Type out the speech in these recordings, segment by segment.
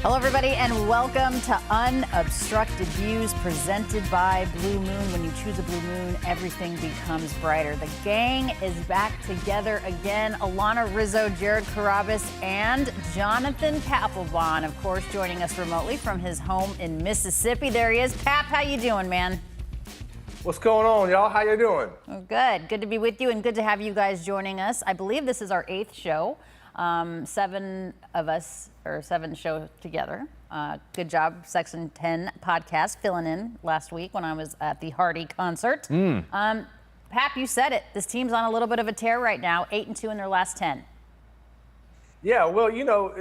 Hello, everybody, and welcome to Unobstructed Views, presented by Blue Moon. When you choose a Blue Moon, everything becomes brighter. The gang is back together again. Alanna, Rizzo, Jared Carrabis, and Jonathan Papelbon, of course, joining us remotely from his home in Mississippi. There he is. Pap, how you doing, man? What's going on, y'all? How you doing? Oh, good. Good to be with you, and good to have you guys joining us. I believe this is our 8th show. 7 of us, or 7 show together. Good job, Section 10 podcast, filling in last week when I was at the Hardy concert. Pap, you said it. This team's on a little bit of a tear right now, 8-2 in their last 10. Yeah, well, you know,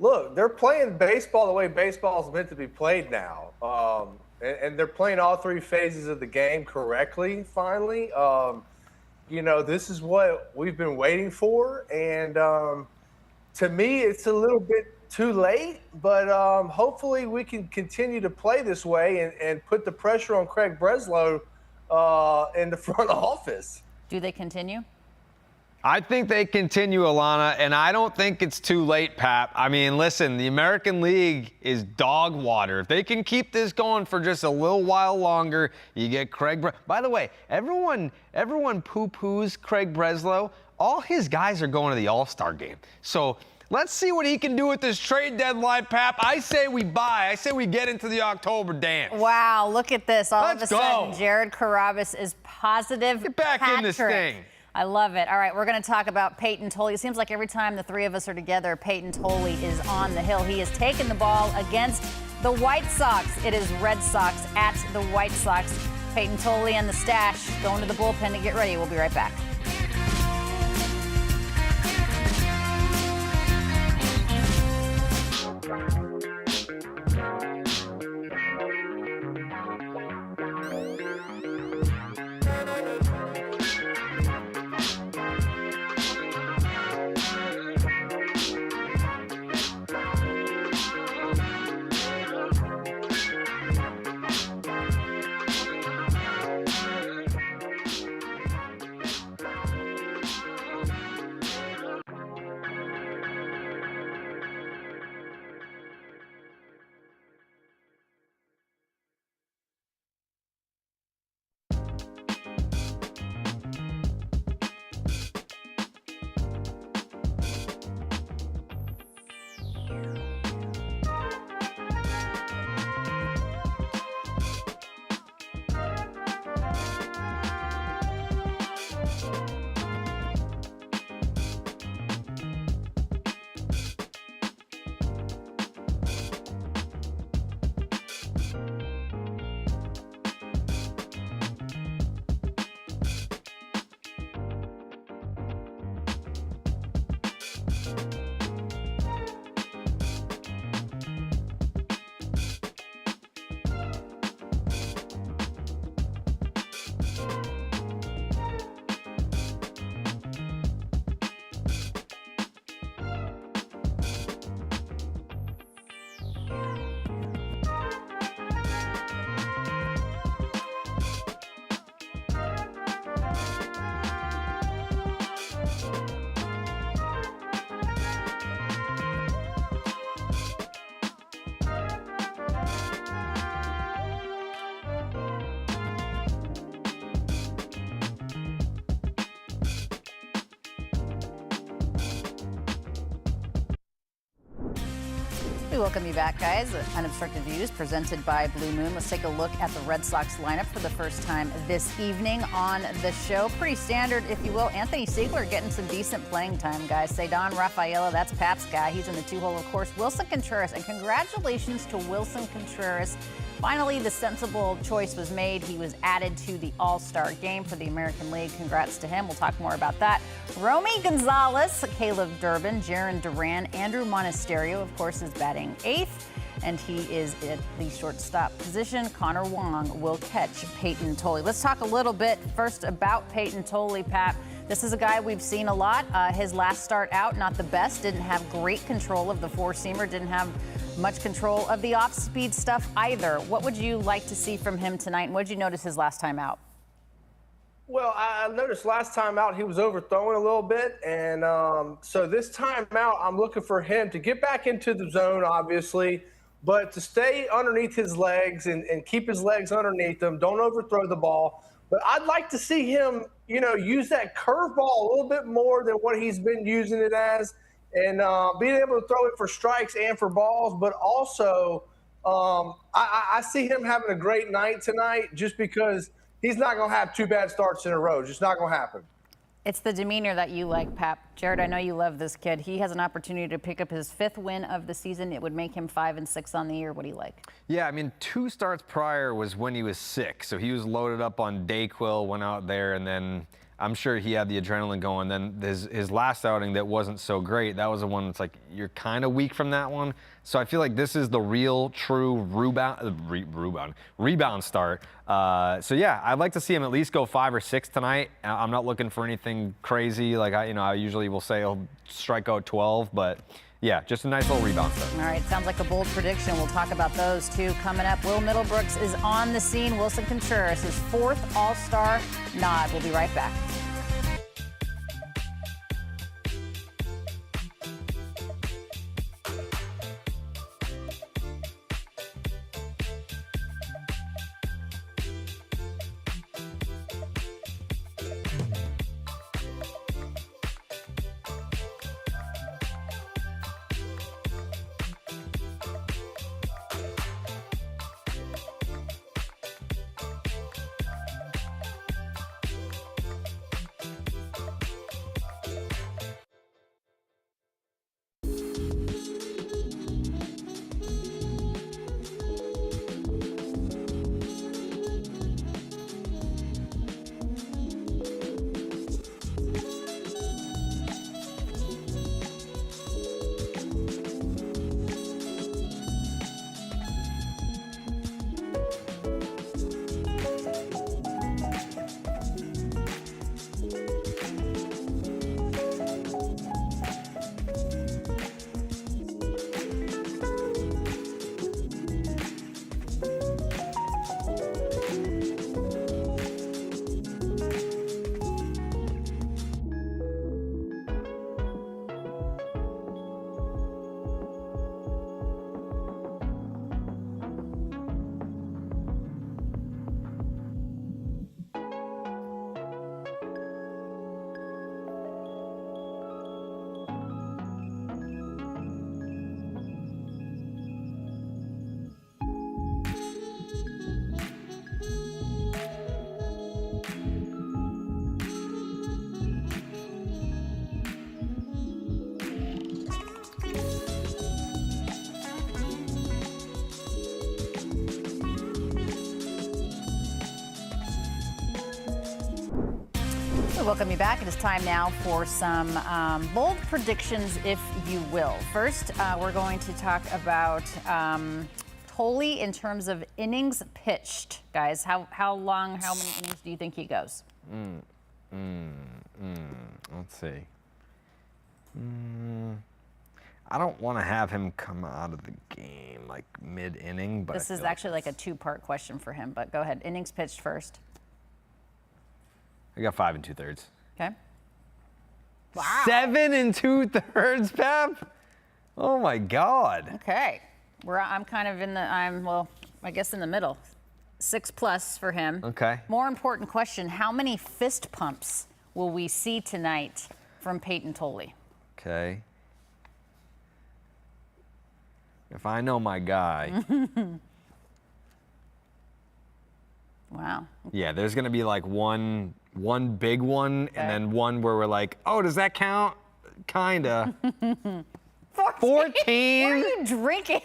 look, they're playing baseball the way baseball is meant to be played now. And they're playing all 3 phases of the game correctly, finally. You know, this is what we've been waiting for. And to me, it's a little bit too late. But hopefully we can continue to play this way and put the pressure on Craig Breslow in the front office. Do they continue? I think they continue, Alanna, and I don't think it's too late, Pap. I mean, listen, the American League is dog water. If they can keep this going for just a little while longer, you get Craig. By the way, everyone poo-poos Craig Breslow. All his guys are going to the All-Star game. So let's see what he can do with this trade deadline, Pap. I say we buy. I say we get into the October dance. Wow, look at this. All Let's of a sudden, Jared Carrabis is positive. Get back in this thing. I love it. All right, we're going to talk about Peyton Tolley. It seems like every time the 3 of us are together, Peyton Tolley is on the hill. He has taken the ball against the White Sox. It is Red Sox at the White Sox. Peyton Tolley and the stash going to the bullpen to get ready. We'll be right back. We welcome you back, guys. Unobstructed Views presented by Blue Moon. Let's take a look at the Red Sox lineup for the first time this evening on the show. Pretty standard, if you will. Anthony Siegler getting some decent playing time, guys. Cedon Rafaela, that's Pap's guy. He's in the 2-hole, of course. Wilson Contreras, and congratulations to Wilson Contreras. Finally, the sensible choice was made. He was added to the All-Star game for the American League. Congrats to him. We'll talk more about that. Romy Gonzalez, Caleb Durbin, Jaron Duran, Andrew Monasterio, of course, is batting 8th. And he is at the shortstop position. Connor Wong will catch Peyton Tolley. Let's talk a little bit first about Peyton Tolley, Pat. This is a guy we've seen a lot. His last start out, not the best. Didn't have great control of the four-seamer. Didn't have much control of the off-speed stuff either. What would you like to see from him tonight? And what did you notice his last time out? Well, I noticed last time out he was overthrowing a little bit, and so this time out I'm looking for him to get back into the zone, obviously, but to stay underneath his legs and keep his legs underneath him. Don't overthrow the ball. But I'd like to see him, use that curveball a little bit more than what he's been using it as, and being able to throw it for strikes and for balls. But also, I see him having a great night tonight, just because he's not going to have two bad starts in a row. Just not going to happen. It's the demeanor that you like, Pap. Jared, I know you love this kid. He has an opportunity to pick up his 5th win of the season. It would make him 5-6 on the year. What do you like? Yeah, I mean, 2 starts prior was when he was sick. So he was loaded up on Dayquil, went out there, and then I'm sure he had the adrenaline going. Then his last outing that wasn't so great, that was the one that's like, you're kind of weak from that one. So I feel like this is the real, true rebound start. So yeah, I'd like to see him at least go 5 or 6 tonight. I'm not looking for anything crazy. Like I usually will say he'll strike out 12, but yeah, just a nice little rebound start. All right, sounds like a bold prediction. We'll talk about those too coming up. Will Middlebrooks is on the scene. Wilson Contreras, his 4th All-Star nod. We'll be right back. Welcome you back. It is time now for some bold predictions, if you will. First, we're going to talk about Tolle in terms of innings pitched. Guys, how many innings do you think he goes? Let's see. I don't want to have him come out of the game like mid-inning, but this is actually like a 2-part question for him, but go ahead. Innings pitched first. I got 5 2/3. Okay. Wow. 7 2/3, Pep. Oh my God. Okay. I'm kind of I guess in the middle. 6+ for him. Okay. More important question: how many fist pumps will we see tonight from Peyton Tolle? Okay. If I know my guy. Wow. Yeah, there's gonna be like one big one, and then one where we're like, oh, does that count? Kinda. 14. What are you drinking?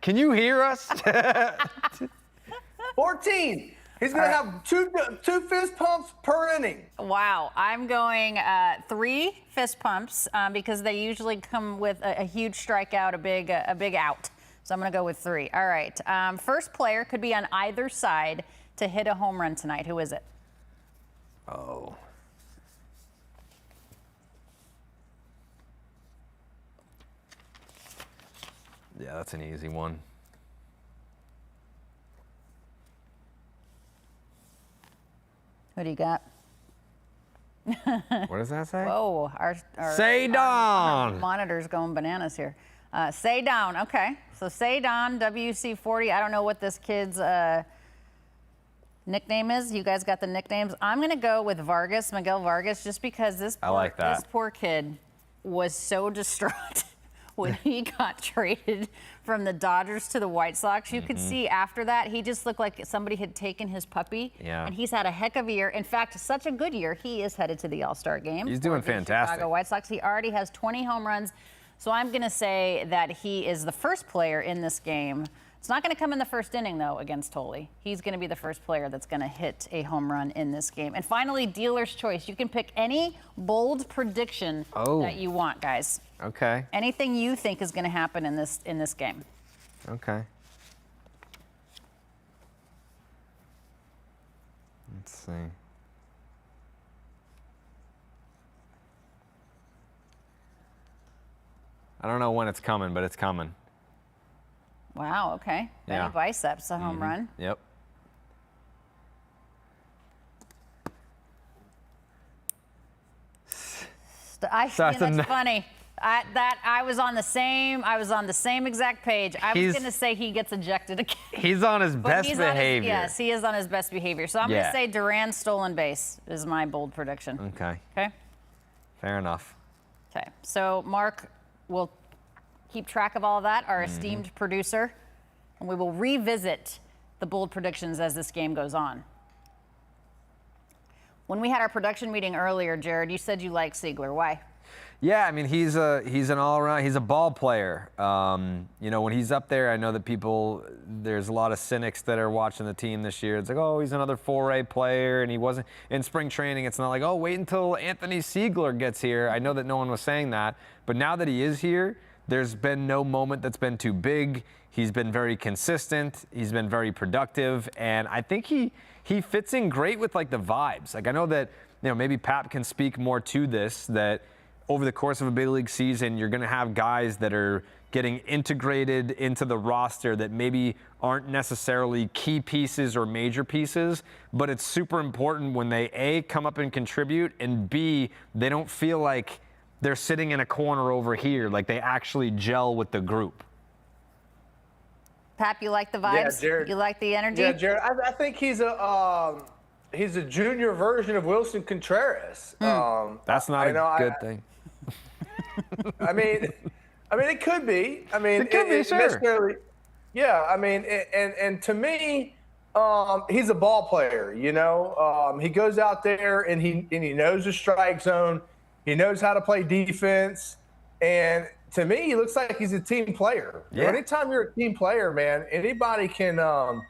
Can you hear us? 14. He's going to have two fist pumps per inning. Wow. I'm going 3 fist pumps because they usually come with a huge strikeout, a big out. So I'm going to go with 3. All right. First player could be on either side to hit a home run tonight. Who is it? Oh. Yeah, that's an easy one. Who do you got? What does that say? Whoa, our Say Don. monitor's going bananas here. Say Down, okay. So Say Don, WC40. I don't know what this kid's nickname is. You guys got the nicknames. I'm going to go with Vargas, Miguel Vargas, just because this poor kid was so distraught when he got traded from the Dodgers to the White Sox. You could see after that, he just looked like somebody had taken his puppy. Yeah. And he's had a heck of a year. In fact, such a good year, he is headed to the All-Star game. He's doing for the fantastic. Chicago White Sox. He already has 20 home runs. So I'm going to say that he is the first player in this game. It's not going to come in the first inning, though, against Tolley. He's going to be the first player that's going to hit a home run in this game. And finally, dealer's choice. You can pick any bold prediction that you want, guys. Okay. Anything you think is going to happen in this game. Okay. Let's see. I don't know when it's coming, but it's coming. Wow, okay. Yeah. Benny Biceps, a home run. Yep. That's funny. I was on the same exact page. I was going to say he gets ejected again. He's on his best behavior. Yes, he is on his best behavior. So I'm going to say Duran stolen base is my bold prediction. Okay. Okay. Fair enough. Okay. So Mark will keep track of all of that, our esteemed producer, and we will revisit the bold predictions as this game goes on. When we had our production meeting earlier, Jared, you said you like Siegler. Why? Yeah, I mean, he's an all-around, he's a ball player. You know, when he's up there, I know that there's a lot of cynics that are watching the team this year. It's like, oh, he's another 4A player, and he wasn't in spring training. It's not like, oh, wait until Anthony Siegler gets here. I know that no one was saying that, but now that he is here, there's been no moment that's been too big. He's been very consistent. He's been very productive, and I think he fits in great with like the vibes. Like I know that maybe Pap can speak more to this, that over the course of a big league season, you're going to have guys that are getting integrated into the roster that maybe aren't necessarily key pieces or major pieces, but it's super important when they A, come up and contribute, and B, they don't feel like they're sitting in a corner over here, like they actually gel with the group. Pap, you like the vibes? Yeah, Jared. You like the energy? Yeah, Jared. I think he's a junior version of Wilson Contreras. That's not a good thing. I mean, it could be. I mean, it could be, sure. Yeah, I mean, and to me, he's a ball player. He goes out there and he knows the strike zone. He knows how to play defense, and to me, he looks like he's a team player. Yeah. Anytime you're a team player, man, anybody can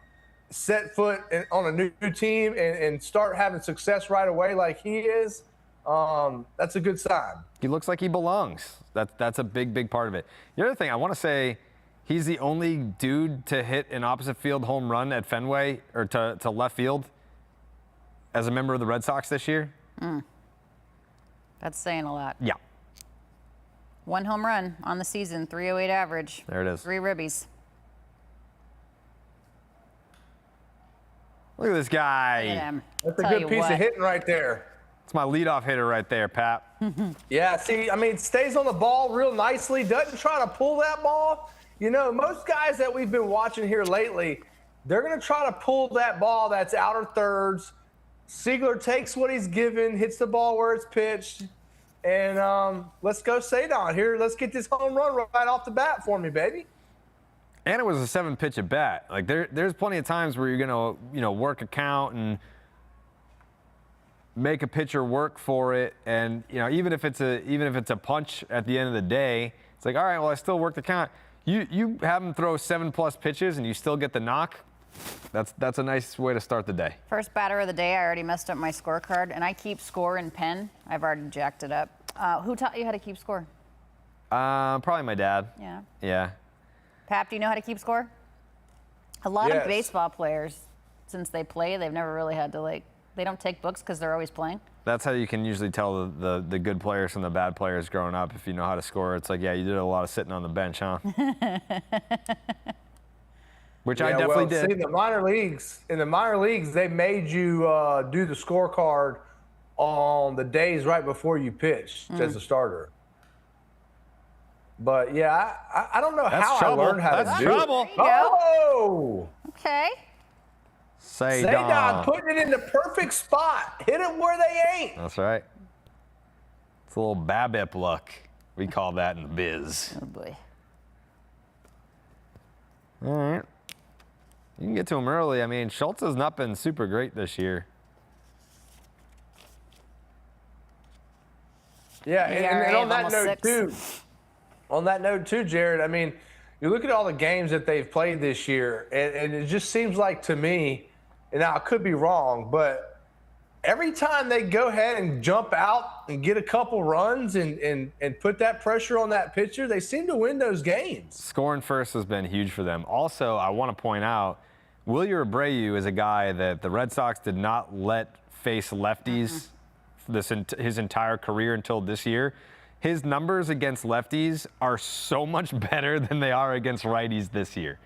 set foot on a new team and start having success right away like he is. That's a good sign. He looks like he belongs. That's a big part of it. The other thing I want to say, he's the only dude to hit an opposite field home run at Fenway or to left field as a member of the Red Sox this year. That's saying a lot. Yeah. 1 home run on the season, 308 average. There it is. 3 ribbies. Look at this guy. Look at him. That's a good piece of hitting right there. It's my leadoff hitter right there, Pap. Yeah, see, I mean, stays on the ball real nicely, doesn't try to pull that ball. Most guys that we've been watching here lately, they're going to try to pull that ball that's outer thirds. Siegler takes what he's given, hits the ball where it's pitched, and let's go Sadon here. Let's get this home run right off the bat for me, baby. And it was a 7-pitch at bat. Like there's plenty of times where you're gonna work a count and make a pitcher work for it, and even if it's a punch at the end of the day, it's like, all right, well, I still work the count. You have him throw 7+ pitches and you still get the knock. That's a nice way to start the day. First batter of the day, I already messed up my scorecard, and I keep score in pen. I've already jacked it up. Who taught you how to keep score? Probably my dad. Yeah. Yeah. Pap, do you know how to keep score? A lot Yes. of baseball players, since they play, they've never really had to they don't take books because they're always playing. That's how you can usually tell the good players from the bad players growing up. If you know how to score, it's like, yeah, you did a lot of sitting on the bench, huh? which I definitely did. See, in the minor leagues, they made you do the scorecard on the days right before you pitched as a starter. But yeah, I don't know how I learned how to do trouble. it. Oh, Okay. Sadon putting it in the perfect spot. Hit it where they ain't. That's right. It's a little BABIP luck. We call that in the biz. Oh boy. All right. You can get to him early. I mean, Schultz has not been super great this year. Yeah, and on that note too, Jared, I mean, you look at all the games that they've played this year, and it just seems like to me, and now I could be wrong, but every time they go ahead and jump out and get a couple runs and put that pressure on that pitcher, they seem to win those games. Scoring first has been huge for them. Also, I want to point out, Wilyer Abreu is a guy that the Red Sox did not let face lefties his entire career until this year. His numbers against lefties are so much better than they are against righties this year.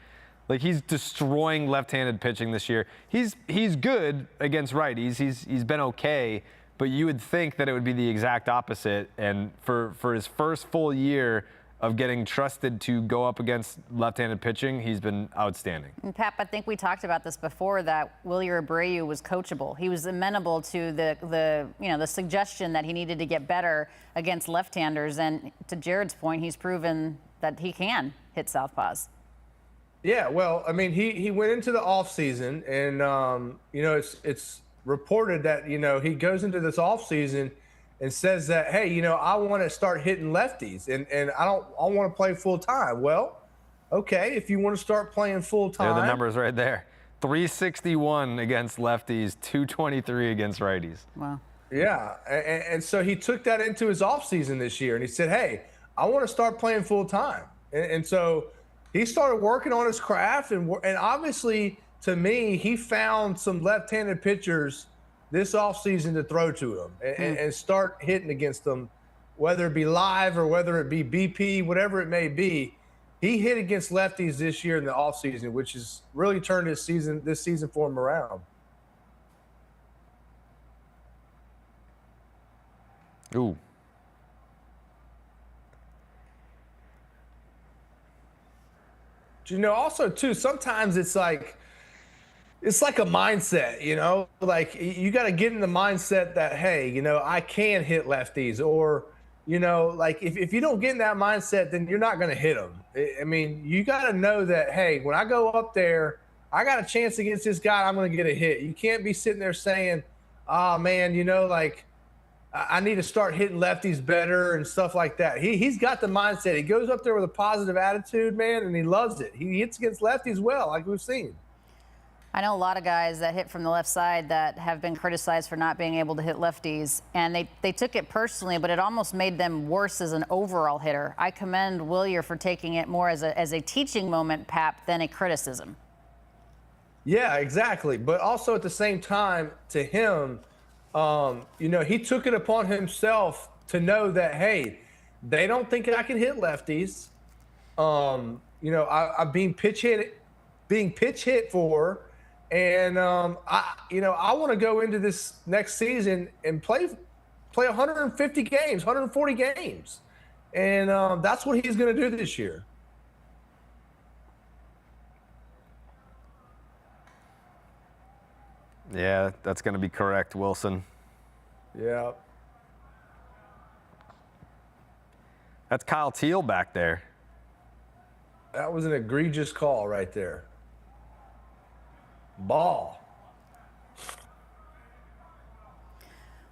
Like, he's destroying left-handed pitching this year. He's good against righties. He's been okay, but you would think that it would be the exact opposite. And for his first full year of getting trusted to go up against left-handed pitching, he's been outstanding. And Pap, I think we talked about this before, that Wilyer Abreu was coachable. He was amenable to the suggestion that he needed to get better against left-handers. And to Jared's point, he's proven that he can hit southpaws. Yeah, well, I mean, he went into the offseason, and it's reported that he goes into this offseason and says that, hey, I want to start hitting lefties, and I want to play full time. Well, okay, if you want to start playing full time, there are the numbers right there. 361 against lefties, 223 against righties. Wow. Yeah, and so he took that into his offseason this year, and he said, hey, I want to start playing full time, and so he started working on his craft, and obviously, to me, he found some left-handed pitchers this offseason to throw to him and start hitting against them, whether it be live or whether it be BP, whatever it may be. He hit against lefties this year in the offseason, which has really turned this season for him around. Ooh. Also, too, sometimes it's like a mindset, like you got to get in the mindset that, hey, I can hit lefties, or, like if you don't get in that mindset, then you're not going to hit them. I mean, you got to know that, hey, when I go up there, I got a chance against this guy, I'm going to get a hit. You can't be sitting there saying, oh, man, like I need to start hitting lefties better and stuff like that. He's got the mindset. He goes up there with a positive attitude, man, and he loves it. He hits against lefties well, like we've seen. I know a lot of guys that hit from the left side that have been criticized for not being able to hit lefties, and they took it personally, but it almost made them worse as an overall hitter. I commend Wilyer for taking it more as a teaching moment, Pap, than a criticism. Yeah, exactly. But also at the same time, to him, he took it upon himself to know that, hey, they don't think I can hit lefties. I'm being pitch hit for. And I want to go into this next season and play 150 games, 140 games, and that's what he's going to do this year. Yeah, that's going to be correct, Wilson. Yeah. That's Kyle Teal back there. That was an egregious call right there. Ball.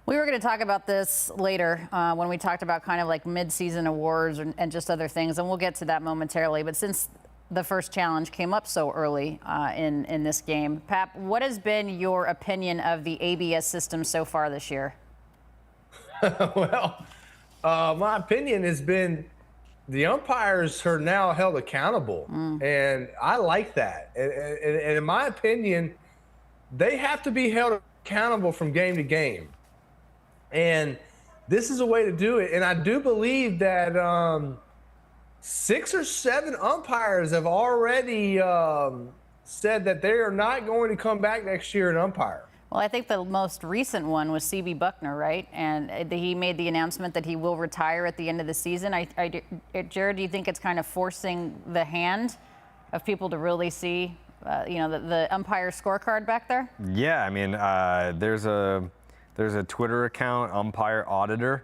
We were going to talk about this later when we talked about kind of like mid-season awards and just other things, and we'll get to that momentarily. But since the first challenge came up so early in this game, Pap, what has been your opinion of the ABS system so far this year? Well, my opinion has been the umpires are now held accountable, and I like that. And in my opinion, they have to be held accountable from game to game. And this is a way to do it. And I do believe that 6 or 7 umpires have already said that they are not going to come back next year and umpire. Well, I think the most recent one was C.B. Buckner, right? And he made the announcement that he will retire at the end of the season. Jared, do you think it's kind of forcing the hand of people to really see, the umpire scorecard back there? Yeah, I mean, there's a Twitter account, Umpire Auditor,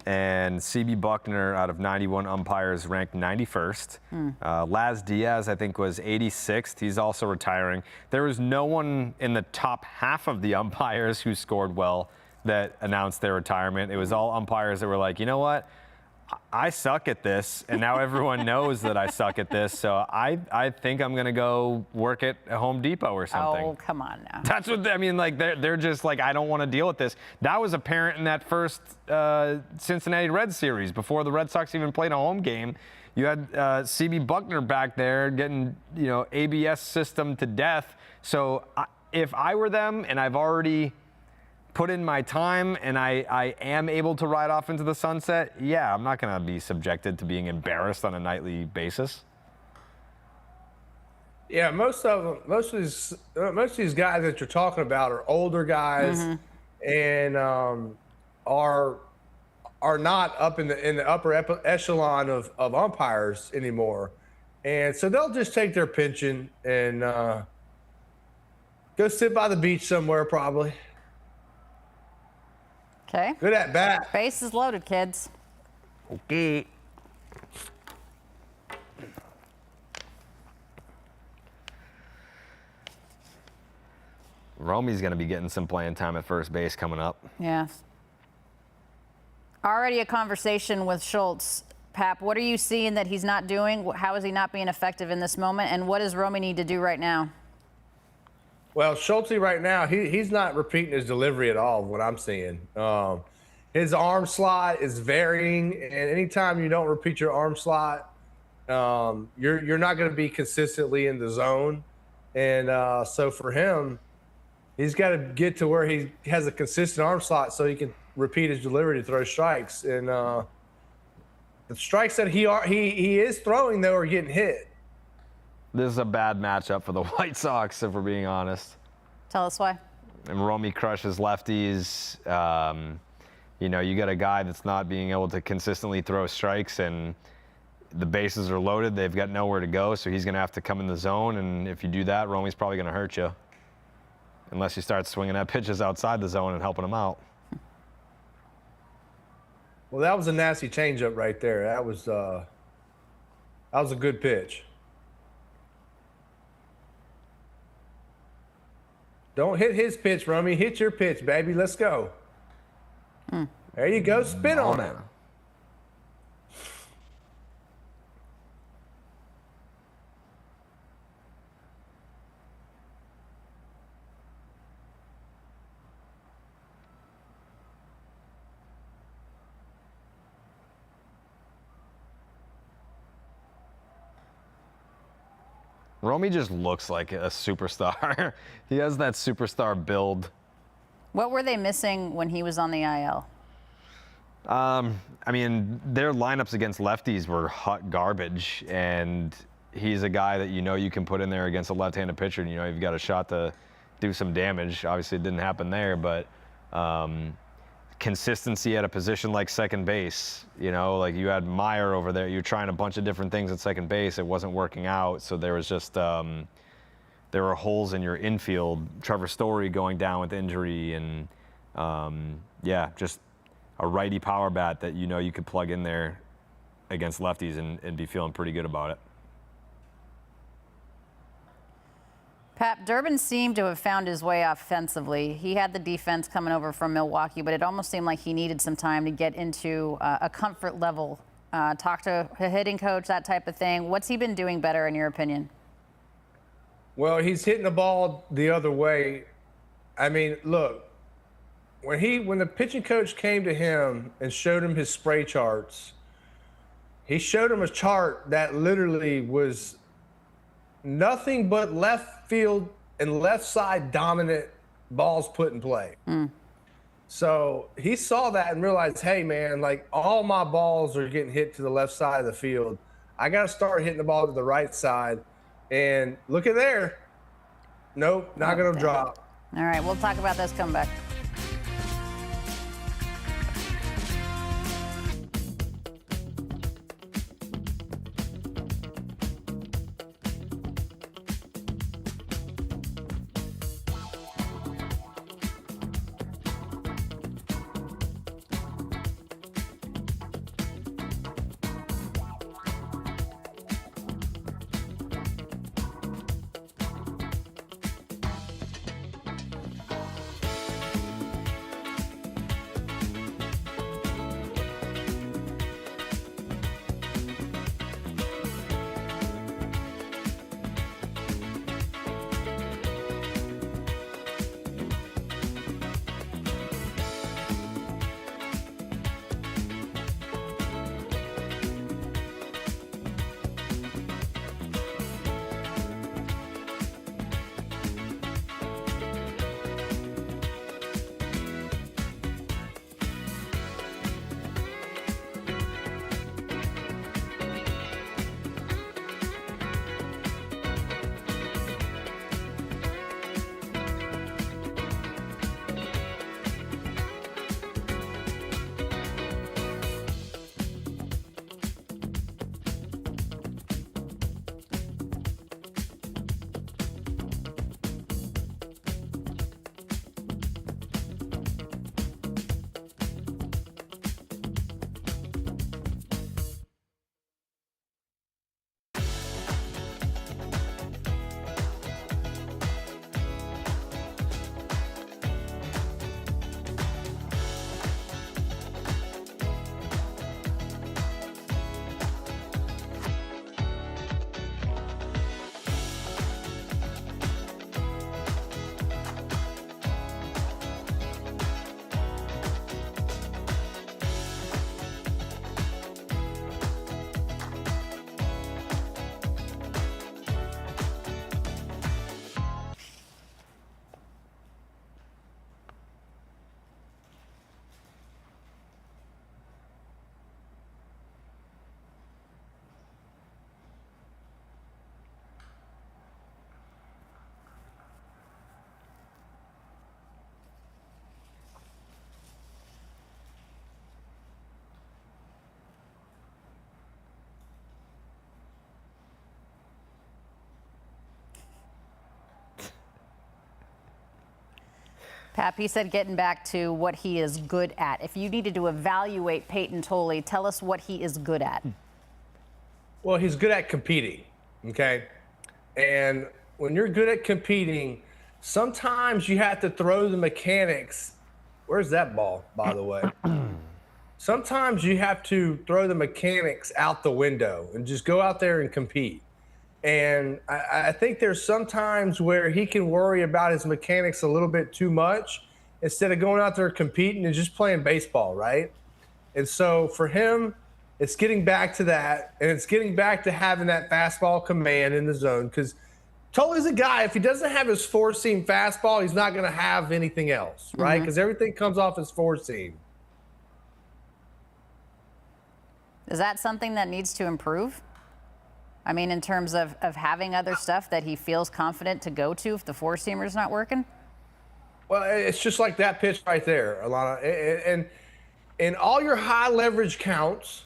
and C.B. Buckner, out of 91 umpires, ranked 91st. Laz Diaz, I think, was 86th. He's also retiring. There was no one in the top half of the umpires who scored well that announced their retirement. It was all umpires that were like, you know what? I suck at this, and now everyone knows that I suck at this, so I think I'm going to go work at Home Depot or something. Oh, come on now. That's what, I mean, like, they're just like, I don't want to deal with this. That was apparent in that first Cincinnati Reds series before the Red Sox even played a home game. You had C.B. Buckner back there getting, ABS system to death. So if I were them and I've already put in my time and I am able to ride off into the sunset, yeah, I'm not going to be subjected to being embarrassed on a nightly basis. Yeah, most of these guys that you're talking about are older guys and are not up in the upper echelon of umpires anymore, and so they'll just take their pension and go sit by the beach somewhere probably. Okay. Good at bat. Base is loaded, kids. Okay. Romy's going to be getting some playing time at first base coming up. Yes. Already a conversation with Schultz. Pap, what are you seeing that he's not doing? How is he not being effective in this moment? And what does Romy need to do right now? Well, Schulte right now, he's not repeating his delivery at all, what I'm seeing. His arm slot is varying, and anytime you don't repeat your arm slot, you're not going to be consistently in the zone. And so for him, he's got to get to where he has a consistent arm slot so he can repeat his delivery to throw strikes. And the strikes that he is throwing, though, are getting hit. This is a bad matchup for the White Sox, if we're being honest. Tell us why. And Romy crushes lefties. You got a guy that's not being able to consistently throw strikes, and the bases are loaded. They've got nowhere to go, so he's going to have to come in the zone. And if you do that, Romy's probably going to hurt you, unless you start swinging at pitches outside the zone and helping him out. Well, that was a nasty changeup right there. That was a good pitch. Don't hit his pitch, Romy. Hit your pitch, baby. Let's go. There you go. Spin on it. Romy just looks like a superstar. He has that superstar build. What were they missing when he was on the IL? I mean, their lineups against lefties were hot garbage, and he's a guy that you can put in there against a left-handed pitcher, and you've got a shot to do some damage. Obviously, it didn't happen there, but consistency at a position like second base, like you had Meyer over there. You're trying a bunch of different things at second base. It wasn't working out, so there was just there were holes in your infield. Trevor Story going down with injury, and just a righty power bat that you could plug in there against lefties and be feeling pretty good about it. Pap, Durbin seemed to have found his way offensively. He had the defense coming over from Milwaukee, but it almost seemed like he needed some time to get into a comfort level. Talk to a hitting coach, that type of thing. What's he been doing better, in your opinion? Well, he's hitting the ball the other way. I mean, look, when the pitching coach came to him and showed him his spray charts, he showed him a chart that literally was nothing but left field and left side dominant balls put in play. So he saw that and realized, hey, man, like all my balls are getting hit to the left side of the field. I got to start hitting the ball to the right side. And look at there. Nope, not going to drop. All right, we'll talk about this coming back. Pap, he said getting back to what he is good at. If you needed to evaluate Peyton Tolley, tell us what he is good at. Well, he's good at competing, okay? And when you're good at competing, sometimes you have to throw the mechanics. Where's that ball, by the way? Sometimes you have to throw the mechanics out the window and just go out there and compete. And I think there's some times where he can worry about his mechanics a little bit too much instead of going out there competing and just playing baseball, right? And so for him, it's getting back to that, and it's getting back to having that fastball command in the zone, because Tolley's a guy, if he doesn't have his four-seam fastball, he's not going to have anything else, right? Because everything comes off his four-seam. Is that something that needs to improve? I mean, in terms of having other stuff that he feels confident to go to if the four-seamer's not working? Well, it's just like that pitch right there, Alanna. And in all your high leverage counts,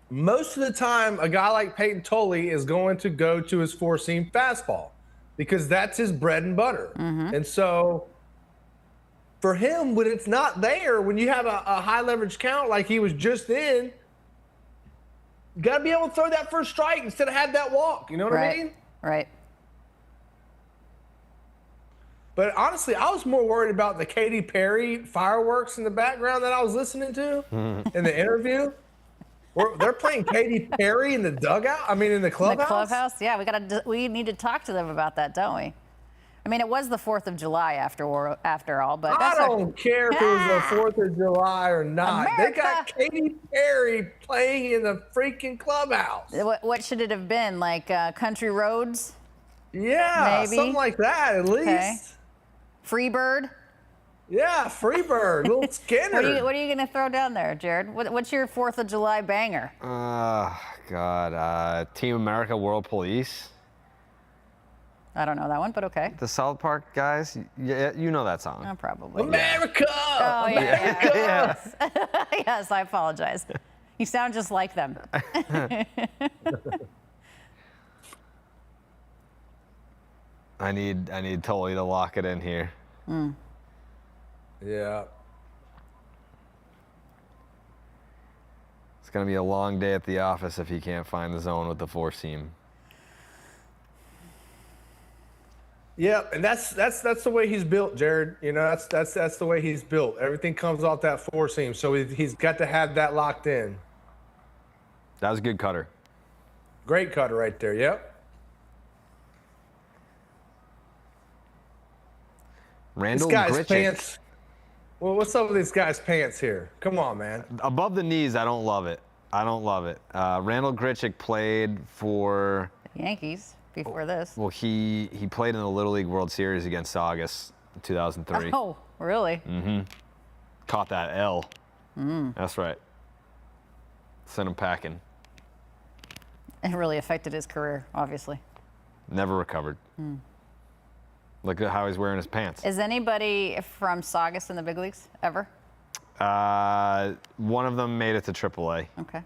most of the time, a guy like Peyton Tolley is going to go to his four-seam fastball because that's his bread and butter. And so for him, when it's not there, when you have a high leverage count like he was just in, you got to be able to throw that first strike instead of have that walk. You know what I mean? Right. But honestly, I was more worried about the Katy Perry fireworks in the background that I was listening to in the interview. They're playing Katy Perry in the dugout. I mean, in the clubhouse. The clubhouse. Yeah, we need to talk to them about that, don't we? I mean, it was the 4th of July after all, but I don't care if it was the 4th of July or not. America. They got Katy Perry playing in the freaking clubhouse. What should it have been? Like Country Roads? Yeah, maybe? something like that at least. Okay. Freebird? Yeah, Freebird, little Skinner. What are you going to throw down there, Jared? What's your 4th of July banger? God, Team America World Police. I don't know that one, but okay. The South Park guys? Yeah, you know that song. Oh, probably. America! Oh, yeah. Yes. Yes, I apologize. You sound just like them. I need Tully to lock it in here. Yeah. It's going to be a long day at the office if he can't find the zone with the four seam. Yeah, and that's the way he's built, Jared. You know, that's the way he's built. Everything comes off that four seam, so he's got to have that locked in. That was a good cutter. Great cutter right there. Yep. Randall This guy's Grichuk. pants. Well, what's up with this guy's pants here? Come on, man. Above the knees, I don't love it. Randall Grichuk played for Yankees before this. Well, he played in the Little League World Series against Saugus in 2003. Oh, really? Caught that L. That's right. Sent him packing. It really affected his career, obviously. Never recovered. Look at how he's wearing his pants. Is anybody from Saugus in the big leagues ever? One of them made it to AAA. Okay.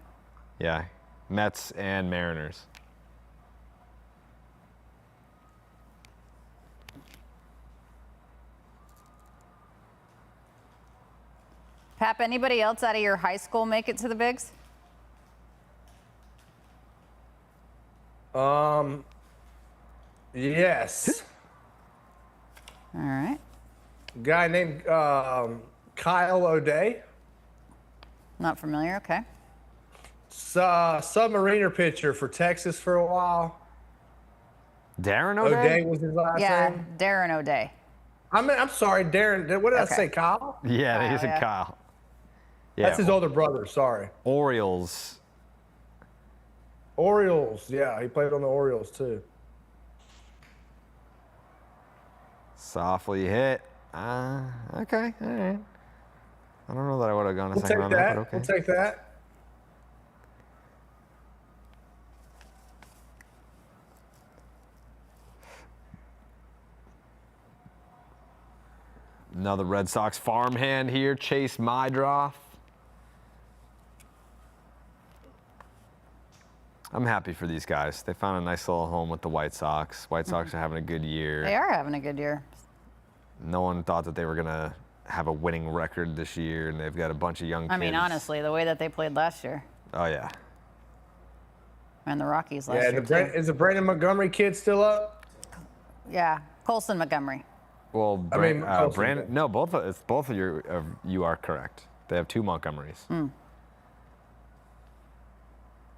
Yeah, Mets and Mariners. Pap, anybody else out of your high school make it to the bigs? Yes. All right. Guy named Kyle O'Day. Not familiar. Okay. Submariner pitcher for Texas for a while. Darren O'Day O'Day? was his last Yeah, name. Darren O'Day. I'm sorry, Darren. What did I Okay. say, Kyle? Yeah, Kyle, he's a yeah. Kyle. Yeah, That's his older brother. Sorry. Orioles. Orioles. Yeah, he played on the Orioles too. Softly hit. Okay, all right. I don't know that I would have gone a We'll second take on that. that, but okay. We'll take that. Another Red Sox farmhand here, Chase Mydroff. I'm happy for these guys. They found a nice little home with the White Sox. White Sox are having a good year. They are having a good year. No one thought that they were going to have a winning record this year, and they've got a bunch of young kids. I mean, honestly, the way that they played last year, Oh, yeah. and the Rockies last Yeah, year is the Brandon Montgomery kid still up? too. Yeah, Colson Montgomery. Well, I mean, Colson. Brandon, no, both of you are correct. They have two Montgomerys.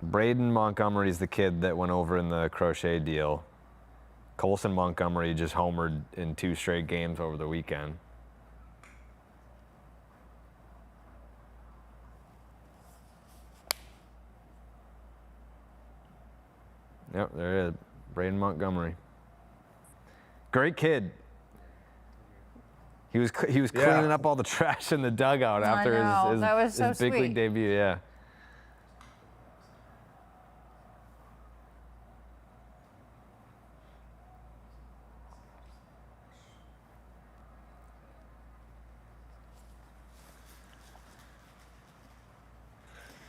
Braden Montgomery is the kid that went over in the crochet deal. Colson Montgomery just homered in 2 straight games over the weekend. Yep, there it is. Braden Montgomery. Great kid. He was cleaning up all the trash in the dugout after know. his That was so big league sweet. debut. Yeah.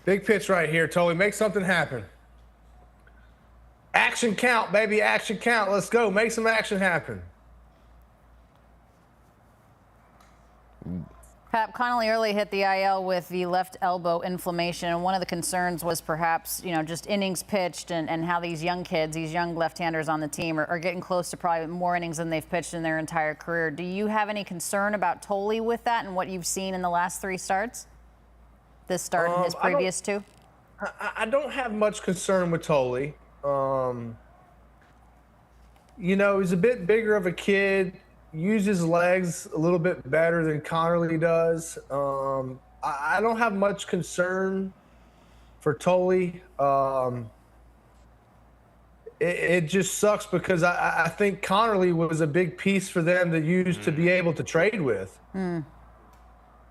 Big pitch right here, Tully. Make something happen. Action count, baby. Action count. Let's go. Make some action happen. Pap, Connolly early hit the IL with the left elbow inflammation, and one of the concerns was perhaps, just innings pitched and how these young kids, these young left-handers on the team are getting close to probably more innings than they've pitched in their entire career. Do you have any concern about Tully with that and what you've seen in the last 3 starts? This start and his previous 2? I don't have much concern with Tully. He's a bit bigger of a kid. Uses legs a little bit better than Connerly does. I don't have much concern for Tully. It just sucks because I think Connerly was a big piece for them to use to be able to trade with.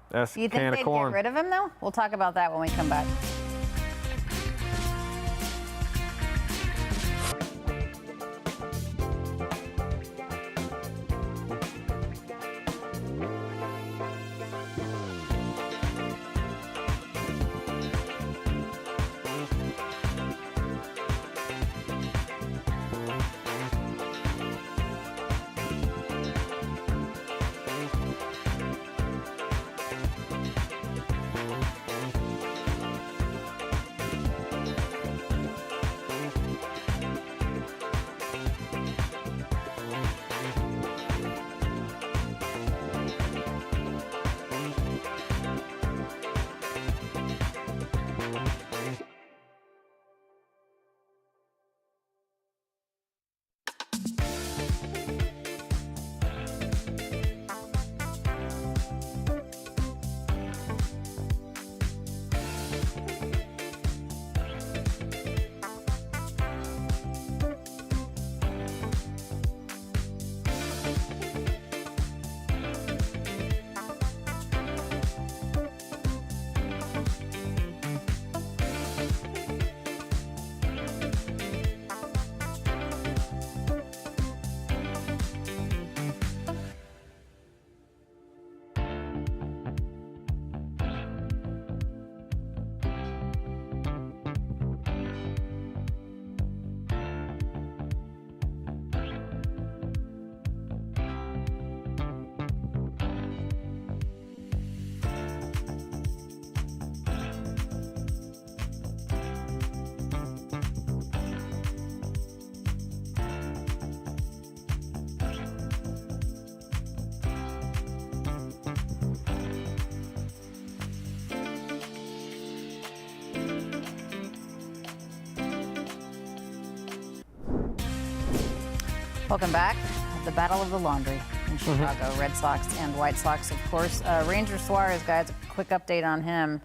That's Do you a can think of they'd corn. get rid of him, though? We'll talk about that when we come back. Welcome back. The Battle of the Laundry in Chicago. Red Sox and White Sox, of course. Ranger Suarez, guys, quick update on him.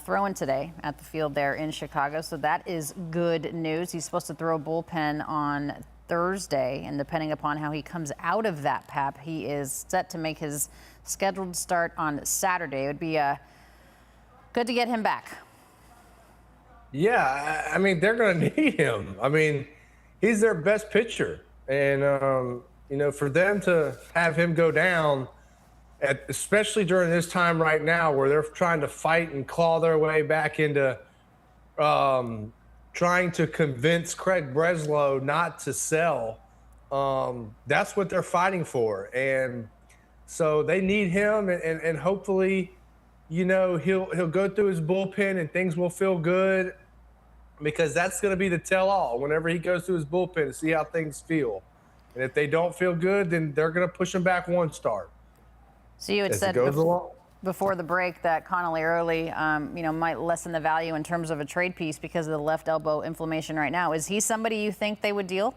Throwing today at the field there in Chicago, so that is good news. He's supposed to throw a bullpen on Thursday, and depending upon how he comes out of that, Pap, he is set to make his scheduled start on Saturday. It would be good to get him back. Yeah, I mean, they're going to need him. I mean, he's their best pitcher. And, for them to have him go down, especially during this time right now where they're trying to fight and claw their way back into trying to convince Craig Breslow not to sell, that's what they're fighting for. And so they need him, and hopefully, he'll go through his bullpen and things will feel good, because that's going to be the tell-all whenever he goes through his bullpen to see how things feel. And if they don't feel good, then they're going to push him back one start. So you had said before the break that Connolly Early, might lessen the value in terms of a trade piece because of the left elbow inflammation right now. Is he somebody you think they would deal?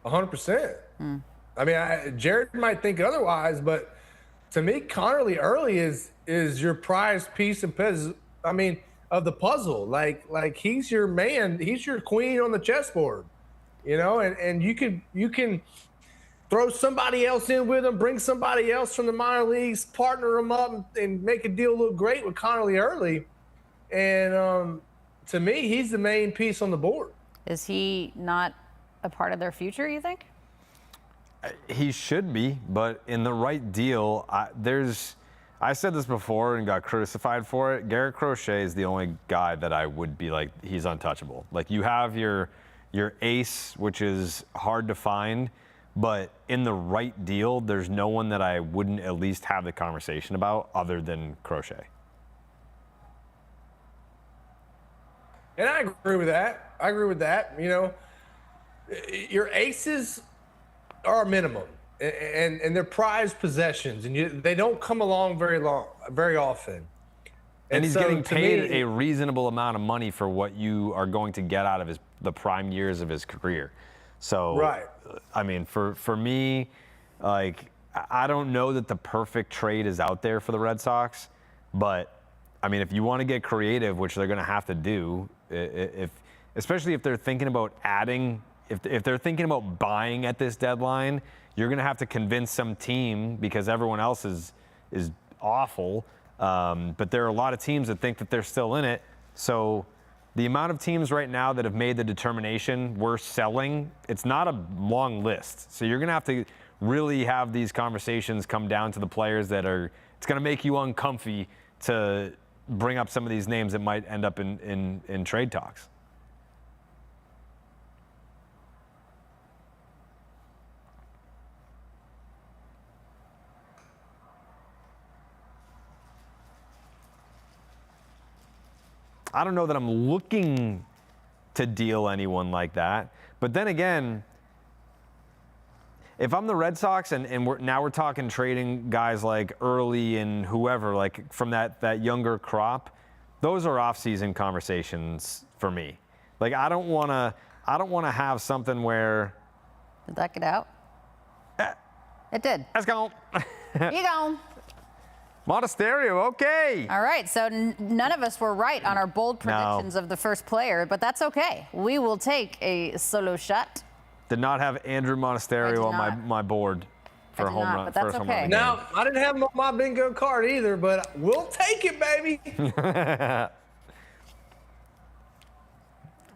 100%. I mean, Jared might think otherwise, but to me, Connolly Early is your prized piece of the puzzle. Like he's your man. He's your queen on the chessboard, and you can throw somebody else in with him, bring somebody else from the minor leagues, partner them up, and make a deal look great with Connolly Early. And to me, he's the main piece on the board. Is he not a part of their future, you think? He should be, but in the right deal, I said this before and got crucified for it. Garrett Crochet is the only guy that I would be like, he's untouchable. Like, you have your ace, which is hard to find, but in the right deal, there's no one that I wouldn't at least have the conversation about other than Crochet. And I agree with that. Your aces are a minimum, and they're prized possessions, and they don't come along very often. And he's getting paid a reasonable amount of money for what you are going to get out of the prime years of his career. So, right. I mean, for me, like, I don't know that the perfect trade is out there for the Red Sox, but I mean, if you want to get creative, which they're going to have to do, especially if they're thinking about adding, if they're thinking about buying at this deadline, you're going to have to convince some team, because everyone else is awful. But there are a lot of teams that think that they're still in it. So the amount of teams right now that have made the determination we're selling, it's not a long list. So you're going to have to really have these conversations come down to the players that it's going to make you uncomfy to bring up some of these names that might end up in trade talks. I don't know that I'm looking to deal anyone like that. But then again, if I'm the Red Sox and we're talking trading guys like Early and whoever, like from that younger crop, those are off-season conversations for me. Like, I don't want to have something where. Did that get out? It did. Let's go. You go. Monasterio, okay. All right, so none of us were right on our bold predictions of the first player, but that's okay. We will take a solo shot. Did not have Andrew Monasterio on my board for a home run. But that's okay. No, I didn't have him on my bingo card either, but we'll take it, baby.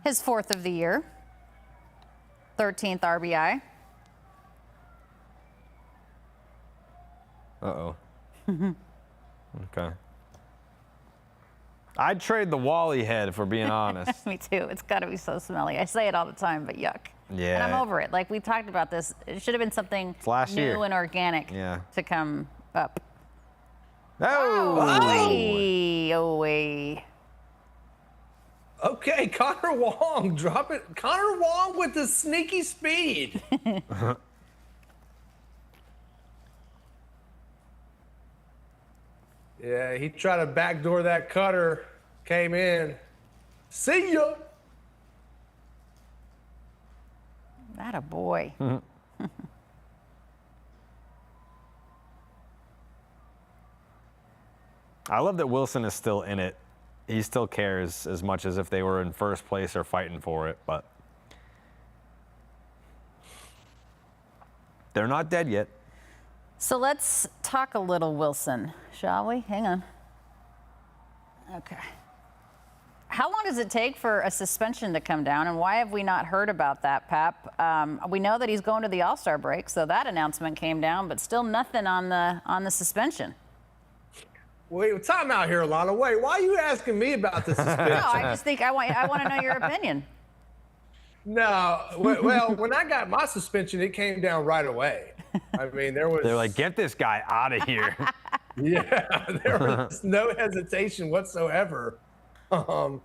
His fourth of the year, 13th RBI. Uh-oh. Okay. I'd trade the Wally head, if we're being honest. Me too. It's got to be so smelly. I say it all the time, but yuck. Yeah. And I'm over it. Like, we talked about this. It should have been something new and organic to come up. Oh! Way. Okay, Connor Wong, drop it. Connor Wong with the sneaky speed. Yeah, he tried to backdoor that cutter, came in. See ya. That a boy. I love that Wilson is still in it. He still cares as much as if they were in first place or fighting for it, but they're not dead yet. So let's talk a little Wilson, shall we? Hang on. Okay. How long does it take for a suspension to come down, and why have we not heard about that, Pap? We know that he's going to the All-Star break, so that announcement came down, but still nothing on the suspension. Wait, time out here, Alanna. Wait, why are you asking me about the suspension? No, I just think I want to know your opinion. No, well, when I got my suspension, it came down right away. I mean, they're like, get this guy out of here. Yeah, there was no hesitation whatsoever. Say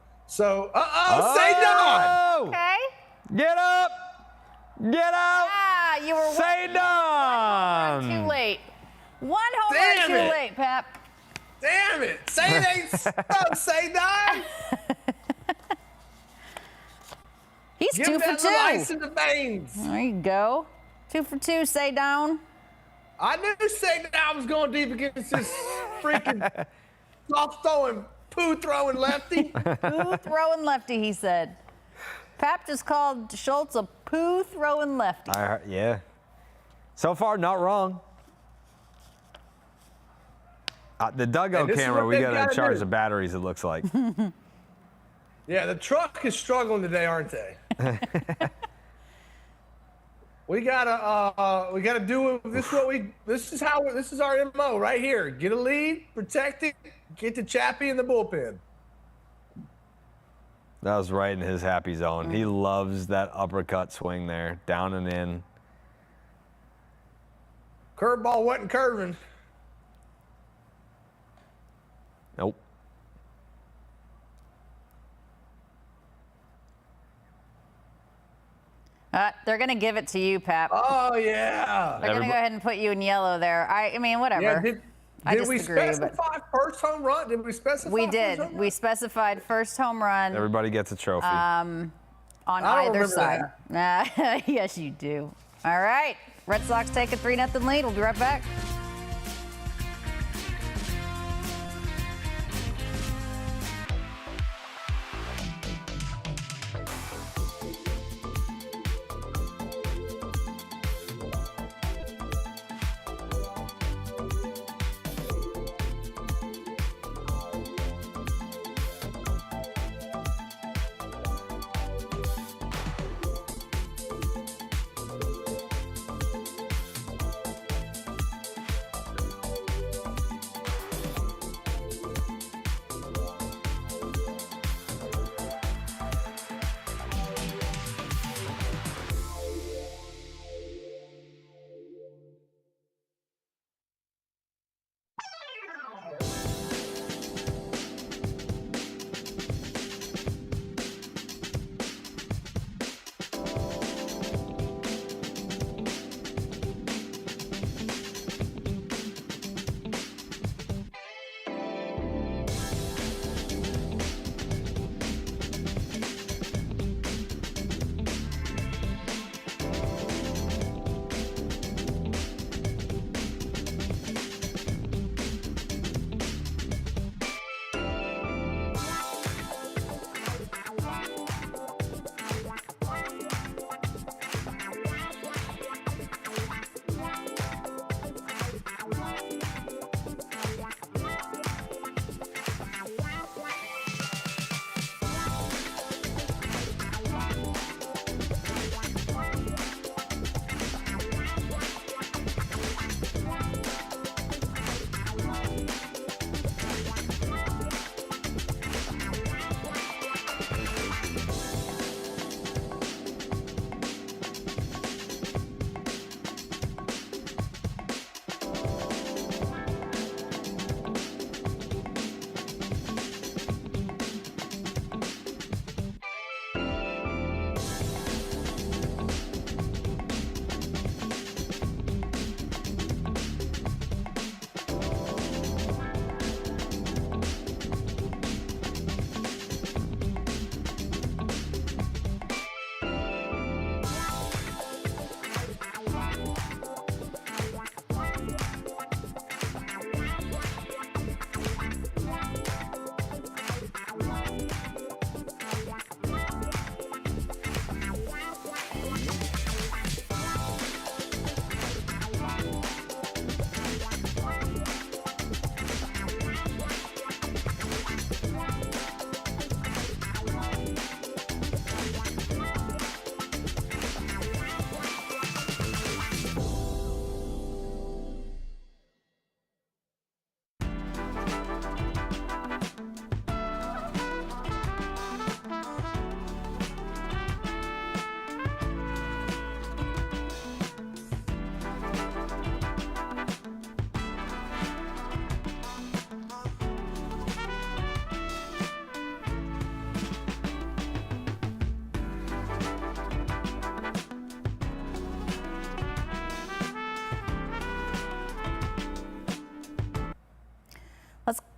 no! Okay. Get up! Get out! Ah, you were Say one no! too late. One home run too late, Pap. Damn it! Say it ain't so, say no! He's Give 2 for them 2. the ice in the veins. There you go. 2 for 2, say down. I knew say I was going deep against this freaking soft throwing, poo throwing lefty. Poo throwing lefty, he said. Pap just called Schultz a poo throwing lefty. Yeah. So far, not wrong. The dugout camera, we got to charge the batteries, it looks like. Yeah, the truck is struggling today, aren't they? We gotta do this. This is our MO right here. Get a lead, protect it, get the Chappie in the bullpen. That was right in his happy zone. He loves that uppercut swing there, down and in. Curveball wasn't curving. Nope. They're going to give it to you, Pap. Oh, yeah. They're going to go ahead and put you in yellow there. I mean, whatever. Yeah, I did we disagree, specify first home run? Did we specify? We first did. home run? We specified first home run Everybody gets a trophy. on I don't either remember side. Yes, you do. All right. Red Sox take a 3-0 lead. We'll be right back.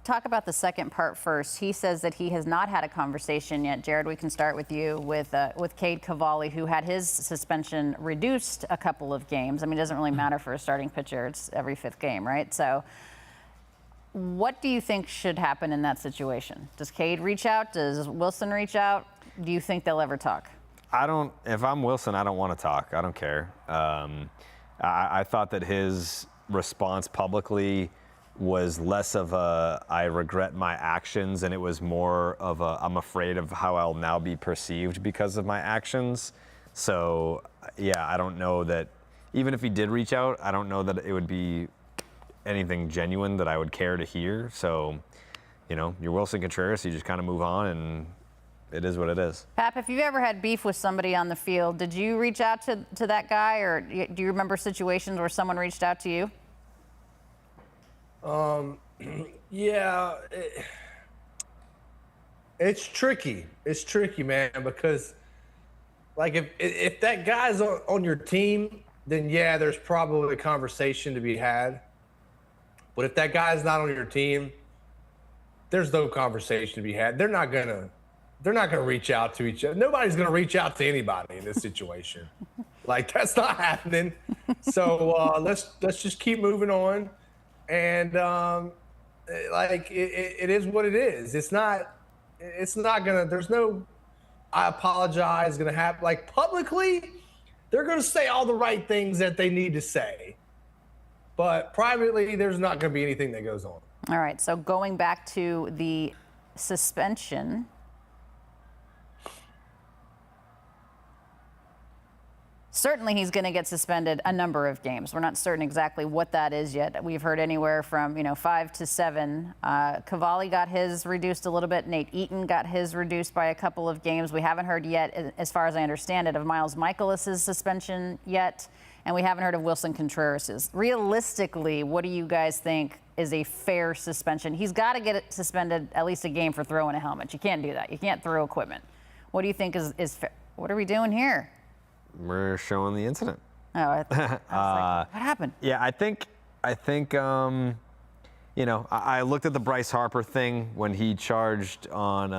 talk about the second part first. He says that he has not had a conversation yet. Jared, we can start with you with Cade Cavalli, who had his suspension reduced a couple of games. I mean, it doesn't really matter for a starting pitcher. It's every 5th game, right? So what do you think should happen in that situation? Does Cade reach out? Does Wilson reach out? Do you think they'll ever talk? If I'm Wilson, I don't want to talk. I don't care. I thought that his response publicly was less of a I regret my actions, and it was more of a I'm afraid of how I'll now be perceived because of my actions. So yeah, I don't know that even if he did reach out, I don't know that it would be anything genuine that I would care to hear. So, you're Wilson Contreras, you just kind of move on, and it is what it is. Pap, if you've ever had beef with somebody on the field, did you reach out to that guy, or do you remember situations where someone reached out to you? Yeah, it's tricky. It's tricky, man, because like if that guy's on your team, then yeah, there's probably a conversation to be had. But if that guy's not on your team, there's no conversation to be had. They're not gonna reach out to each other. Nobody's gonna reach out to anybody in this situation. Like, that's not happening. So let's just keep moving on. And it is what it is. It's not gonna. There's no I apologize gonna happen. Like, publicly, they're gonna say all the right things that they need to say. But privately, there's not going to be anything that goes on. All right. So going back to the suspension. Certainly he's going to get suspended a number of games. We're not certain exactly what that is yet. We've heard anywhere from 5 to 7. Cavalli got his reduced a little bit. Nate Eaton got his reduced by a couple of games. We haven't heard yet, as far as I understand it, of Miles Michaelis's suspension yet. And we haven't heard of Wilson Contreras's. Realistically, what do you guys think is a fair suspension? He's got to get it suspended at least a game for throwing a helmet. You can't do that. You can't throw equipment. What do you think is fair? What are we doing here? We're showing the incident. Oh, I was like, what happened? Yeah, I think I looked at the Bryce Harper thing when he charged on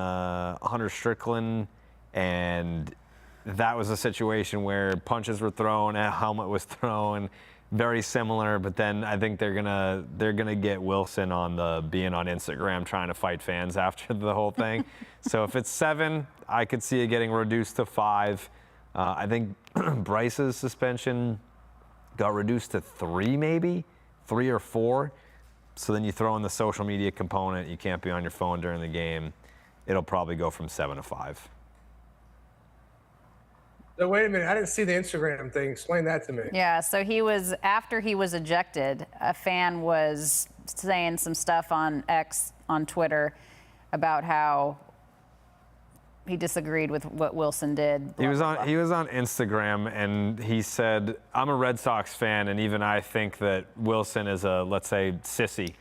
Hunter Strickland, and that was a situation where punches were thrown, a helmet was thrown, very similar. But then I think they're gonna get Wilson on the being on Instagram trying to fight fans after the whole thing. So if it's 7, I could see it getting reduced to 5. I think Bryce's suspension got reduced to 3, maybe 3 or 4. So then you throw in the social media component. You can't be on your phone during the game. It'll probably go from 7 to 5. So wait a minute, I didn't see the Instagram thing. Explain that to me. Yeah, so after he was ejected, a fan was saying some stuff on X, on Twitter, about how he disagreed with what Wilson did. He was on Instagram, and he said, "I'm a Red Sox fan, and even I think that Wilson is a, let's say, sissy."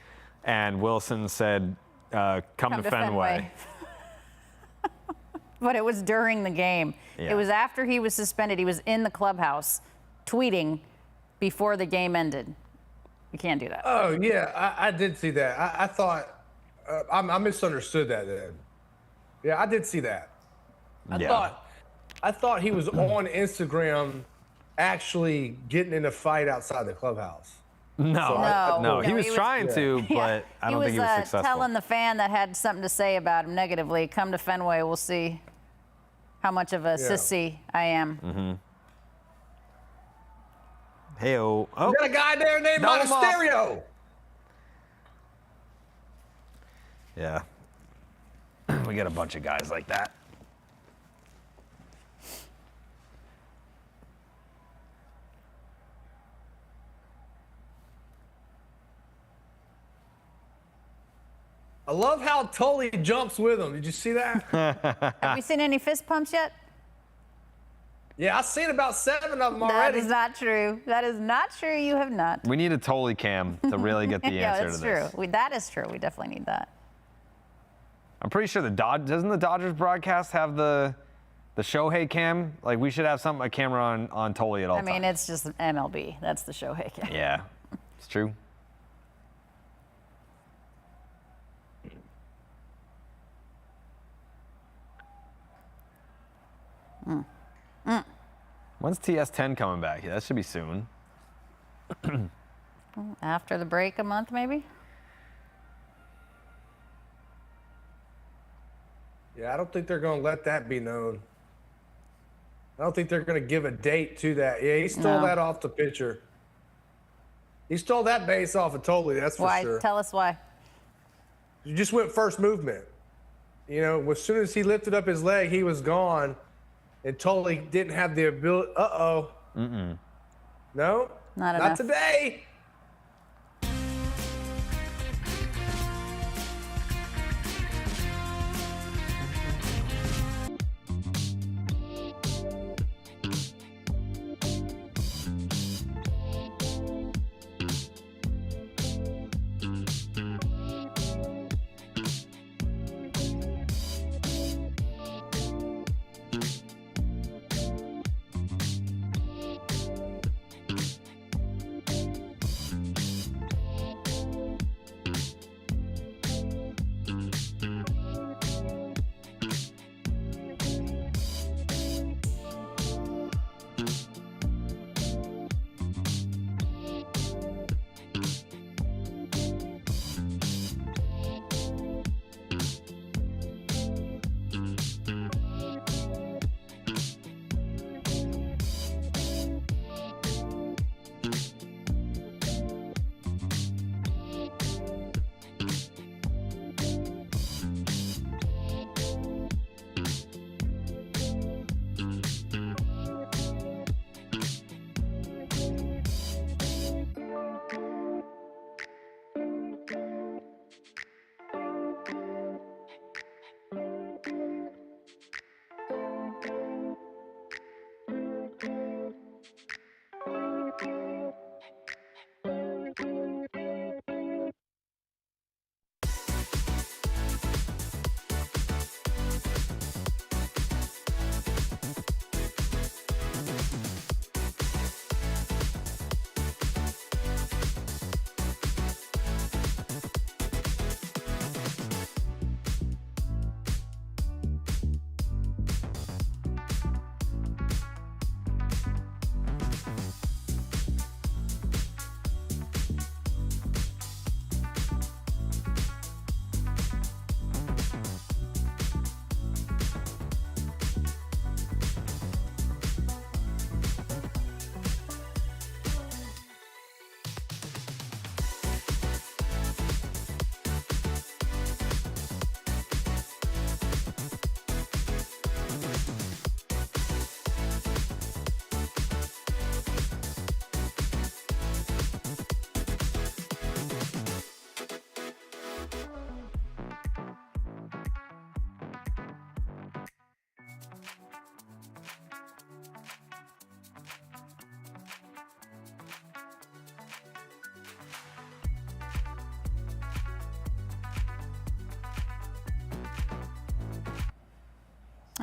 And Wilson said, "Come to Fenway." But it was during the game. Yeah. It was after he was suspended. He was in the clubhouse tweeting before the game ended. You can't do that. Oh, yeah, I did see that. I thought I misunderstood that then. Yeah, I did see that. I thought he was on Instagram actually getting in a fight outside the clubhouse. No, he was trying to, but I don't think he was successful. He was telling the fan that had something to say about him negatively, "Come to Fenway, we'll see how much of a sissy I am." Mm-hmm. Hey-oh. Oh, we got a guy there named Monasterio. Yeah. We got a bunch of guys like that. I love how Tully jumps with him. Did you see that? Have we seen any fist pumps yet? Yeah, I've seen about 7 of them already. That is not true. That is not true. You have not. We need a Tully cam to really get the answer to this. Yeah, that's true. That is true. We definitely need that. I'm pretty sure doesn't the Dodgers broadcast have the Shohei cam? Like, we should have a camera on Tully at all times. I mean, it's just MLB. That's the Shohei cam. Yeah, it's true. When's TS10 coming back? Yeah, that should be soon. After the break, a month maybe? Yeah, I don't think they're going to let that be known. I don't think they're going to give a date to that. Yeah, he stole that off the pitcher. He stole that base off of Totally, that's for Why? sure. Tell us why. You just went first movement. You know, as soon as he lifted up his leg, he was gone. And Totally didn't have the ability. Uh-oh. No? Not enough. Today.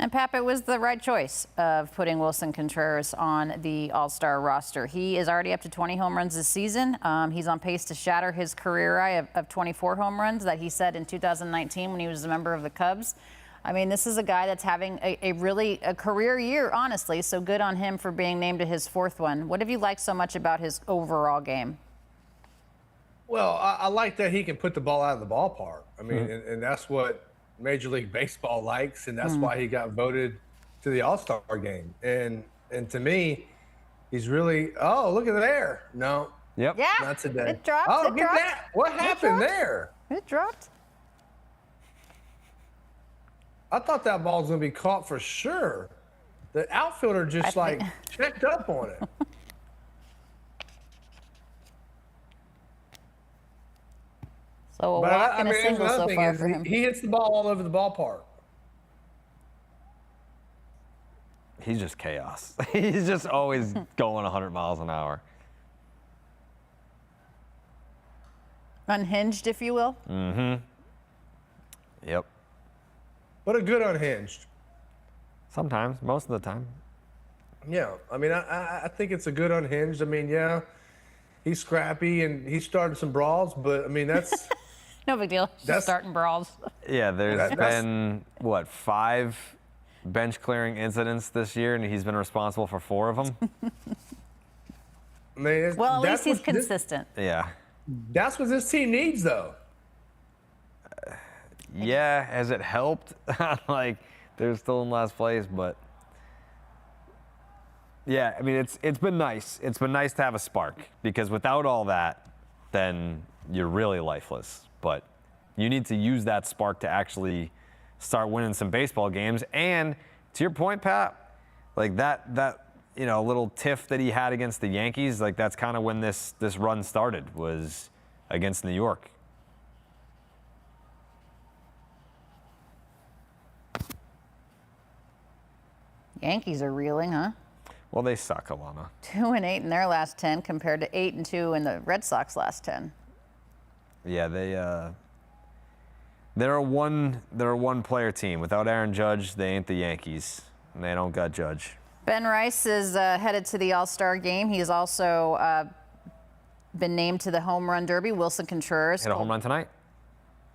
And Pap, it was the right choice of putting Wilson Contreras on the All-Star roster. He is already up to 20 home runs this season. He's on pace to shatter his career high of 24 home runs that he set in 2019 when he was a member of the Cubs. I mean, this is a guy that's having a career year, honestly, so good on him for being named to his fourth one. What have you liked so much about his overall game? Well, I like that he can put the ball out of the ballpark. I mean, and that's what Major League Baseball likes, and that's why he got voted to the All-Star game. And to me, he's really, oh, look at there. No. Yep. Yeah. Not today. It dropped. Oh, it get dropped. that. What happened there? It dropped. I thought that ball was going to be caught for sure. The outfielder just checked up on it. So a But walk and a here's single another so thing far is for him. he hits the ball all over the ballpark. He's just chaos. He's just always going 100 miles an hour. Unhinged, if you will. Yep. But a good unhinged. Sometimes, most of the time. Yeah, I mean, I think it's a good unhinged. I mean, yeah, he's scrappy and he started some brawls, but I mean, that's No big deal. Just starting brawls. Yeah, there's been, what, five bench clearing incidents this year, and he's been responsible for 4 of them. I mean, Well, at least he's consistent. Yeah. That's what this team needs, though. Yeah, has it helped? Like, they're still in last place, but yeah, I mean, it's been nice. It's been nice to have a spark, because without all that, then you're really lifeless. But you need to use that spark to actually start winning some baseball games. And to your point, Pat, like that little tiff that he had against the Yankees, like that's kind of when this run started, was against New York. Yankees are reeling, huh? Well, they suck, Alanna. 2-8 in their last 10 compared to 8-2 in the Red Sox last 10. Yeah, they're a one player team. Without Aaron Judge, they ain't the Yankees, and they don't got Judge. Ben Rice is headed to the All-Star game. He's also been named to the Home Run Derby. Wilson Contreras Hit a home run tonight?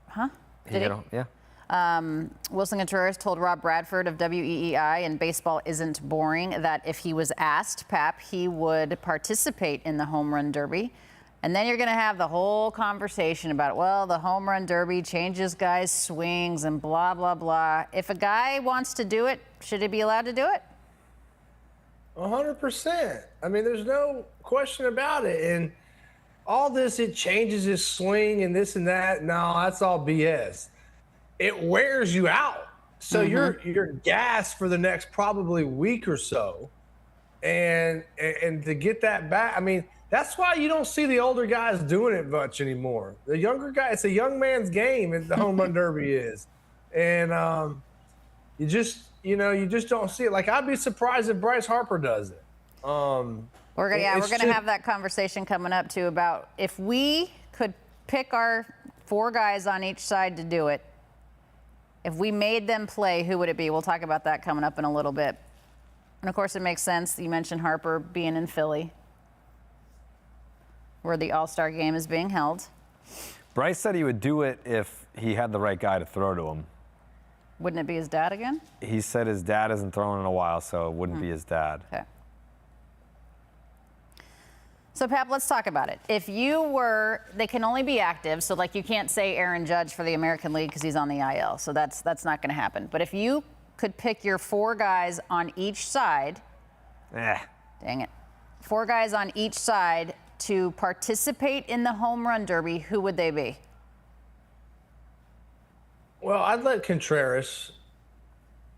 Huh? Did he? Yeah. Wilson Contreras told Rob Bradford of WEEI, and baseball isn't boring, that if he was asked, Pap, he would participate in the Home Run Derby. And then you're going to have the whole conversation about, well, the Home Run Derby changes guys' swings and blah, blah, blah. If a guy wants to do it, should he be allowed to do it? 100%. I mean, there's no question about it. And all this, it changes his swing and this and that. No, that's all BS. It wears you out. So you're gassed for the next probably week or so. And to get that back, I mean, that's why you don't see the older guys doing it much anymore. The younger guy, it's a young man's game, and the Home Run Derby is. And you just don't see it. Like, I'd be surprised if Bryce Harper does it. We're gonna have that conversation coming up too, about if we could pick our 4 guys on each side to do it. If we made them play, who would it be? We'll talk about that coming up in a little bit. And of course, it makes sense. You mentioned Harper being in Philly, where the All-Star game is being held. Bryce said he would do it if he had the right guy to throw to him. Wouldn't it be his dad again? He said his dad hasn't thrown in a while, so it wouldn't be his dad. Okay. So, Pap, let's talk about it. If you were, they can only be active, so like you can't say Aaron Judge for the American League because he's on the IL, so that's not going to happen. But if you could pick your 4 guys on each side, dang it, 4 guys on each side to participate in the Home Run Derby, who would they be? Well, I'd let Contreras.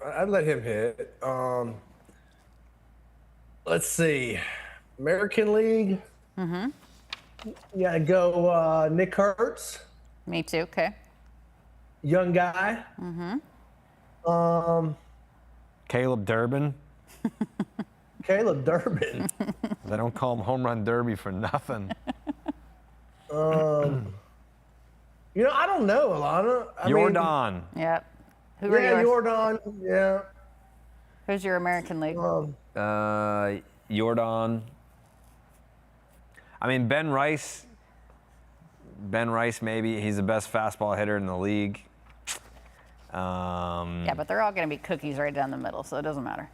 I'd let him hit. Let's see. American League. Yeah, go Nick Hertz. Me too. Okay. Young guy. Caleb Durbin. Caleb Durbin. They don't call him Home Run Derby for nothing. I don't know, Alanna. Jordan. Yep. Who are yours? Jordan. Yeah. Who's your American League? Jordan. I mean, Ben Rice, maybe. He's the best fastball hitter in the league. Yeah, but they're all going to be cookies right down the middle, so it doesn't matter.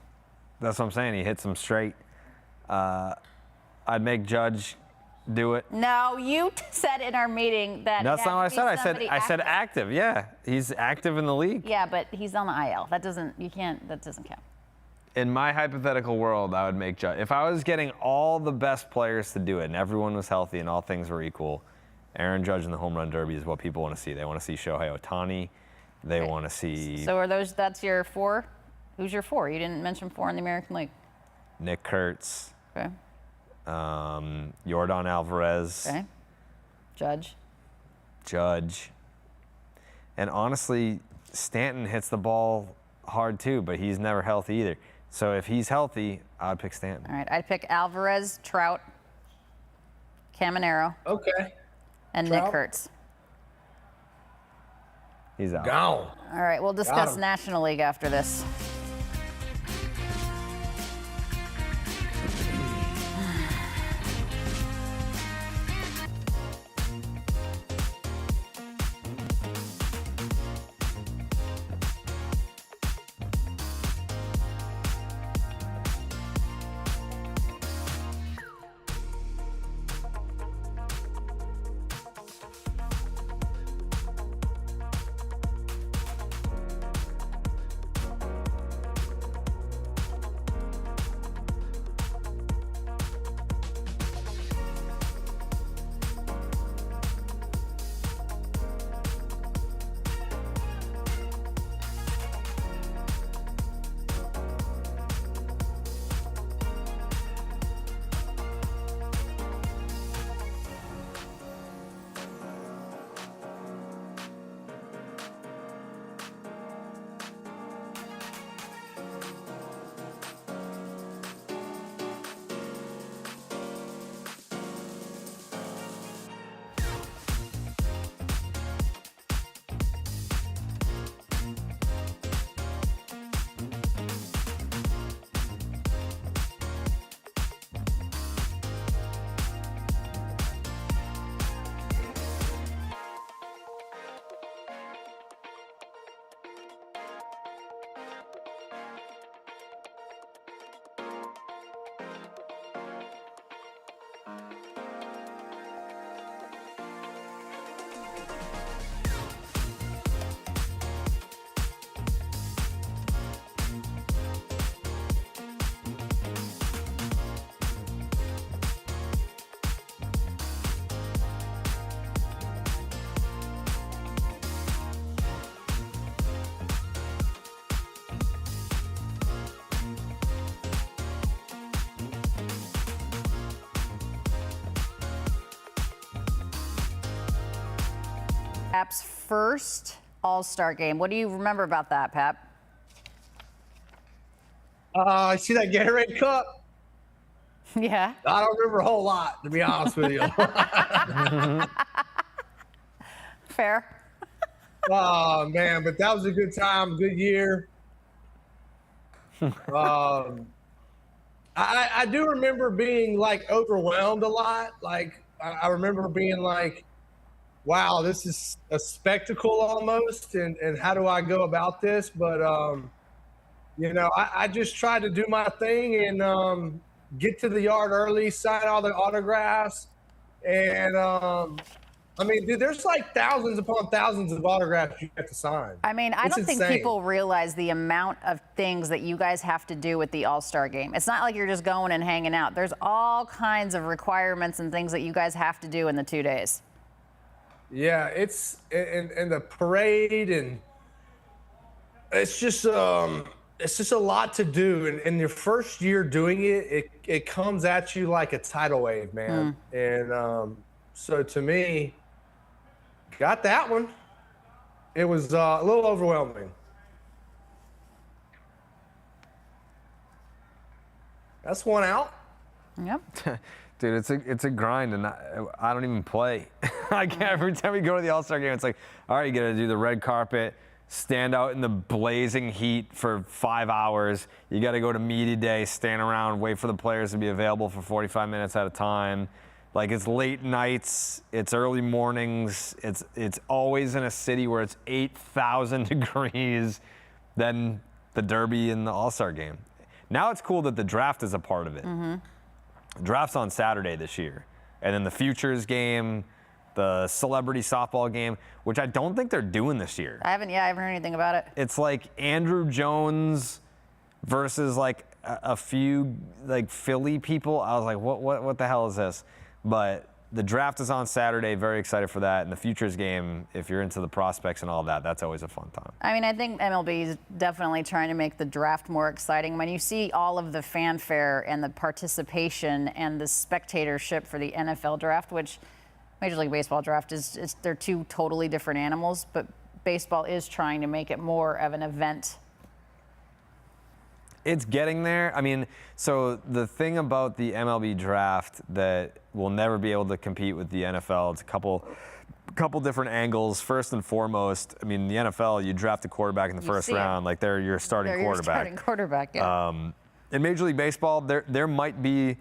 That's what I'm saying. He hits them straight. I'd make Judge do it. No, you said in our meeting that. That's not what I said. I said active. Yeah, he's active in the league. Yeah, but he's on the IL. That doesn't count. In my hypothetical world, I would make Judge. If I was getting all the best players to do it and everyone was healthy and all things were equal, Aaron Judge in the Home Run Derby is what people want to see. They want to see Shohei Ohtani. They want to see. So that's your 4? Who's your 4? You didn't mention 4 in the American League. Nick Kurtz. Okay. Yordan Alvarez. Okay. Judge. And honestly, Stanton hits the ball hard too, but he's never healthy either. So if he's healthy, I'd pick Stanton. All right, I'd pick Alvarez, Trout, Caminero. Okay. And Trout. Nick Kurtz. He's out. Gone. All right, we'll discuss National League after this. Pap's first All-Star game. What do you remember about that, Pap? See that Gatorade cup? Yeah. I don't remember a whole lot, to be honest with you. Fair. Oh, man, but that was a good time, good year. I do remember being, like, overwhelmed a lot. Like, I remember being like, wow, this is a spectacle almost, and how do I go about this? But, you know, I just tried to do my thing and get to the yard early, sign all the autographs. And, I mean, dude, there's like thousands upon thousands of autographs you have to sign. I mean, I don't think insane. people realize the amount of things that you guys have to do with the All-Star game. It's not like you're just going and hanging out. There's all kinds of requirements and things that you guys have to do in the 2 days. Yeah, it's and the parade, and it's just a lot to do. And in your first year doing it comes at you like a tidal wave, man. And so to me, got that one. It was a little overwhelming. That's one out. Yep. Dude, it's a grind, and I don't even play. Every time we go to the All-Star game, it's like, all right, you got to do the red carpet, stand out in the blazing heat for 5 hours. You got to go to media day, stand around, wait for the players to be available for 45 minutes at a time. Like, it's late nights, it's early mornings, it's always in a city where it's 8,000 degrees, then the Derby and the All-Star game. Now it's cool that the draft is a part of it. Draft's on Saturday this year. And then the Futures game, the celebrity softball game, which I don't think they're doing this year. I haven't heard anything about it. It's like Andrew Jones versus like a few like Philly people. I was like, what the hell is this? But the draft is on Saturday. Very excited for that. And the Futures game, if you're into the prospects and all that, that's always a fun time. I mean, I think MLB is definitely trying to make the draft more exciting. When you see all of the fanfare and the participation and the spectatorship for the NFL draft, which Major League Baseball draft they're two totally different animals, but baseball is trying to make it more of an event. It's getting there. I mean, so the thing about the MLB draft that will never be able to compete with the NFL, it's a couple different angles. First and foremost, I mean, the NFL, you draft a quarterback in the first round, like they're your starting quarterback. Starting quarterback, yeah. In Major League Baseball, there might be,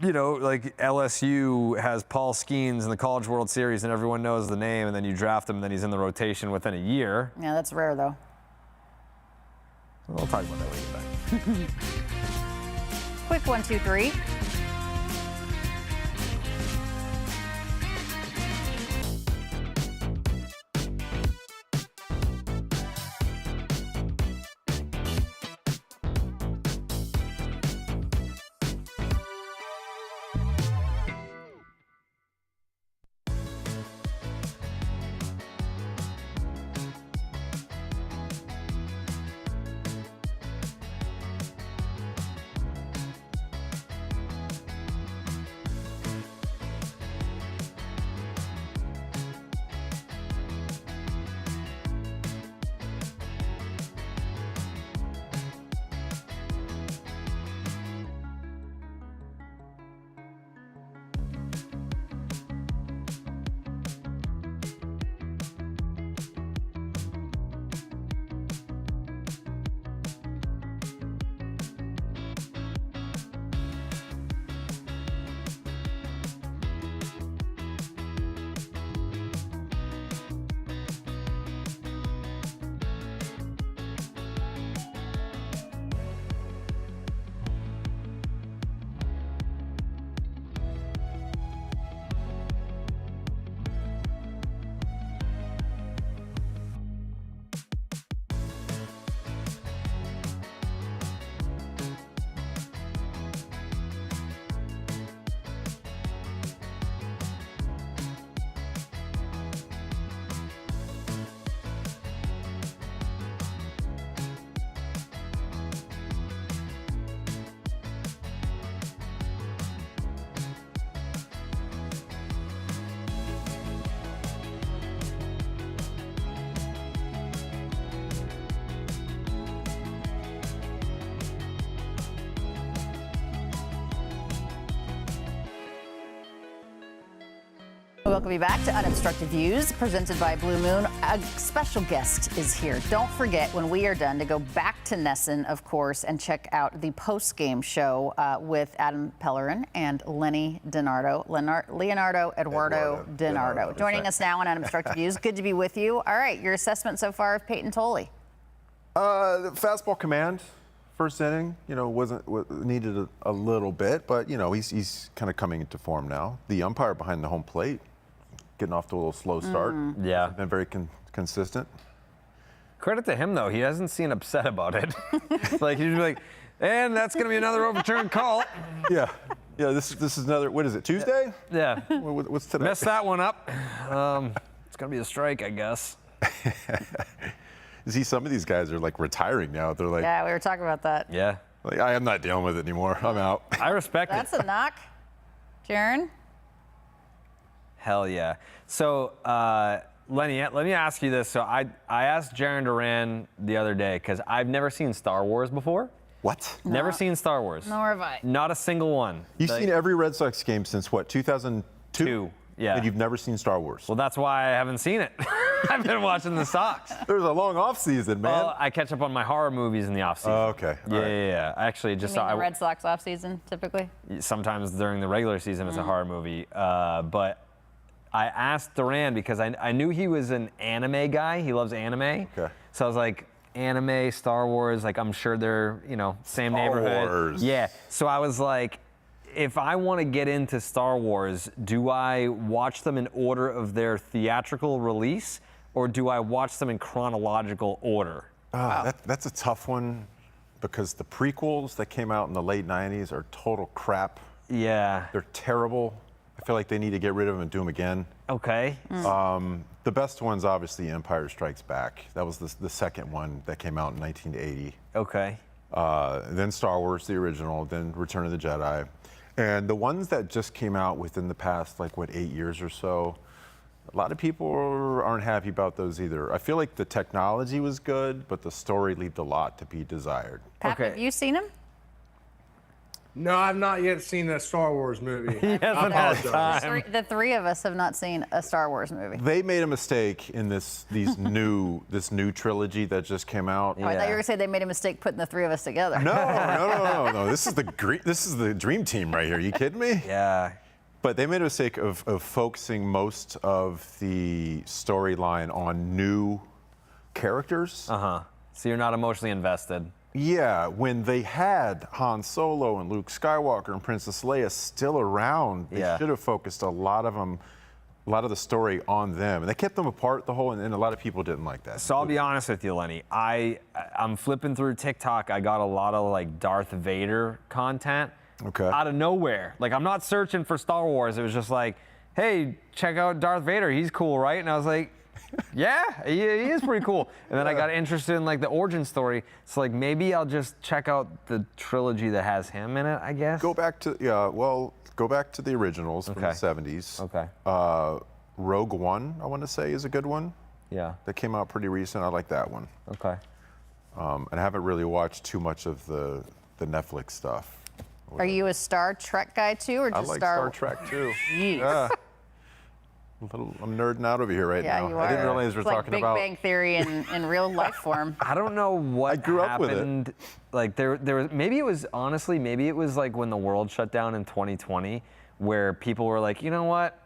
you know, like LSU has Paul Skeens in the College World Series and everyone knows the name, and then you draft him and then he's in the rotation within a year. Yeah, that's rare though. We'll talk about that when we get back. Quick 1, 2, 3. welcome you back to Unobstructed Views, presented by Blue Moon. A special guest is here. Don't forget, when we are done, to go back to Nesson, of course, and check out the post-game show with Adam Pellerin and Leonardo Eduardo DiNardo. Joining us now on Unobstructed Views. Good to be with you. All right, your assessment so far of Peyton Tolley? The fastball command, first inning, needed a little bit, but he's kind of coming into form now. The umpire behind the home plate, getting off to a little slow start. Yeah, been very consistent. Credit to him though, he hasn't seemed upset about it. Like he's like, and that's gonna be another overturned call. Yeah. This is another. What is it? Tuesday? Yeah. What's today? Messed that one up. It's gonna be a strike, I guess. See, some of these guys are like retiring now. They're like, yeah, we were talking about that. Yeah. Like, I am not dealing with it anymore. I'm out. I respect That's it. a knock. Jaron? Hell yeah. So, Lenny, let me ask you this. So I asked Jaron Duran the other day because I've never seen Star Wars before. What? Never seen Star Wars. Nor have I. Not a single one. You've seen every Red Sox game since what, 2002? Two. Yeah. And you've never seen Star Wars. Well, that's why I haven't seen it. I've been watching the Sox. There's a long off season, man. Well, I catch up on my horror movies in the off season. Oh, okay. All right. Yeah. I actually just You mean saw the Red Sox off season, typically? sometimes during the regular season it's a horror movie. But I asked Duran because I knew he was an anime guy. He loves anime. Okay. So I was like, anime, Star Wars, like I'm sure they're, same neighborhood. Wars. Yeah. So I was like, if I want to get into Star Wars, do I watch them in order of their theatrical release or do I watch them in chronological order? That's a tough one because the prequels that came out in the late 90s are total crap. Yeah. They're terrible. I feel like they need to get rid of them and do them again. Okay. The best one's obviously Empire Strikes Back. That was the second one that came out in 1980. Okay. Then Star Wars, the original, then Return of the Jedi. And the ones that just came out within the past, 8 years or so, a lot of people aren't happy about those either. I feel like the technology was good, but the story left a lot to be desired. Pat, have you seen him? No, I've not yet seen a Star Wars movie. He hasn't had time. The three of us have not seen a Star Wars movie. They made a mistake in this new trilogy that just came out. Oh, I thought you were going to say they made a mistake putting the three of us together. No. This is the dream team right here. Are you kidding me? Yeah. But they made a mistake of focusing most of the storyline on new characters. So you're not emotionally invested. Yeah, when they had Han Solo and Luke Skywalker and Princess Leia still around, they should have focused a lot of the story on them. And they kept them apart the whole, and a lot of people didn't like that. So I'll be honest with you, Lenny. I'm flipping through TikTok. I got a lot of Darth Vader content. Okay. Out of nowhere. I'm not searching for Star Wars. It was just like, hey, check out Darth Vader. He's cool, right? And I was like, yeah, he is pretty cool. And then I got interested in the origin story. So maybe I'll just check out the trilogy that has him in it, I guess. Go back to the originals from the 70s. Okay. Rogue One, I want to say, is a good one. Yeah. That came out pretty recent. I like that one. Okay. And I haven't really watched too much of the Netflix stuff. Are you a Star Trek guy too, or just I like Star Trek too. Jeez. Yeah. I'm nerding out over here right now. You are. I didn't realize we're it's like talking Big about Bang Theory in real life form. I don't know what I grew up with it. happened. There was maybe it was when the world shut down in 2020, where people were like, you know what?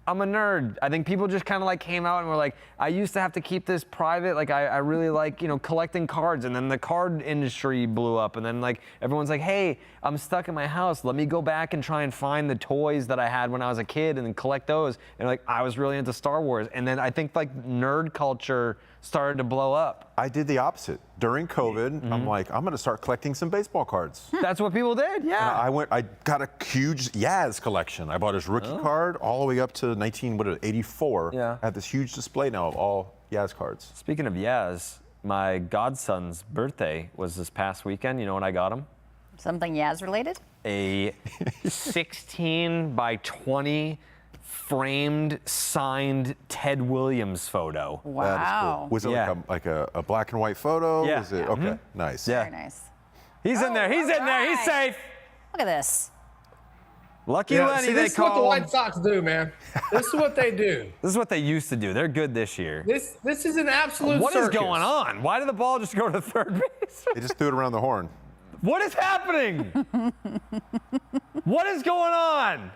I'm a nerd. I think people just kind of came out and were like, I used to have to keep this private. I really like, collecting cards. And then the card industry blew up. And then everyone's like, hey, I'm stuck in my house. Let me go back and try and find the toys that I had when I was a kid and then collect those. And I was really into Star Wars. And then I think nerd culture started to blow up. I did the opposite. During COVID, I'm like, I'm going to start collecting some baseball cards. That's what people did, yeah. And I got a huge Yaz collection. I bought his rookie card all the way up to 1984. Yeah. I have this huge display now of all Yaz cards. Speaking of Yaz, my godson's birthday was this past weekend. You know what I got him? Something Yaz related? A 16 by 20 framed, signed Ted Williams photo. Wow. That is cool. Was it like a black and white photo? Yeah. Was it? Okay, nice. Yeah. Very nice. He's in there. He's in there. He's right. safe. Look at this. Lucky Yeah, Lenny, see, they this is what the call White him. Sox do, man. This is what they do. This is what they used to do. They're good this year. This is an absolute What is circus. going on? Why did the ball just go to third base? They just threw it around the horn. What is happening? What is going on?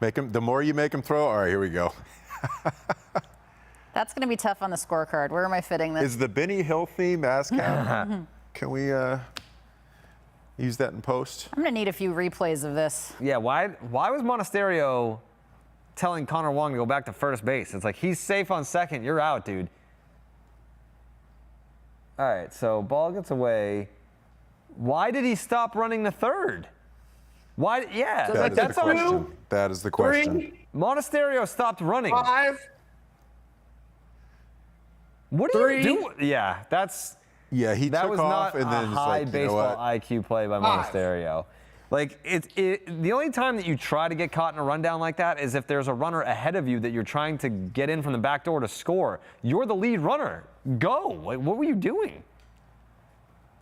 The more you make them throw, all right, here we go. That's going to be tough on the scorecard. Where am I fitting this? Is the Benny Hill theme ASCAP? Can we use that in post? I'm going to need a few replays of this. Yeah, why was Monasterio telling Connor Wong to go back to first base? It's like, he's safe on second. You're out, dude. All right, so ball gets away. Why did he stop running to third? Why? Yeah, So like, that's that's a on question. you. That is the question. 3, Monasterio stopped running. 5. What are 3. you doing? Yeah, that's. Yeah, he That took was off not and then a was high like, you know baseball what? IQ play by 5. Monasterio. Like, the only time that you try to get caught in a rundown like that is if there's a runner ahead of you that you're trying to get in from the back door to score. You're the lead runner. Go. Like, what were you doing?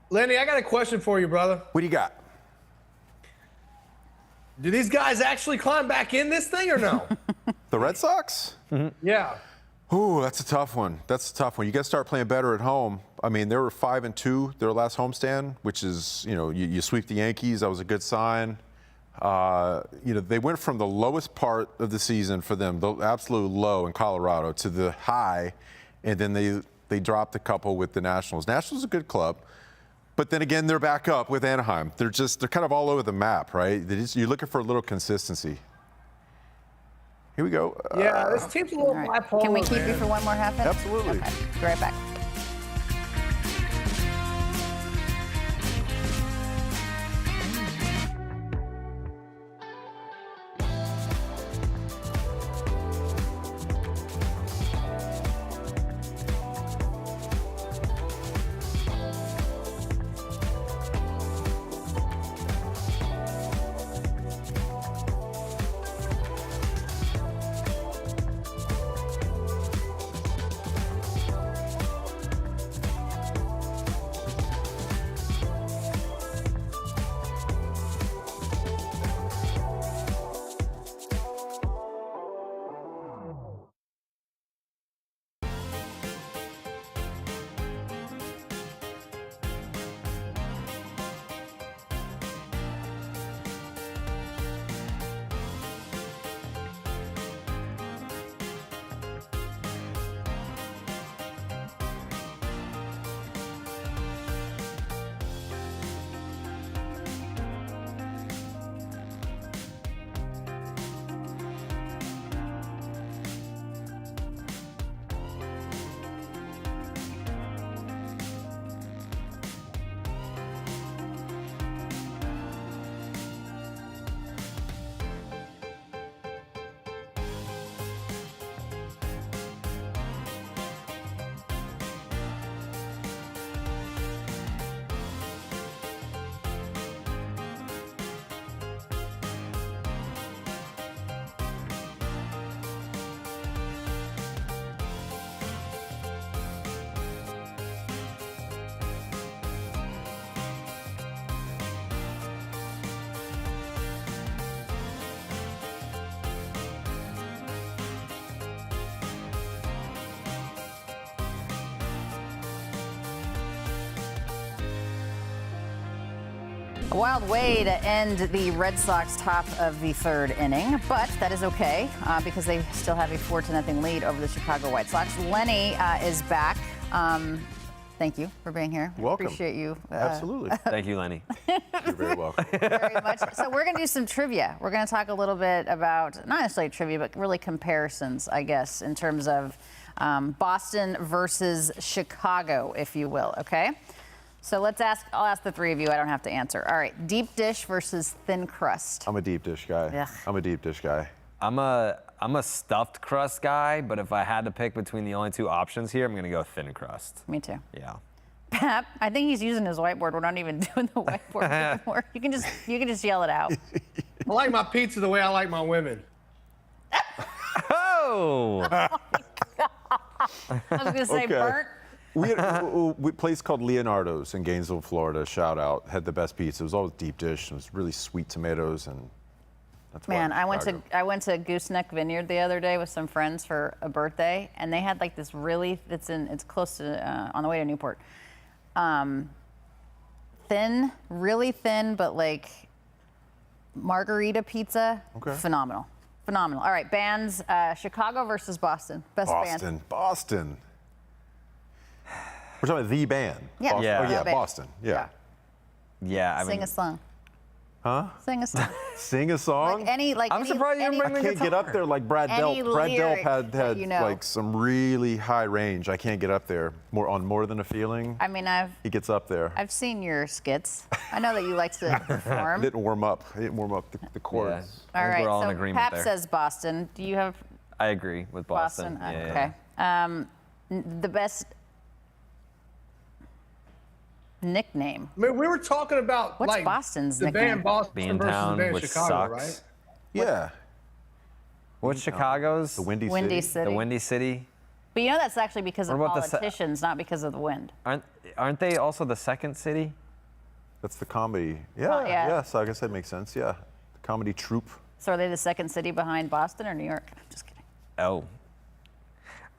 Lenny, I got a question for you, brother. What do you got? Do these guys actually climb back in this thing or no? The Red Sox? Yeah. Ooh, that's a tough one. That's a tough one. You got to start playing better at home. I mean, they were 5-2 their last homestand, which is, you sweep the Yankees. That was a good sign. They went from the lowest part of the season for them, the absolute low in Colorado, to the high, and then they dropped a couple with the Nationals. Nationals is a good club. But then again, they're back up with Anaheim. They're kind of all over the map, right? You're looking for a little consistency. Here we go. Yeah, this team's a little All right. bipolar. Can we keep man. you for one more half inning? Absolutely. Okay. Be right back. A wild way to end the Red Sox top of the third inning, but that is okay because they still have a 4-0 lead over the Chicago White Sox. Lenny is back. Thank you for being here. Welcome. Appreciate you. Absolutely. Thank you, Lenny. You're very welcome. Very much. So we're going to do some trivia. We're going to talk a little bit about, not necessarily trivia, but really comparisons, I guess, in terms of Boston versus Chicago, if you will, okay? So I'll ask the three of you. I don't have to answer. All right, deep dish versus thin crust. I'm a deep dish guy. Ugh. I'm a deep dish guy. I'm a stuffed crust guy, but if I had to pick between the only two options here, I'm going to go thin crust. Me too. Yeah. Pap, I think he's using his whiteboard. We're not even doing the whiteboard anymore. You can just yell it out. I like my pizza the way I like my women. Oh! I was going to say Okay. burnt. We had a place called Leonardo's in Gainesville, Florida. Shout out. Had the best pizza. It was always deep dish. It was really sweet tomatoes and That's why Man, I'm I went to Gooseneck Vineyard the other day with some friends for a birthday, and they had like this really it's close to on the way to Newport, thin, really thin, but like margarita pizza. Okay. Phenomenal. All right, bands. Chicago versus Boston. Best band. Boston. We're talking about the band. Yeah. Boston. Yeah. Oh yeah, The band. Boston. Yeah. Yeah, I Sing mean, a song. Huh? Sing a song. Sing a song. I'm surprised you didn't bring I can't get up there like Brad Any Delp. Brad Delp lyric had that you know. like some really high range. I can't get up there. More than a feeling. I mean, He gets up there. I've seen your skits. I know that you like to perform. Didn't warm up. I didn't warm up the chords. I All think right, we're all so in agreement Pap there. says Boston. Do you have I agree with Boston. Boston? Okay. The best nickname. I mean, we were talking about What's like Boston's the nickname? band Boston versus the Beantown, band which Chicago, sucks. right? Yeah. What's Chicago's? The Windy Windy City. City. The Windy City. But you know that's actually because of What about the politicians, not because of the wind. Aren't they also the second city? That's the comedy. Yeah. Oh, yeah. Yeah. So I guess that makes sense. Yeah. The comedy troupe. So are they the second city behind Boston or New York? I'm just kidding. Oh.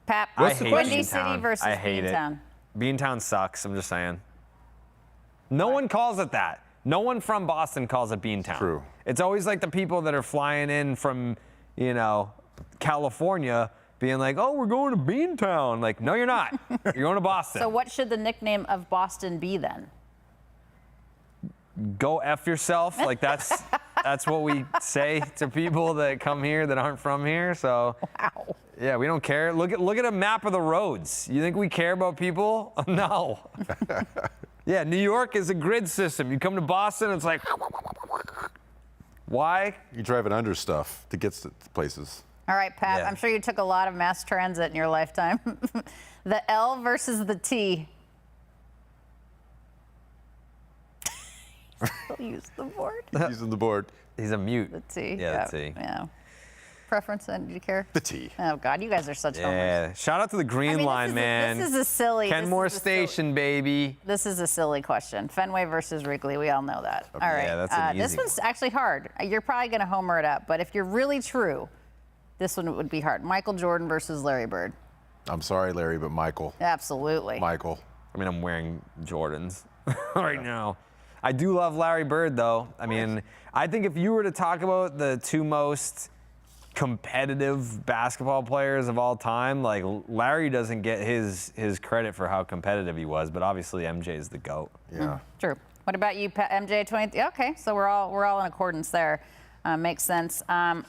Pap, I hate Windy Beantown. City versus I hate Beantown. it. Beantown sucks. I'm just saying. No one calls it that. No one from Boston calls it Beantown. True. It's always like the people that are flying in from, California being like, oh, we're going to Beantown. Like, no, you're not. You're going to Boston. So what should the nickname of Boston be then? Go F yourself. Like, that's what we say to people that come here that aren't from here. So, Wow. yeah, we don't care. Look at a map of the roads. You think we care about people? No. Yeah, New York is a grid system. You come to Boston, it's like, why? You drive it under stuff to get to places. All right, Pat, Yeah. I'm sure you took a lot of mass transit in your lifetime. The L versus the T. Still use the board. Using the board. He's a mute. The T. Yeah, the T. Yeah. Preference, then? Do you care? The T. Oh, God, you guys are such homers. Yeah. Shout out to the Green I mean, Line, man. This is a silly. Kenmore this is a silly- Station, baby. This is a silly question. Fenway versus Wrigley. We all know that. All right. Yeah, that's an This easy one's actually hard. You're probably going to homer it up, but if you're really true, this one would be hard. Michael Jordan versus Larry Bird. I'm sorry, Larry, but Michael. Absolutely. Michael. I mean, I'm wearing Jordans right now. I do love Larry Bird, though. I mean, I think if you were to talk about the two most competitive basketball players of all time, like Larry doesn't get his credit for how competitive he was, but obviously MJ is the GOAT. Yeah. True. What about you, MJ? 20. Okay, so we're all in accordance there. Makes sense.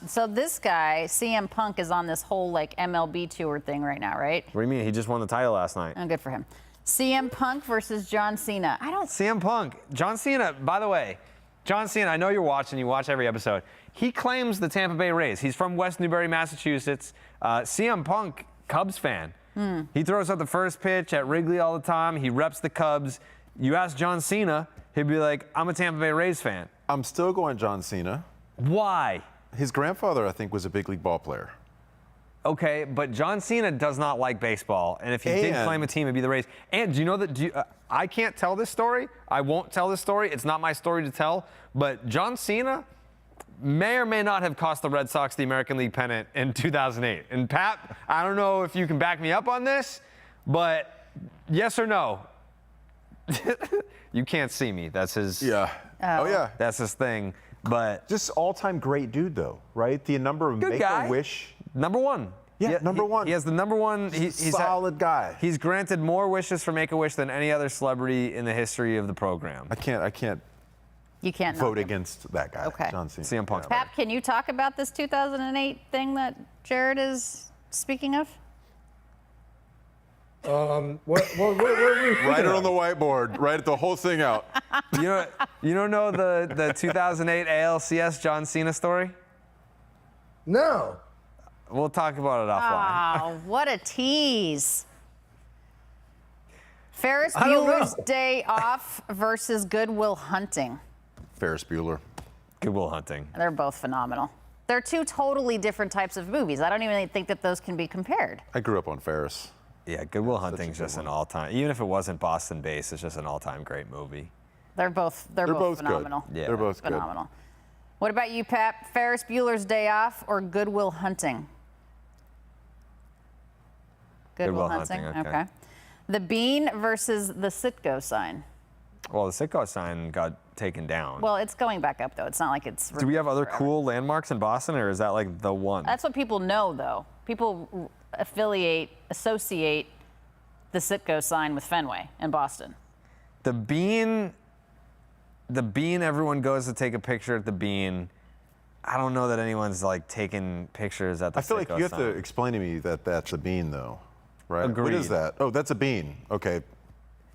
So this guy, CM Punk, is on this whole like MLB tour thing right now, right? What do you mean? He just won the title last night. Oh, good for him. CM Punk versus John Cena. CM Punk. John Cena, by the way, John Cena, I know you're watching, you watch every episode. He claims the Tampa Bay Rays. He's from West Newbury, Massachusetts. CM Punk, Cubs fan. He throws out the first pitch at Wrigley all the time. He reps the Cubs. You ask John Cena, he'd be like, I'm a Tampa Bay Rays fan. I'm still going John Cena. Why? His grandfather, I think, was a big league ball player. Okay, but John Cena does not like baseball, and if he did claim a team, it'd be the Rays. And do you know that? I can't tell this story. I won't tell this story. It's not my story to tell. But John Cena may or may not have cost the Red Sox the American League pennant in 2008. And Pat, I don't know if you can back me up on this, but yes or no? You can't see me. That's his. Yeah. Oh, yeah. That's his thing. But Just all-time great dude, though, right? The number of Good guy. Make-A-Wish. number one. Yeah, number one. He has the number one. He's solid guy. He's granted more wishes for Make-A-Wish than any other celebrity in the history of the program. I can't You can't vote knock him. against that guy. Okay. John Cena. CM Punk's Pap, can you talk about this 2008 thing that Jared is speaking of? What were we Write it on the whiteboard. Write the whole thing out. You don't know the 2008 ALCS John Cena story? No. We'll talk about it offline. Oh, what a tease. Ferris I don't Bueller's know. Day Off versus Good Will Hunting. Ferris Bueller. Good Will Hunting. They're both phenomenal. They're two totally different types of movies. I don't even think that those can be compared. I grew up on Ferris. Yeah, Good Will Hunting's good just an one. all-time. Even if it wasn't Boston-based, it's just an all-time great movie. They're both They're both good. phenomenal. Yeah. They're both good. Phenomenal. What about you, Pap? Ferris Bueller's Day Off or Good Will Hunting? Good Will Hunting. Okay. The Bean versus the Sitco sign. Well, the Sitco sign got taken down. Well, it's going back up, though. It's not like it's... Do we have other forever. cool landmarks in Boston, or is that like the one? That's what people know, though. People associate the Sitco sign with Fenway in Boston. The Bean, everyone goes to take a picture at the Bean. I don't know that anyone's like taking pictures at the Sitco I feel like you have sign. to explain to me that that's a bean, though, right? What Agreed. is that? Oh, that's a bean. Okay.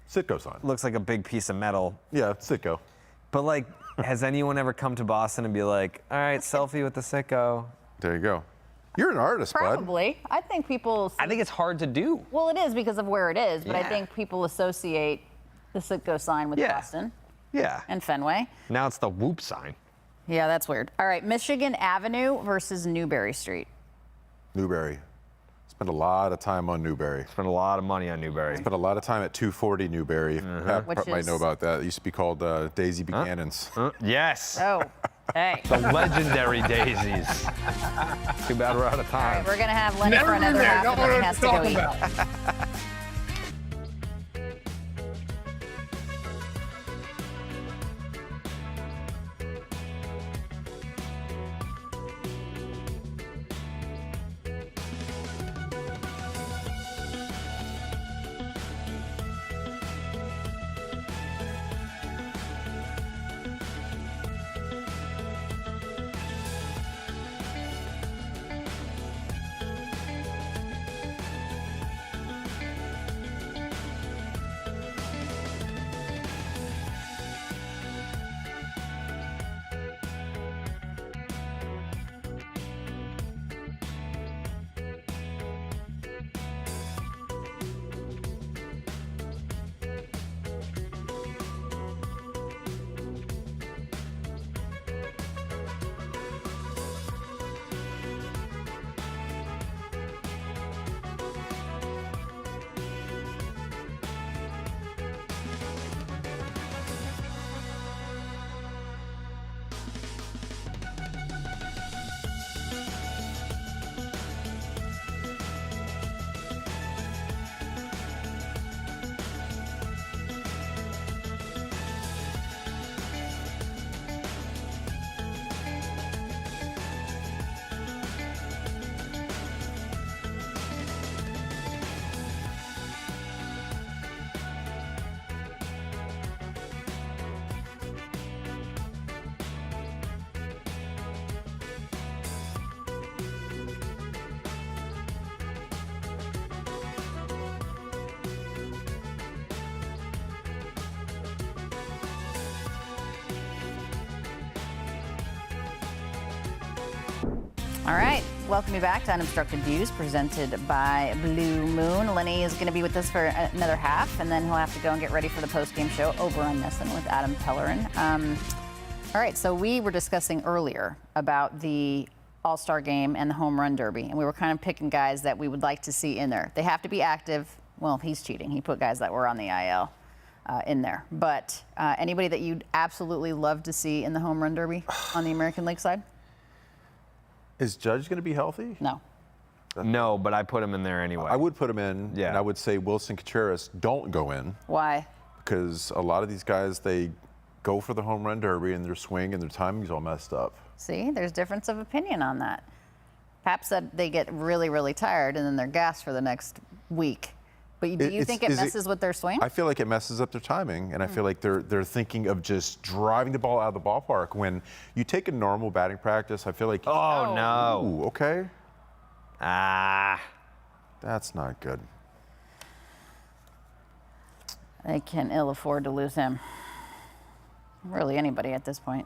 Sitco sign. Looks like a big piece of metal. Yeah, Sitco. But like, has anyone ever come to Boston and be like, all right, selfie with the Sitco? There you go. You're an artist, bud. Probably. I think people... I think it's hard to do. Well, it is because of where it is, but I Yeah. think people associate the Sitco sign with Yeah. Boston Yeah. and Fenway. Now it's the Whoop sign. Yeah, that's weird. All right, Michigan Avenue versus Newberry Street. Newberry. Spent a lot of time on Newberry. Spent a lot of money on Newberry. Spent a lot of time at 240 Newberry. Pat Which might is- know about that. It used to be called Daisy Buchanan's. Yes. Oh, hey. The legendary daisies. Too bad we're out of All right, time. we're going to have Lenny for another half, and then he has to go eat. All right, welcome you back to Unobstructed Views, presented by Blue Moon. Lenny is going to be with us for another half, and then he'll have to go and get ready for the post-game show over on Nesson with Adam Pellerin. All right, so we were discussing earlier about the All-Star Game and the Home Run Derby, and we were kind of picking guys that we would like to see in there. They have to be active. Well, he's cheating. He put guys that were on the IL in there. But anybody that you'd absolutely love to see in the Home Run Derby on the American League side? Is Judge going to be healthy? No. No, but I put him in there anyway. I would put him in, Yeah. and I would say Wilson Contreras don't go in Why? because a lot of these guys, they go for the home run derby and their swing and their timing's all messed up. See, there's difference of opinion on that. Pap said they get really, really tired and then they're gassed for the next week. But do you think it messes with their swing? I feel like it messes up their timing, and I feel like they're thinking of just driving the ball out of the ballpark. When you take a normal batting practice, I feel like, Oh, no. ooh, okay, Ah. that's not good. They can ill afford to lose him. Really, anybody at this point.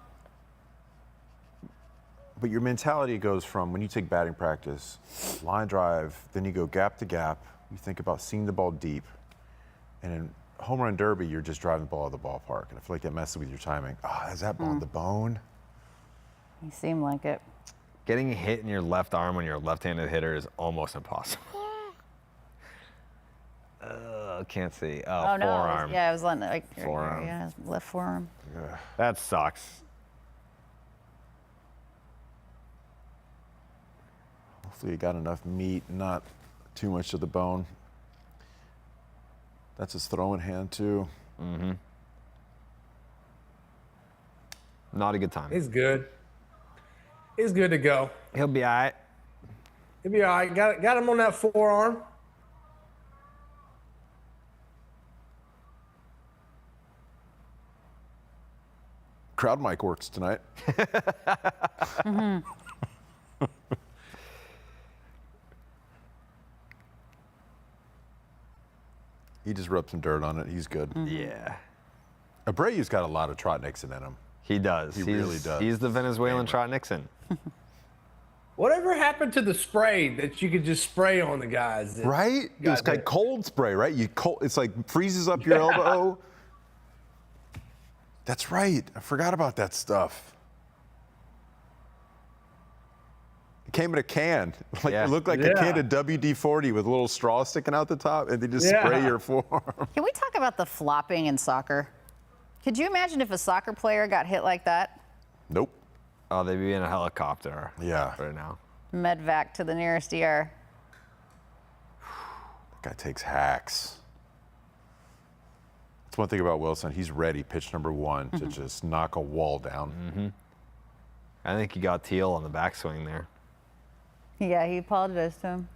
But your mentality goes from when you take batting practice, line drive, then you go gap to gap. You think about seeing the ball deep. And in home run derby, you're just driving the ball out of the ballpark. And I feel like that messes with your timing. Ah, is that ball on the bone? He seemed like it. Getting hit in your left arm when you're a left-handed hitter is almost impossible. Can't see. Oh, no. Forearm. Yeah, it was like Forearm. yeah, his left forearm. That sucks. Hopefully, you got enough meat, not too much of the bone. That's his throwing hand too. Mm-hmm. Not a good time. He's good. He's good to go. He'll be all right. He'll be all right. Got him on that forearm. Crowd mic works tonight. Mm-hmm. He just rubbed some dirt on it. He's good. Mm-hmm. Yeah. Abreu's got a lot of Trot Nixon in him. He does. He really does. He's the Venezuelan Trot Nixon. Whatever happened to the spray that you could just spray on the guys? Right? It's like cold spray, right? It's like freezes up your elbow. That's right. I forgot about that stuff. It came in a can. It looked like a can of WD-40 with a little straw sticking out the top, and they just spray your forearm. Can we talk about the flopping in soccer? Could you imagine if a soccer player got hit like that? Nope. Oh, they'd be in a helicopter. Yeah. Right now. Medvac to the nearest ER. That guy takes hacks. That's one thing about Wilson. He's ready, pitch number one, to just knock a wall down. Mm-hmm. I think he got Teal on the backswing there. Yeah, he apologized to him.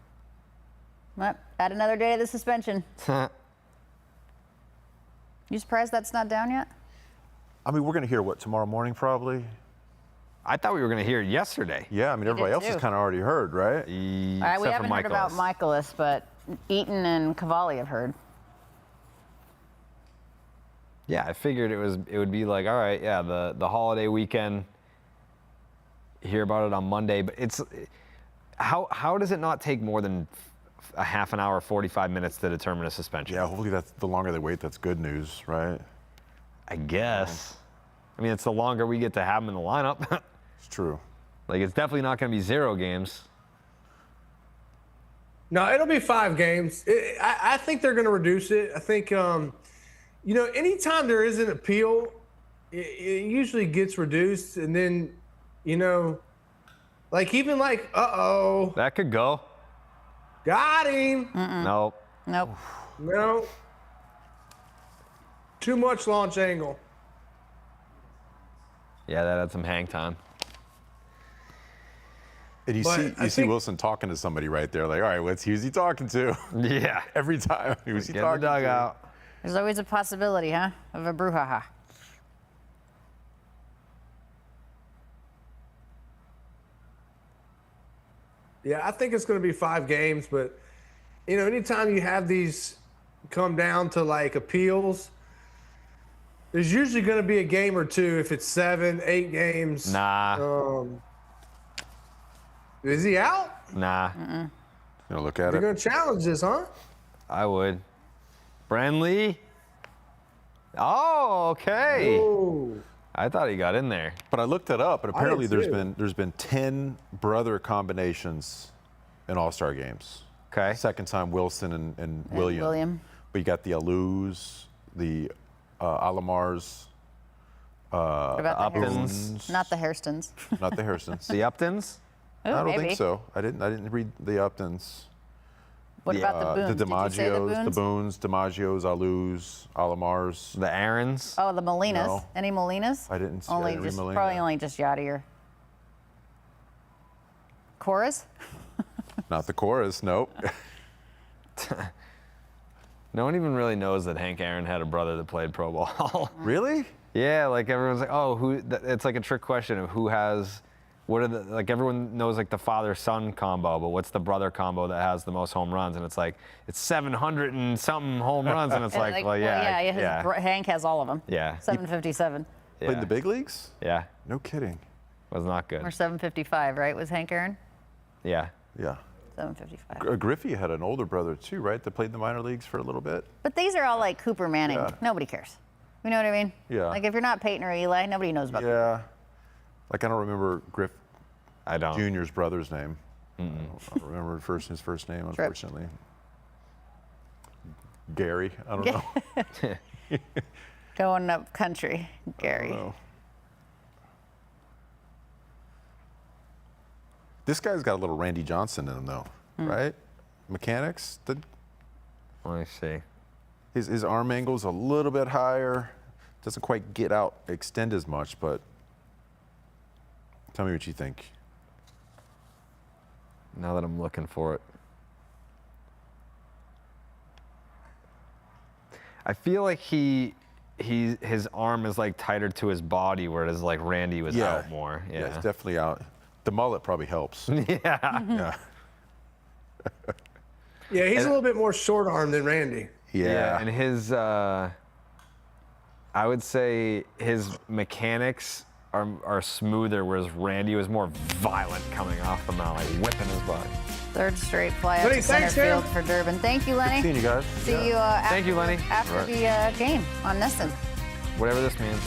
Well, add another day to the suspension. You surprised that's not down yet? I mean, we're going to hear what, tomorrow morning probably? I thought we were going to hear it yesterday. Yeah, I mean, everybody else has kind of already heard, right? All right, we haven't heard about Michaelis, but Eaton and Cavalli have heard. Yeah, I figured it would be like, all right, yeah, the holiday weekend, hear about it on Monday, but it's how does it not take more than a half an hour, 45 minutes to determine a suspension? Yeah, hopefully that's the longer they wait, that's good news, right? I guess. I mean, it's the longer we get to have them in the lineup. It's true. Like, it's definitely not going to be 0 games. No, it'll be 5 games. I think they're going to reduce it. I think, anytime there is an appeal, it usually gets reduced. And then, uh-oh. That could go. Got him. Nope. No. Too much launch angle. Yeah, that had some hang time. And you see Wilson talking to somebody right there, like, all right, who's he talking to? Yeah. Every time. Who's he Get talking the dugout. to? There's always a possibility, huh, of a brouhaha. Yeah, I think it's going to be 5 games, but, anytime you have these come down to, appeals, there's usually going to be a game or two if it's 7, 8 games. Nah. Is he out? Nah. You know, look at You're it. going to challenge this, huh? I would. Brantley? Oh, okay. Ooh. I thought he got in there. But I looked it up, and apparently did there's been 10 brother combinations in All-Star games. Okay. Second time Wilson and William. But you got the Alous, the Alomars. What about the Uptons. Hairstons? Not the Hairstons. Not the Hairstons. The Uptons? Ooh, I don't maybe. think so. I didn't read the Uptons. What about the Boones? The Did you say DiMaggios, the Boones, DiMaggios, Alous, Alomars. The Aarons? Oh, the Molinas. No. Any Molinas? I didn't see Only every just Molina. probably only just Yadier. Chorus? Not the chorus, nope. No one even really knows that Hank Aaron had a brother that played pro ball. Really? Yeah, like everyone's like, oh, it's like a trick question of who has, everyone knows like the father-son combo, but what's the brother combo that has the most home runs? And it's like, it's 700 and something home runs, and it's Hank has all of them. Yeah. 757. Yeah. Played in the big leagues? Yeah, No kidding. was not good. Or 755, right? Was Hank Aaron? Yeah. Yeah. 755. Griffey had an older brother too, right? That played in the minor leagues for a little bit. But these are all like Cooper Manning. Yeah. Nobody cares. You know what I mean? Yeah. Like if you're not Peyton or Eli, nobody knows about them. Yeah. Like I don't remember Griff I don't. Jr.'s brother's name. I don't remember his first name, unfortunately. Gary. I don't know. Going up country, Gary. I don't know. This guy's got a little Randy Johnson in him, though, right? Mechanics. Let me see. His arm angle's a little bit higher. Doesn't quite extend as much, but tell me what you think. Now that I'm looking for it. I feel like his arm is like tighter to his body, whereas like Randy was out more. Yeah, it's definitely out. The mullet probably helps. Yeah. Yeah, he's a little bit more short arm than Randy. Yeah, and his, I would say his mechanics are smoother, whereas Randy was more violent coming off the mound, like whipping his butt. Third straight fly out Lenny, to center thanks, man. field for Durbin. Thank you, Lenny. Seeing you guys. See you after, Thank you, Lenny. after the game on Nesson. Whatever this means.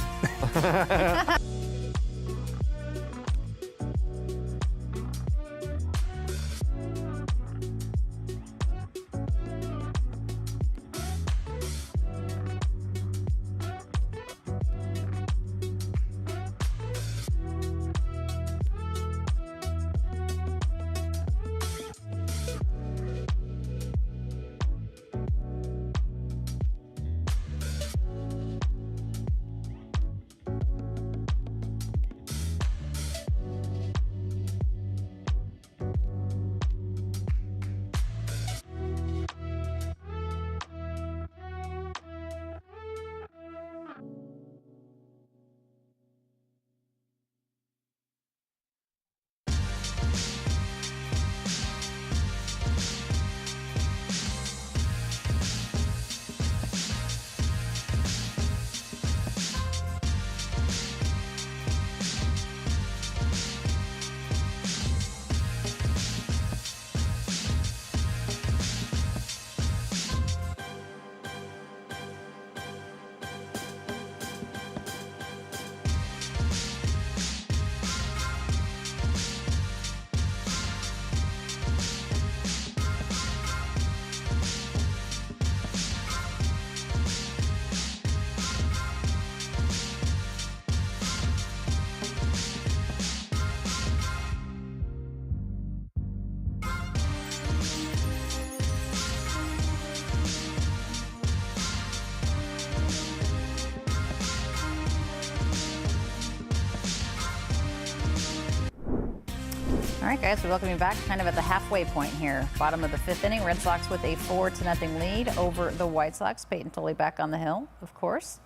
All right, guys, we welcome you back kind of at the halfway point here. Bottom of the fifth inning, Red Sox with a 4-0 lead over the White Sox. Peyton Tully back on the hill, of course.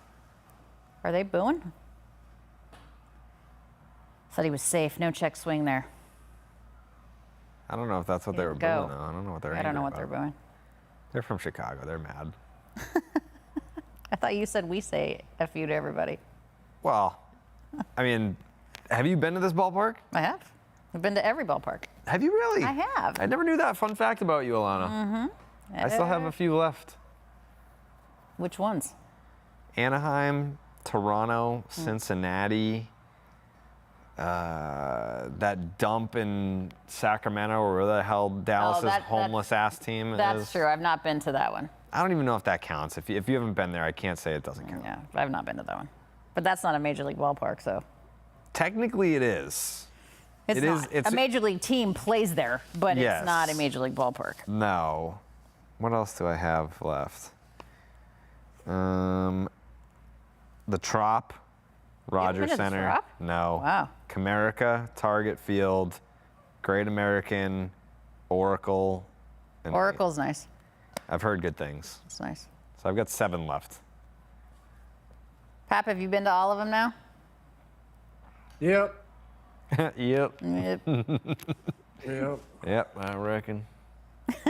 Are they booing? Said he was safe. No check swing there. I don't know if that's what they were Go. booing, though. I don't know what they're I don't know what angry they're about. booing. They're from Chicago. They're mad. I thought you said we say F you to everybody. Well, I mean, have you been to this ballpark? I have. I've been to every ballpark. Have you really? I have. I never knew that fun fact about you, Alanna. I still have a few left. Which ones? Anaheim, Toronto, Cincinnati, that dump in Sacramento, or where the hell Dallas's homeless ass team is. That's true. I've not been to that one. I don't even know if that counts. If you haven't been there, I can't say it doesn't count. Yeah, I've not been to that one. But that's not a major league ballpark, so. Technically, it is. It's not. A major league team plays there, but it's not a major league ballpark. No. What else do I have left? The Trop, Rogers been to the Center. Trop? No. Wow. Comerica, Target Field, Great American, Oracle. And Oracle's nice. I've heard good things. It's nice. So I've got 7 left. Pap, have you been to all of them now? Yep. Yep. Yep. Yep. Yep, I reckon.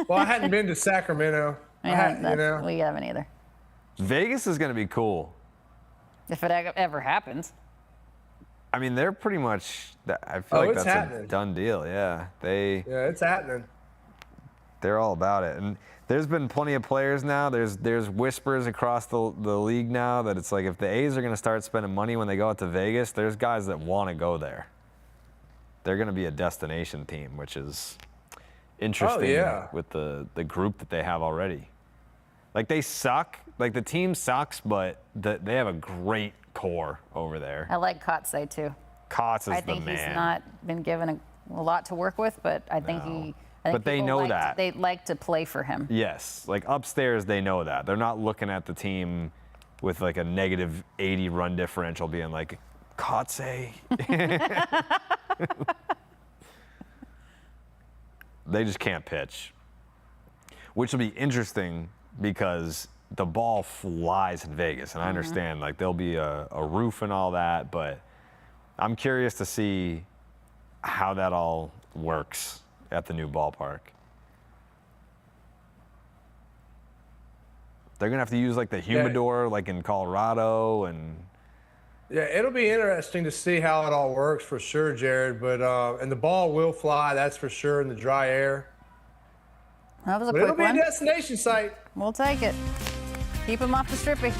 Well, I hadn't been to Sacramento. We We haven't either. Vegas is going to be cool. If it ever happens. I mean, they're pretty much, I feel like it's that's happening. a done deal. Yeah. Yeah, it's happening. They're all about it. And there's been plenty of players now. There's whispers across the league now that it's like if the A's are going to start spending money when they go out to Vegas, there's guys that want to go there. They're going to be a destination team, which is interesting with the group that they have already. Like, they suck. Like, the team sucks, but they have a great core over there. I like Kotsay, too. Kotz is I the think man. he's not been given a lot to work with, but I think But they know that. They like to play for him. Yes, like upstairs they know that. They're not looking at the team with like a negative 80 run differential being like, Kotze. They just can't pitch, which will be interesting because the ball flies in Vegas, and I understand like there'll be a roof and all that, but I'm curious to see how that all works at the new ballpark. They're gonna have to use like the humidor, like in Colorado, and yeah, it'll be interesting to see how it all works for sure, Jared. But and the ball will fly, that's for sure, in the dry air. That was a But quick it'll be one. a destination site. We'll take it. Keep him off the strippy.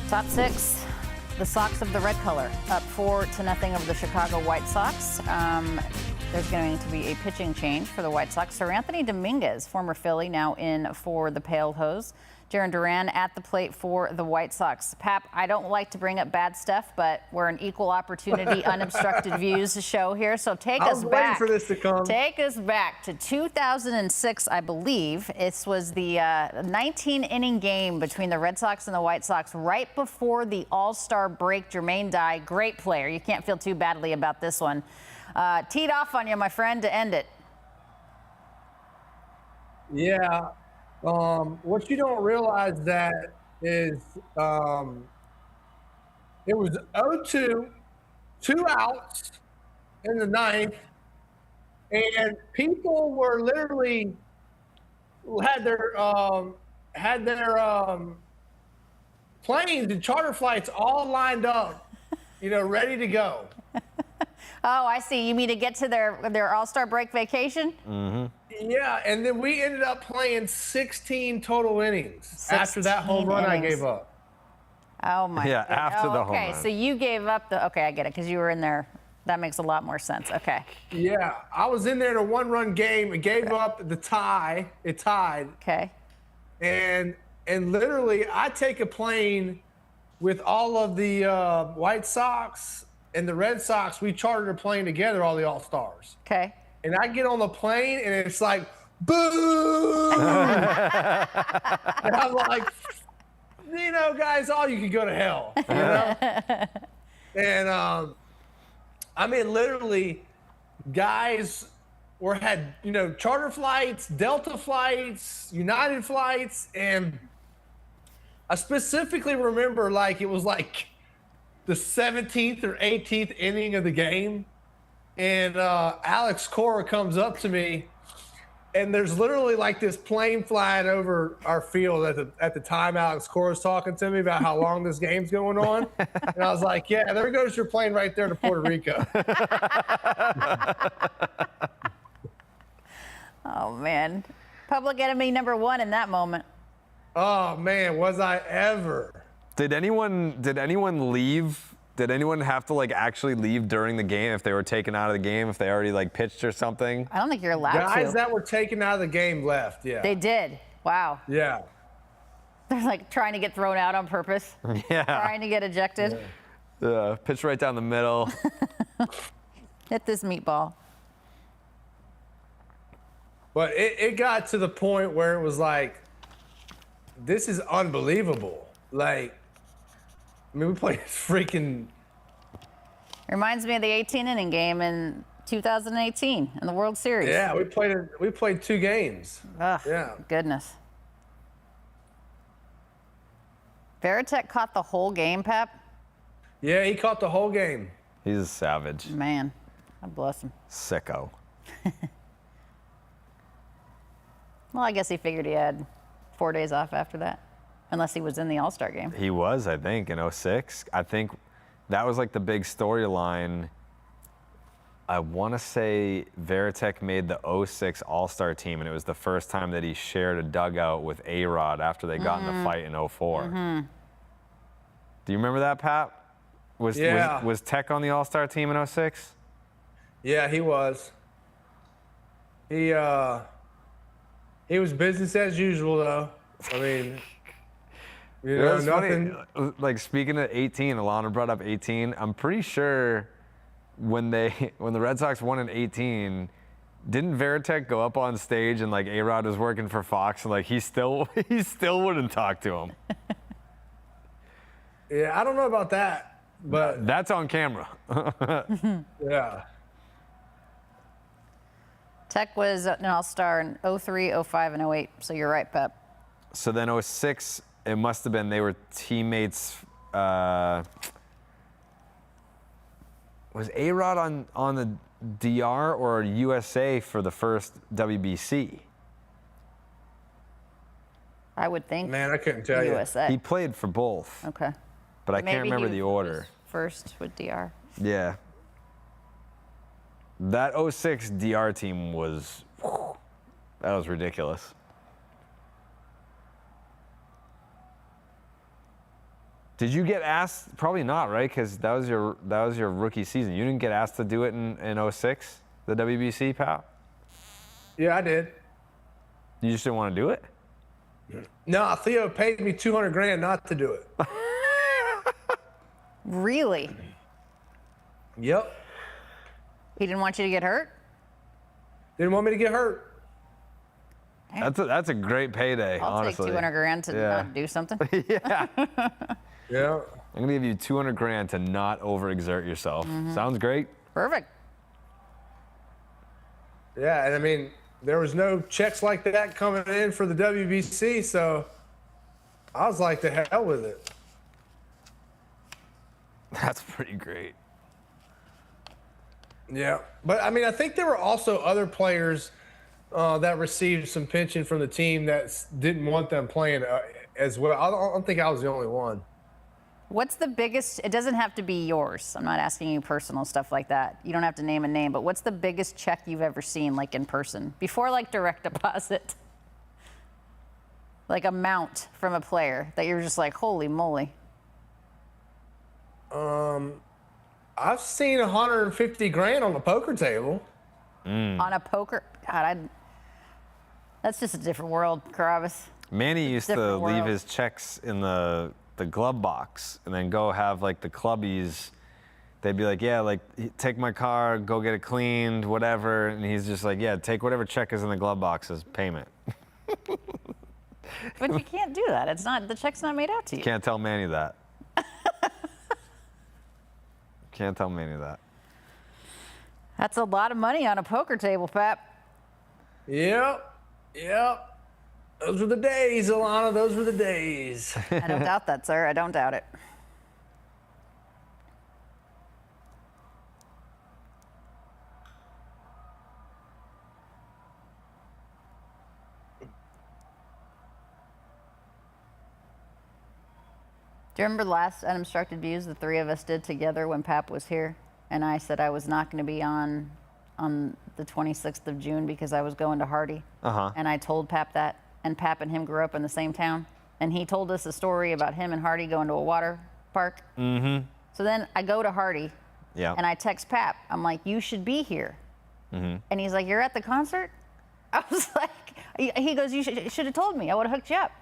Top six, the Sox of the red color, up 4-0 over the Chicago White Sox. There's going to be a pitching change for the White Sox. Sir Anthony Dominguez, former Philly, now in for the Pale Hose. Jaron Duran at the plate for the White Sox. Pap, I don't like to bring up bad stuff, but we're an equal opportunity, unobstructed views show here. So take us back. I was waiting for this to come. Take us back to 2006, I believe. This was the 19-inning game between the Red Sox and the White Sox right before the All-Star break. Jermaine Dye, great player. You can't feel too badly about this one. Teed off on you, my friend, to end it. Yeah. What you don't realize that is it was 0-2, 2 outs in the ninth, and people were literally had their planes and charter flights all lined up, ready to go. Oh, I see. You mean to get to their All-Star break vacation? Mm-hmm. Yeah, and then we ended up playing 16 total innings after that home run I gave up. Oh, my. Yeah, after the home run. Okay, so you gave up okay, I get it, because you were in there. That makes a lot more sense. Okay. Yeah, I was in there in a one-run game. It gave up the tie. It tied. Okay. And literally, I take a plane with all of the White Sox and the Red Sox. We chartered a plane together, all the All-Stars. Okay. And I get on the plane, and it's like, boo! And I'm like, guys, all you can go to hell, And, I mean, literally, guys had, charter flights, Delta flights, United flights, and I specifically remember, it was the 17th or 18th inning of the game, and Alex Cora comes up to me, and there's literally like this plane flying over our field at the time Alex Cora's talking to me about how long this game's going on. And I was like, yeah, there goes your plane right there to Puerto Rico. Oh, man. Public enemy number one in that moment. Oh, man, was I ever. Did anyone leave? Did anyone have to like actually leave during the game if they were taken out of the game, if they already like pitched or something? I don't think you're allowed to. Guys that were taken out of the game left, yeah. They did. Wow. Yeah. They're like trying to get thrown out on purpose. Yeah. Trying to get ejected. Pitch right down the middle. Hit this meatball. But it got to the point where it was like, this is unbelievable. Like, I mean, we played freaking. Reminds me of the 18-inning game in 2018 in the World Series. Yeah, we played 2 games. Ugh, Yeah. goodness. Veritek caught the whole game, Pep. Yeah, he caught the whole game. He's a savage. Man, God bless him. Sicko. Well, I guess he figured he had 4 days off after that, unless he was in the All-Star game. He was, I think, in 06. I think that was like the big storyline. I want to say Veritek made the 06 All-Star team, and it was the first time that he shared a dugout with A-Rod after they got in the fight in 04. Do you remember that, Pat? Was Tech on the All-Star team in 06? Yeah, he was. He was business as usual, though. I mean, you know, nothing. Funny. Like, speaking of 18, Alanna brought up 18. I'm pretty sure when the Red Sox won in 18, didn't Veritek go up on stage and like A-Rod was working for Fox and like he still wouldn't talk to him. Yeah, I don't know about that, but that's on camera. yeah. Tech was an All-Star in 03, 05, and 08, so you're right, Pep. So then 06, it must have been they were teammates. Was A-Rod on the DR or USA for the first WBC? I would think Man, I couldn't tell you. USA. He played for both, Okay. but I Maybe can't remember he the was order. First with DR. Yeah. That 06 DR team was, that was ridiculous. Did you get asked? Probably not, right? Because that was your rookie season. You didn't get asked to do it in 06, the WBC, pal? Yeah, I did. You just didn't want to do it? No, Theo paid me $200,000 not to do it. Really? Yep. He didn't want you to get hurt? Didn't want me to get hurt. That's a great payday, I'll honestly. take $200,000 to Yeah. not do something. Yeah. Yeah. I'm gonna give you $200,000 to not overexert yourself. Sounds great. Perfect. Yeah, and I mean, there was no checks like that coming in for the WBC, so I was like, the hell with it. That's pretty great. Yeah, but I mean, I think there were also other players that received some pension from the team that didn't want them playing as well. I don't think I was the only one. What's the biggest, it doesn't have to be yours. I'm not asking you personal stuff like that. You don't have to name a name, but what's the biggest check you've ever seen, like in person? Before like direct deposit. Like amount from a player that you're just like, holy moly. I've seen $150,000 on the poker table. On a poker, God, that's just a different world, Carrabis. Manny used to Different leave world. his checks in the glove box and then go have like the clubbies. They'd be like, yeah, like take my car, go get it cleaned, whatever. And he's just like, yeah, take whatever check is in the glove box as payment. But you can't do that. It's not, the check's not made out to you. Can't tell Manny that. Can't tell Manny that. That's a lot of money on a poker table, Pep. Yep. Those were the days, Alanna. Those were the days. I don't doubt that, sir. I don't doubt it. Do you remember the last Unobstructed Views the three of us did together when Pap was here? And I said I was not going to be on the 26th of June because I was going to Hardy. And I told Pap that. And Pap and him grew up in the same town. And he told us a story about him and Hardy going to a water park. So then I go to Hardy. And I text Pap. I'm like, you should be here. And he's like, you're at the concert? I was like, he goes, you should have told me. I would have hooked you up.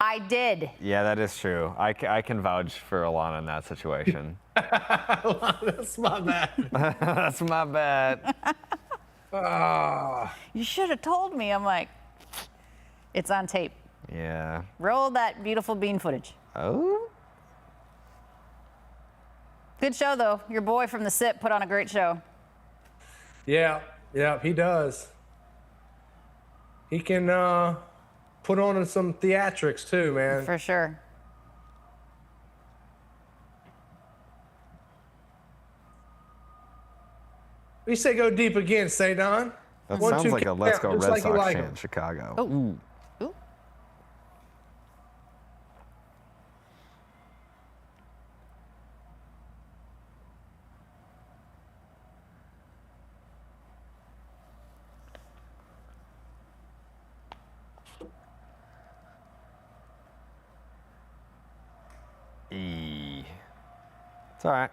I did. Yeah, that is true. I can vouch for Alanna in that situation. That's my bad. That's my bad. You should have told me. I'm like, it's on tape. Yeah. Roll that beautiful bean footage. Oh? Good show, though. Your boy from the SIP put on a great show. Yeah, he does. He can put on some theatrics too, man. For sure. You say go deep again, say Don. That 1, sounds 2, like a Let's Go just Red like you Sox like chant 'em. in Chicago. Oh. Ooh. Ooh. It's all right.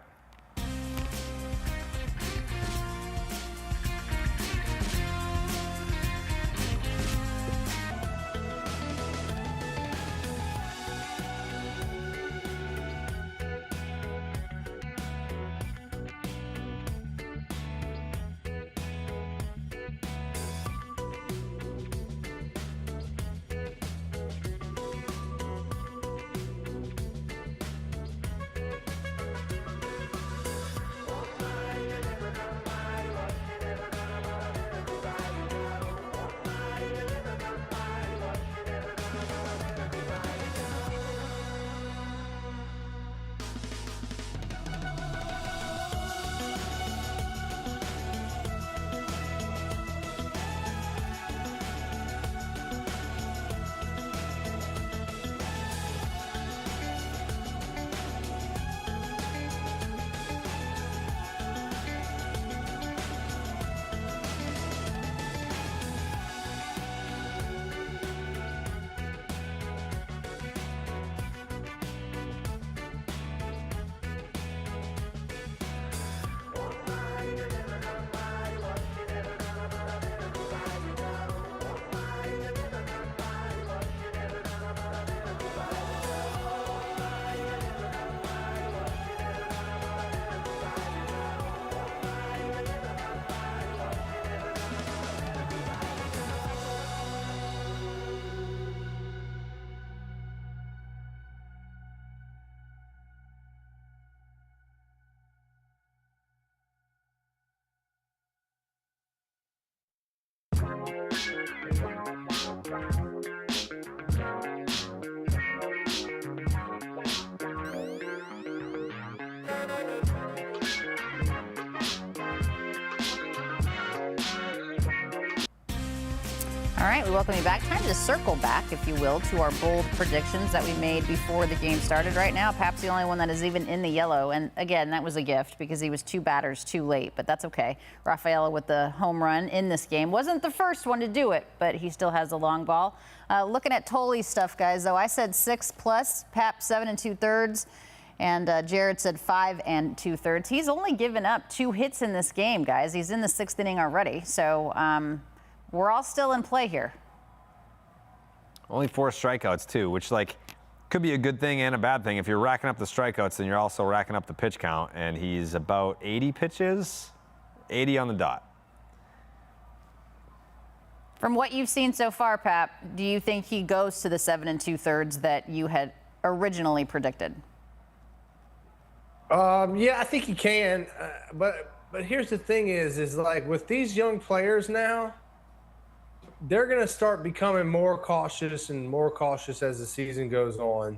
All right, we welcome you back. Time to circle back, if you will, to our bold predictions that we made before the game started. Right now, Pap's the only one that is even in the yellow. And again, that was a gift because he was 2 batters too late, but that's okay. Rafaela with the home run in this game. Wasn't the first one to do it, but he still has the long ball. Looking at Toley's stuff, guys, though, I said 6+, Pap 7 2/3. And Jared said 5 2/3. He's only given up 2 hits in this game, guys. He's in the 6th inning already. So we're all still in play here. Only 4 strikeouts, too, which, like, could be a good thing and a bad thing. If you're racking up the strikeouts, then you're also racking up the pitch count. And he's about 80 pitches, 80 on the dot. From what you've seen so far, Pap, do you think he goes to the 7 2/3 that you had originally predicted? Yeah, I think he can. But here's the thing is like with these young players now, they're going to start becoming more cautious as the season goes on,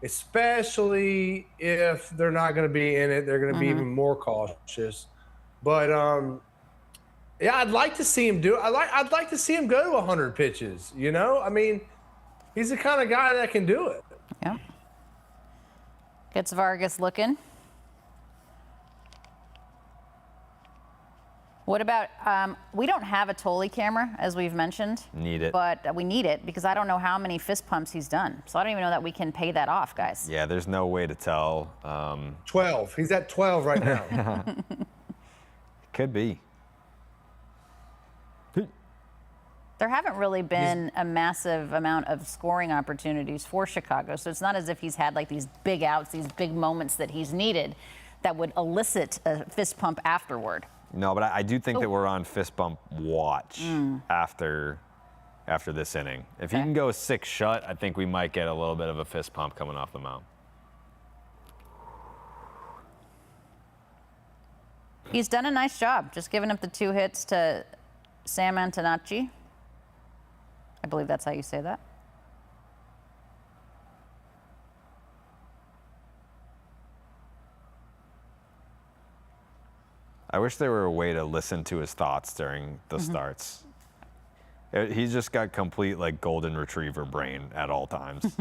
especially if they're not going to be in it. They're going to be even more cautious. But yeah, I'd like to see him do it. I'd like to see him go to 100 pitches. You know, I mean, he's the kind of guy that can do it. Yeah. Gets Vargas looking. What about, we don't have a Tolley camera, as we've mentioned. Need it. But we need it because I don't know how many fist pumps he's done. So I don't even know that we can pay that off, guys. Yeah, there's no way to tell. 12. He's at 12 right now. Could be. There haven't really been a massive amount of scoring opportunities for Chicago. So it's not as if he's had like these big outs, these big moments that he's needed that would elicit a fist pump afterward. No, but I do think that we're on fist bump watch after this inning. If he can go 6 shut, I think we might get a little bit of a fist pump coming off the mound. He's done a nice job, just giving up the 2 hits to Sam Antonacci. I believe that's how you say that. I wish there were a way to listen to his thoughts during the starts. He's just got complete like golden retriever brain at all times.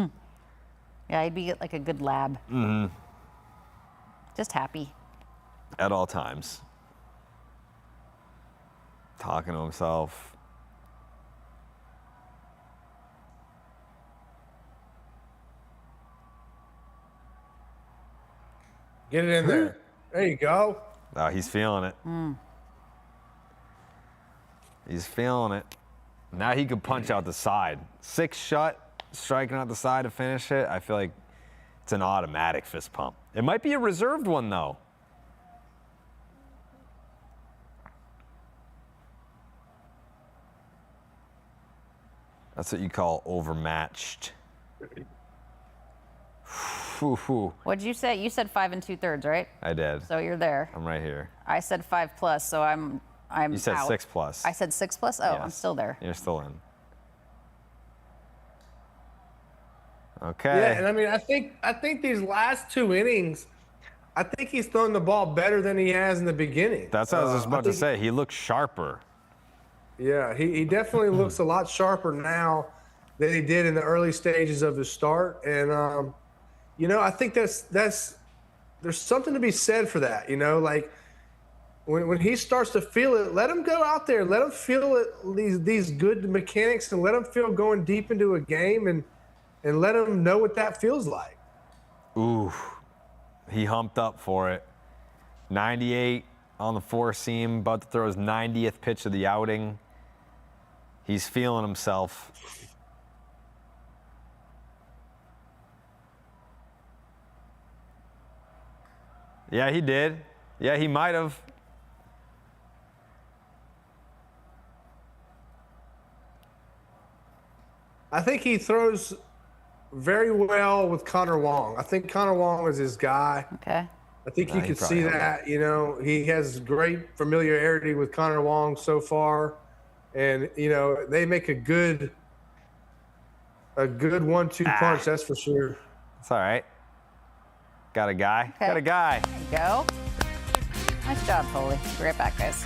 Yeah, he'd be like a good lab. Just happy. At all times. Talking to himself. Get it in there. There you go. Oh, he's feeling it. He's feeling it. Now he could punch out the side. 6 shut, striking out the side to finish it. I feel like it's an automatic fist pump. It might be a reserved one, though. That's what you call overmatched. What'd you say? You said 5 2/3, right? I did. So you're there. I'm right here. I said 5+, so I'm You said out. 6+. I said 6+? Oh, I'm Yes. still there. You're still in. Okay. Yeah, and I mean, I think these last 2 innings, I think he's thrown the ball better than he has in the beginning. That's what I was just about to say. He looks sharper. Yeah, he definitely looks a lot sharper now than he did in the early stages of his start. And, you know, I think there's something to be said for that. You know, like when he starts to feel it, let him go out there, let him feel it, these good mechanics, and let him feel going deep into a game, and let him know what that feels like. Ooh, he humped up for it. 98 on the 4-seam, about to throw his 90th pitch of the outing. He's feeling himself. Yeah, he did. Yeah, he might have. I think he throws very well with Connor Wong. I think Connor Wong is his guy. Okay. I think you he could probably see held that. You know, he has great familiarity with Connor Wong so far, and you know they make a good 1-2 punch. That's for sure. It's all right. Got a guy. Okay. Got a guy. There you go. Nice job, Foley. Be right back, guys.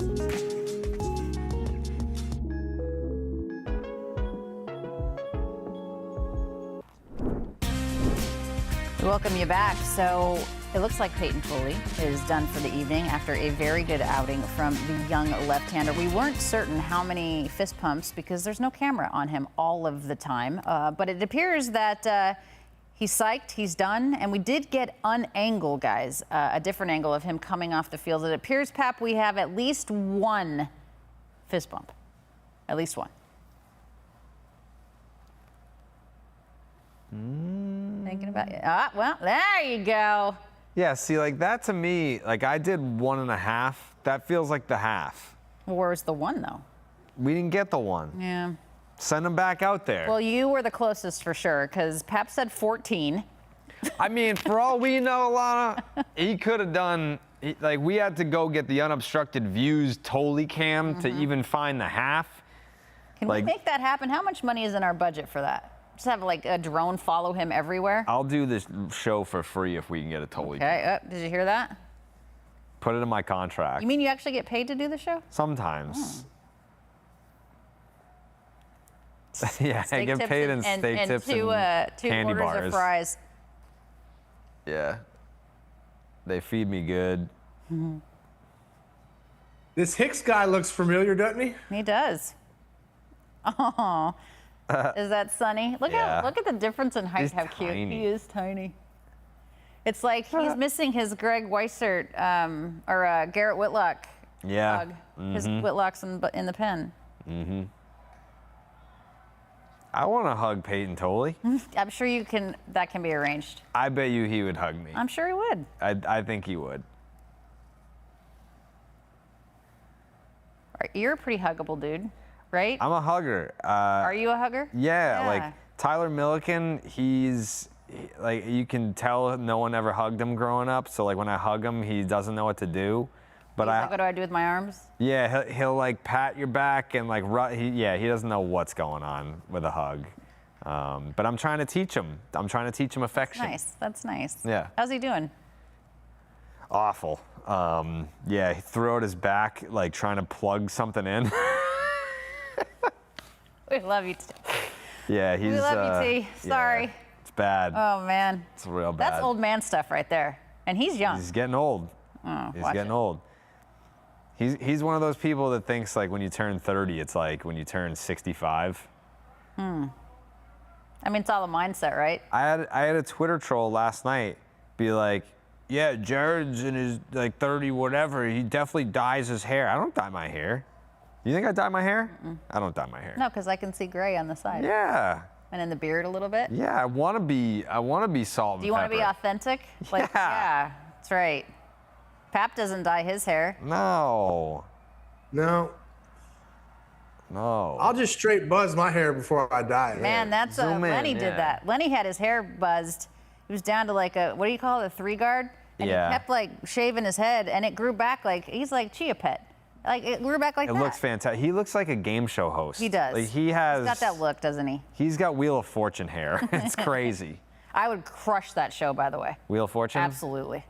We welcome you back. So it looks like Peyton Tooley is done for the evening after a very good outing from the young left-hander. We weren't certain how many fist pumps because there's no camera on him all of the time. But it appears that he's psyched, he's done, and we did get an angle, guys, a different angle of him coming off the field. It appears, Pap, we have at least one fist bump. At least one. Thinking about it. Well, there you go. Yeah, see, like that to me, like I did 1.5. That feels like the half. Where's the one, though? We didn't get the one. Yeah. Send him back out there. Well, you were the closest for sure, because Pap said 14. I mean, for all we know, Alanna, he could have done, like we had to go get the Unobstructed Views Tolley cam to even find the half. Can we make that happen? How much money is in our budget for that? Just have like a drone follow him everywhere? I'll do this show for free if we can get a Tolley cam. Okay, did you hear that? Put it in my contract. You mean you actually get paid to do the show? Sometimes. Yeah, I get paid in steak tips two candy orders bars. of fries. Yeah. They feed me good. This Hicks guy looks familiar, doesn't he? He does. Oh, is that Sonny? Look at the difference in height. He's how cute tiny. he is. Tiny. It's like he's missing his Greg Weissert or Garrett Whitlock hug. His Whitlock's in the pen. I want to hug Peyton Tolley. I'm sure you can. That can be arranged. I bet you he would hug me. I'm sure he would. I think he would. You're a pretty huggable dude, right? I'm a hugger. Are you a hugger? Yeah, like Tyler Milliken, like you can tell no one ever hugged him growing up. So like when I hug him, he doesn't know what to do. But He's like, what do I do with my arms? Yeah, he'll like pat your back and like he doesn't know what's going on with a hug. But I'm trying to teach him. I'm trying to teach him affection. That's nice. Yeah. How's he doing? Awful. Yeah, he threw out his back like trying to plug something in. We love you, T. Yeah, We love you, T. Sorry. Yeah, it's bad. Oh man. It's real bad. That's old man stuff right there. And he's young. He's getting old. Oh, He's getting old. He's one of those people that thinks like when you turn 30, it's like when you turn 65. I mean, it's all a mindset, right? I had a Twitter troll last night be like, yeah, Jared's in his like 30 whatever. He definitely dyes his hair. I don't dye my hair. You think I dye my hair? I don't dye my hair. No, because I can see gray on the side. Yeah. And in the beard a little bit. Yeah, I want to be salt and Do you want to be authentic? Like, yeah, that's right. Pap doesn't dye his hair. No. No. I'll just straight buzz my hair before I dye it. Man, that's Lenny did that. Lenny had his hair buzzed. He was down to like a, what do you call it, a 3-guard? And he kept like shaving his head and it grew back like, he's like Chia Pet. Like it grew back like that. It looks fantastic. He looks like a game show host. He does. Like he's got that look, doesn't he? He's got Wheel of Fortune hair. It's crazy. I would crush that show, by the way. Wheel of Fortune? Absolutely.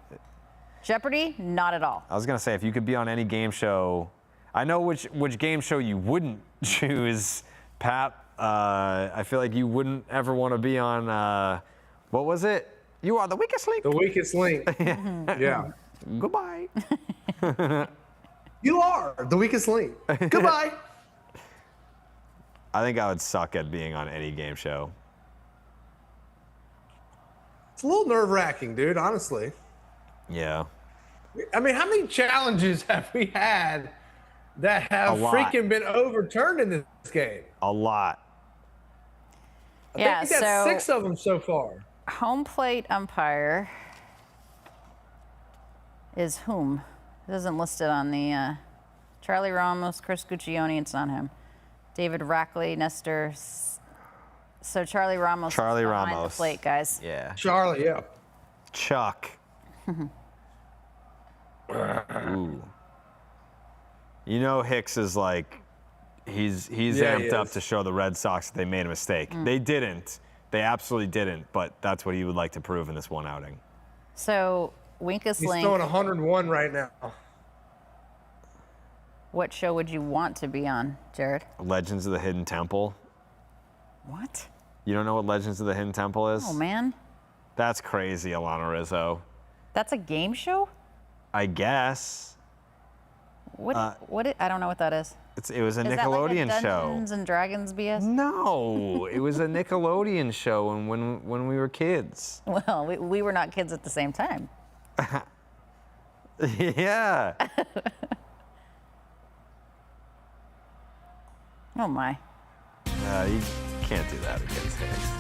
Jeopardy? Not at all. I was going to say, if you could be on any game show, I know which game show you wouldn't choose, Pat. I feel like you wouldn't ever want to be on, what was it? You are the weakest link. The weakest link. Yeah. Goodbye. You are the weakest link. Goodbye. I think I would suck at being on any game show. It's a little nerve-wracking, dude, honestly. Yeah. I mean, how many challenges have we had that have freaking been overturned in this game? A lot. I think we got 6 of them so far. Home plate umpire is whom? It doesn't list it on the Charlie Ramos, Chris Guccione. It's not him. David Rackley, Nestor. So Charlie Ramos. Charlie is behind Ramos. The plate, guys. Yeah. Charlie, yeah. Chuck. Ooh. You know Hicks is like, he's amped up to show the Red Sox that they made a mistake. They didn't. They absolutely didn't, but that's what he would like to prove in this one outing. So Winkus He's Link. throwing 101 right now. What show would you want to be on, Jared? Legends of the Hidden Temple. What? You don't know what Legends of the Hidden Temple is? Oh, man. That's crazy, Alanna Rizzo. That's a game show? I guess. What? I don't know what that is. It was a Is Nickelodeon that like a show. Dungeons and Dragons BS? No, it was a Nickelodeon show when we were kids. Well, we were not kids at the same time. Yeah. Oh, my. You can't do that against Hicks.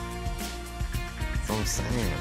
That's what I'm saying.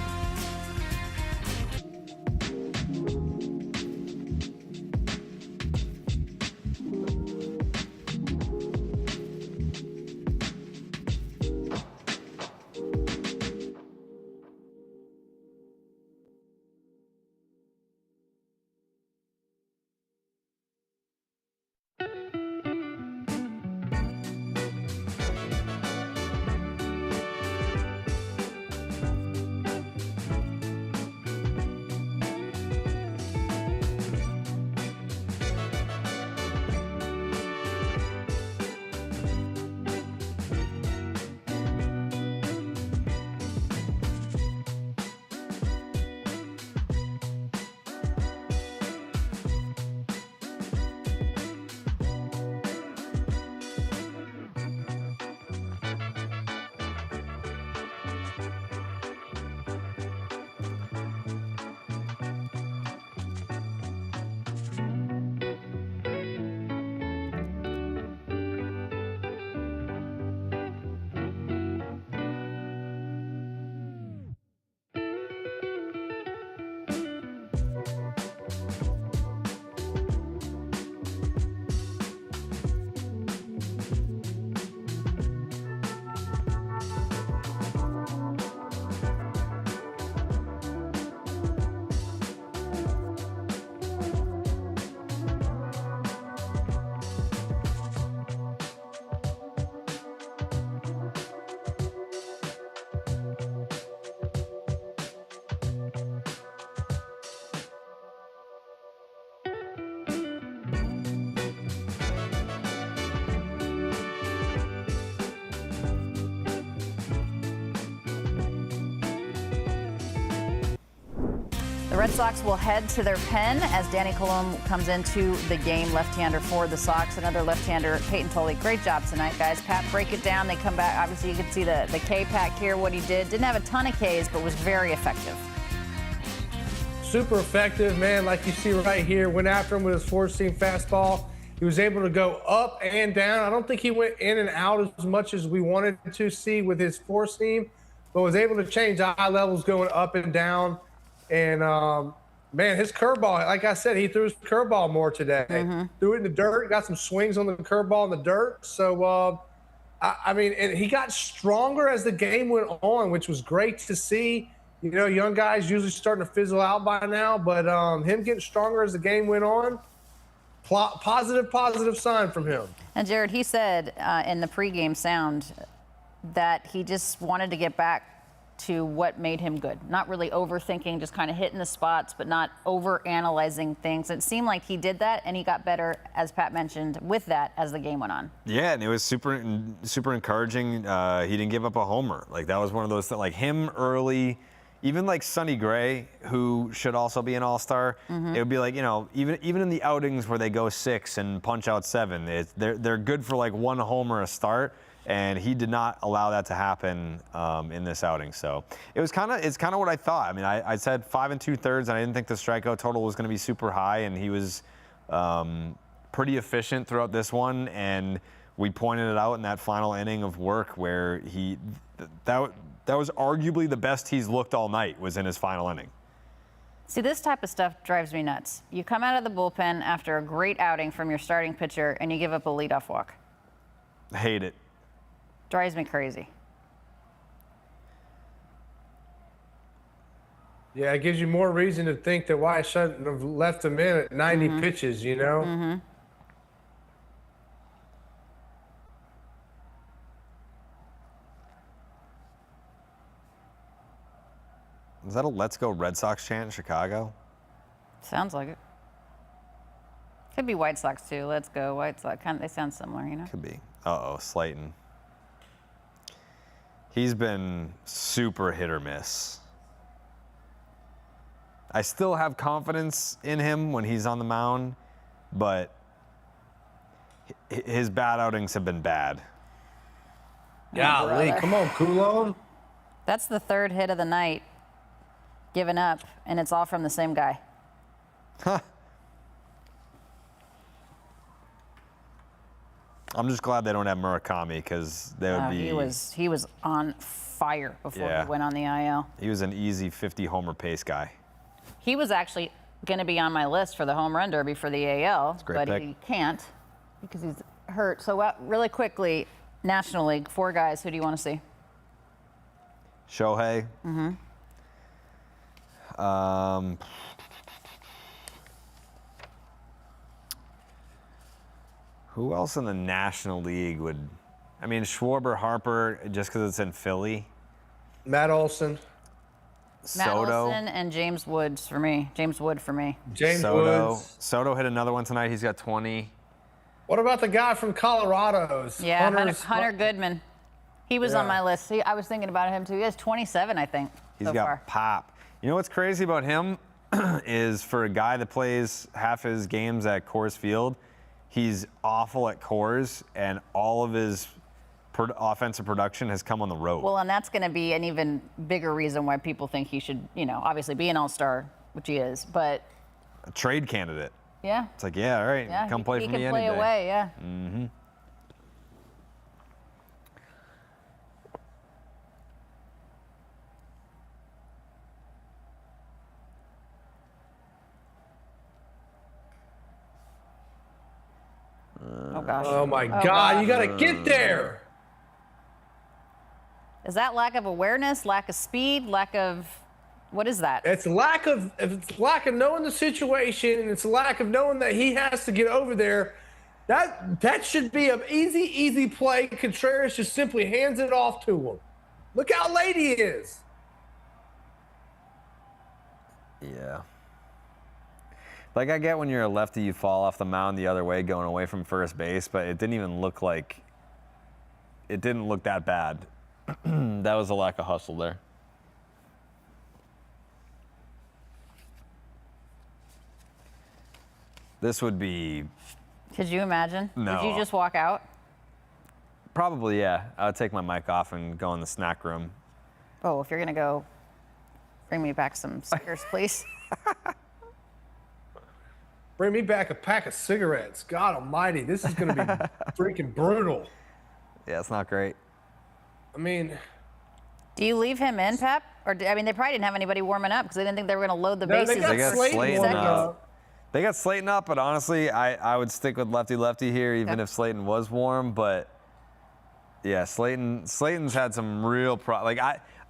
The Red Sox will head to their pen as Danny Colon comes into the game, left-hander for the Sox. Another left-hander, Peyton Tully. Great job tonight, guys. Pat, break it down. They come back. Obviously, you can see the K pack here, what he did. Didn't have a ton of Ks, but was very effective. Super effective, man. Like you see right here, went after him with his four-seam fastball. He was able to go up and down. I don't think he went in and out as much as we wanted to see with his four-seam, but was able to change eye levels going up and down. And, man, his curveball, like I said, he threw his curveball more today. Threw it in the dirt, got some swings on the curveball in the dirt. So, I mean, and he got stronger as the game went on, which was great to see. You know, young guys usually starting to fizzle out by now, but him getting stronger as the game went on, positive sign from him. And, Jared, he said in the pregame sound that he just wanted to get back to what made him good. Not really overthinking, just kind of hitting the spots, but not over-analyzing things. It seemed like he did that, and he got better, as Pat mentioned, with that as the game went on. Yeah, and it was super encouraging. He didn't give up a homer. Like, that was one of those things, like him early, even like Sonny Gray, who should also be an all-star, it would be like, you know, even in the outings where they go 6 and punch out 7, they're good for like one homer a start. And he did not allow that to happen in this outing. So it's kind of what I thought. I mean, I said 5 2/3, and I didn't think the strikeout total was going to be super high, and he was pretty efficient throughout this one. And we pointed it out in that final inning of work where that was arguably the best he's looked all night was in his final inning. See, this type of stuff drives me nuts. You come out of the bullpen after a great outing from your starting pitcher, and you give up a leadoff walk. Hate it. Drives me crazy. Yeah, it gives you more reason to think that why I shouldn't have left him in at 90 pitches, you know? Is that a Let's Go Red Sox chant in Chicago? Sounds like it. Could be White Sox too. Let's go White Sox. They sound similar, you know. Could be. Uh-oh, Slayton. He's been super hit or miss. I still have confidence in him when he's on the mound, but his bad outings have been bad. Golly, come on, Coulon. That's the third hit of the night given up, and it's all from the same guy. Huh. I'm just glad they don't have Murakami because they would be. He was on fire before he went on the IL. He was an easy 50 homer pace guy. He was actually going to be on my list for the home run derby for the AL, but he can't because he's hurt. So really quickly, National League, 4 guys. Who do you want to see? Shohei. Who else in the National League would? I mean, Schwarber, Harper, just because it's in Philly. Matt Olson. Matt Soto. Olson and James Woods for me. James Wood for me. James Soto. Woods. Soto hit another one tonight. He's got 20. What about the guy from Colorado? Yeah, Hunter Goodman. He was on my list. I was thinking about him too. He has 27, I think. He's so got far. pop. You know what's crazy about him is for a guy that plays half his games at Coors Field, he's awful at Coors, and all of his offensive production has come on the road. Well, and that's going to be an even bigger reason why people think he should, obviously be an all-star, which he is, but. A trade candidate. Yeah. It's like, yeah, all right, come play for me any day. He can play away, yeah. Mm-hmm. Oh, gosh. Oh, my God. You got to get there. Is that lack of awareness, lack of speed, lack of what is that? It's lack of knowing the situation, and it's lack of knowing that he has to get over there. That should be an easy play. Contreras just simply hands it off to him. Look how late he is. Yeah. Like, I get when you're a lefty, you fall off the mound the other way going away from first base, but it didn't look that bad. That was a lack of hustle there. This would be. Could you imagine? No. Would you just walk out? Probably, yeah. I would take my mic off and go in the snack room. Oh, if you're going to go, bring me back some stickers, please. Bring me back a pack of cigarettes. God almighty, this is going to be freaking brutal. Yeah, it's not great. I mean. Do you leave him in, Pep? Or they probably didn't have anybody warming up because they didn't think they were going to load the bases. They got Slayton up. They got Slayton up, but honestly, I would stick with lefty here, even if Slayton was warm. But yeah, Slayton's had some real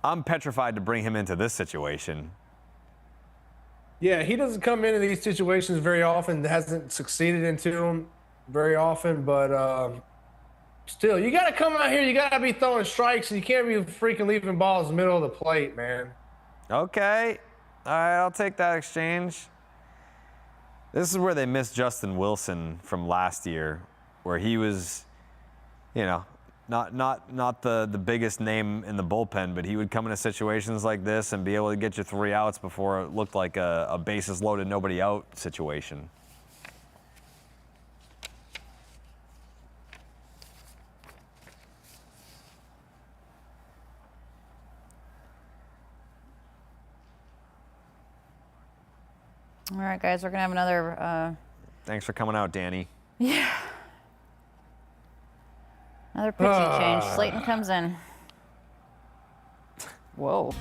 I'm petrified to bring him into this situation. Yeah, he doesn't come into these situations very often. Hasn't succeeded into them very often, but still, you got to come out here. You got to be throwing strikes, and you can't be freaking leaving balls in the middle of the plate, man. Okay, all right, I'll take that exchange. This is where they missed Justin Wilson from last year, where he was, not the biggest name in the bullpen, but he would come into situations like this and be able to get you 3 outs before it looked like a bases loaded, nobody out situation. All right, guys, we're going to have another. Thanks for coming out, Danny. Yeah. Another pitching change. Slayton comes in. Whoa.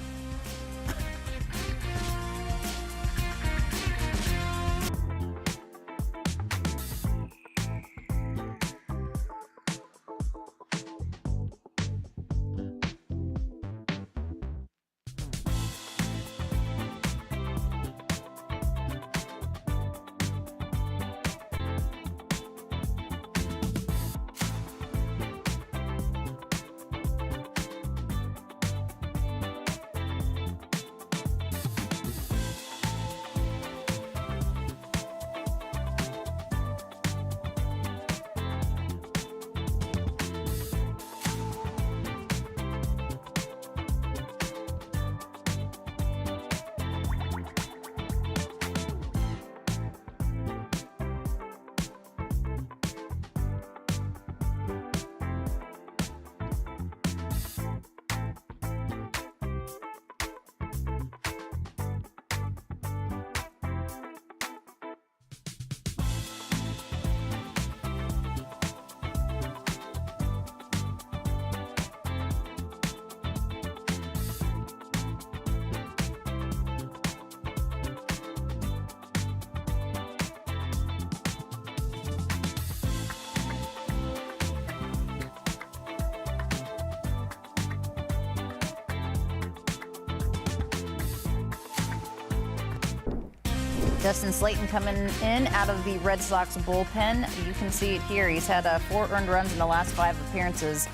Justin Slayton coming in out of the Red Sox bullpen. You can see it here. He's had 4 earned runs in the last 5 appearances.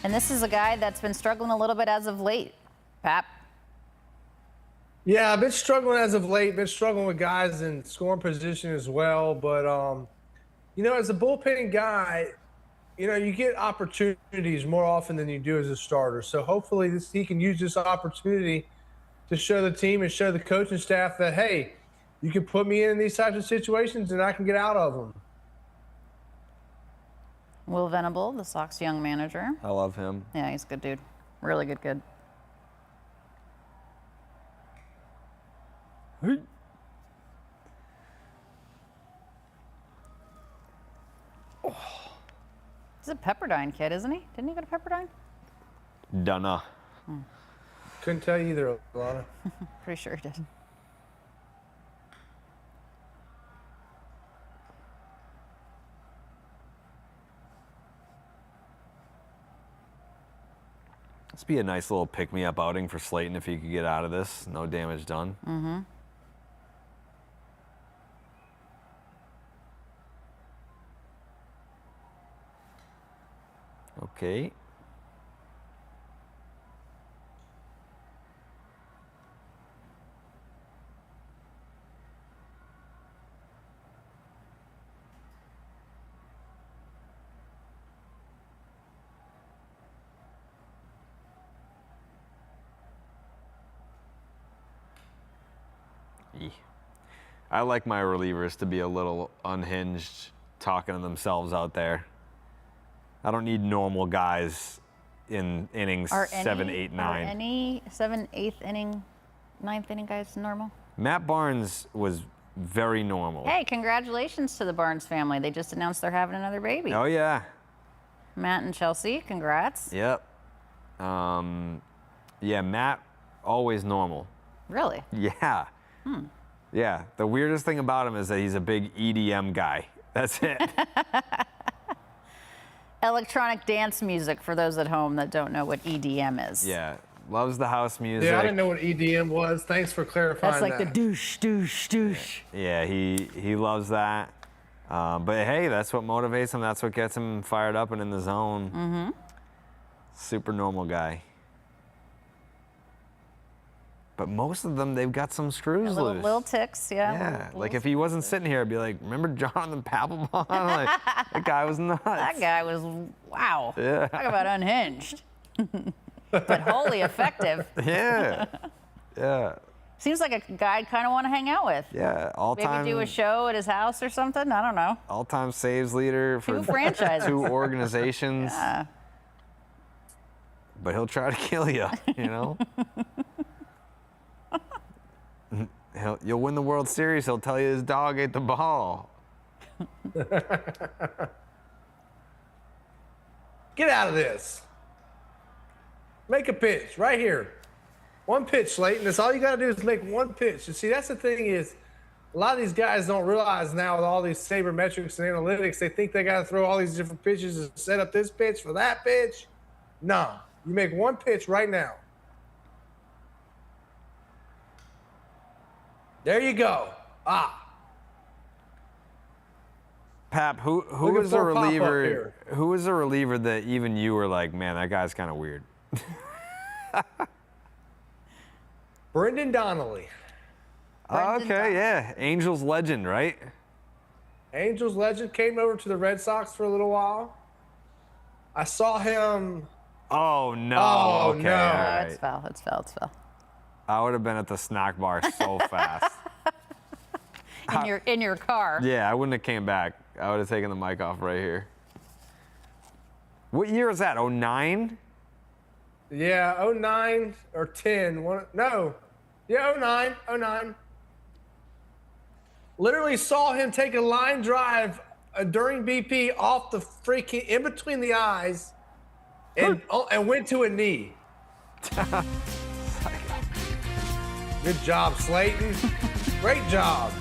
And this is a guy that's been struggling a little bit as of late. Pap? Yeah, I've been struggling as of late. Been struggling with guys in scoring position as well. But, as a bullpen guy, you get opportunities more often than you do as a starter. So hopefully he can use this opportunity to show the team and show the coaching staff that, hey, you can put me in these types of situations and I can get out of them. Will Venable, the Sox young manager. I love him. Yeah, he's a good dude. Really good. Hey. He's a Pepperdine kid, isn't he? Didn't he go to Pepperdine? Dunno. Couldn't tell you either, Alanna. Pretty sure he did. This would be a nice little pick-me-up outing for Slayton if he could get out of this. No damage done. Mm-hmm. Okay. I like my relievers to be a little unhinged, talking to themselves out there. I don't need normal guys in innings 7, 8, 9. Are any 7th, 8th inning, 9th inning guys normal? Matt Barnes was very normal. Hey, congratulations to the Barnes family. They just announced they're having another baby. Oh, yeah. Matt and Chelsea, congrats. Yep. Yeah, Matt, always normal. Really? Yeah. Yeah. The weirdest thing about him is that he's a big EDM guy. That's it. Electronic dance music for those at home that don't know what EDM is. Yeah. Loves the house music. Yeah, I didn't know what EDM was. Thanks for clarifying That's like that. the douche. Yeah, he loves that. But hey, that's what motivates him. That's what gets him fired up and in the zone. Mm-hmm. Super normal guy. But most of them, they've got some screws loose. Little ticks, yeah. Yeah, like if he wasn't sitting here, I'd be like, remember Jonathan Papelbon? Like, that guy was nuts. That guy was, wow. Yeah. Talk about unhinged. But wholly effective. Yeah. Yeah. Seems like a guy I'd kind of want to hang out with. Yeah. All-time. Maybe do a show at his house or something. I don't know. All-time saves leader for 2 franchises. 2 organizations. Yeah. But he'll try to kill you, you know? You'll win the World Series. He'll tell you his dog ate the ball. Get out of this. Make a pitch right here. 1 pitch, Slayton. That's all you got to do is make 1 pitch. And see, that's the thing is, a lot of these guys don't realize now with all these sabermetrics and analytics, they think they got to throw all these different pitches and set up this pitch for that pitch. No. You make 1 pitch right now. There you go. Pap, who was a reliever? Who was a reliever that even you were like, man, that guy's kind of weird? Brendan Donnelly. Okay, yeah, Angels legend, right? Angels legend, came over to the Red Sox for a little while. I saw him. Oh no! Oh, okay, no. all right. It's foul. It's foul. It's foul. I would have been at the snack bar so fast. In your car. Yeah, I wouldn't have came back. I would have taken the mic off right here. What year is that? 09? Yeah, 09 or 10. No. Yeah, 09. Literally saw him take a line drive during BP off the freaking in between the eyes and went to a knee. Good job, Slayton. Great job.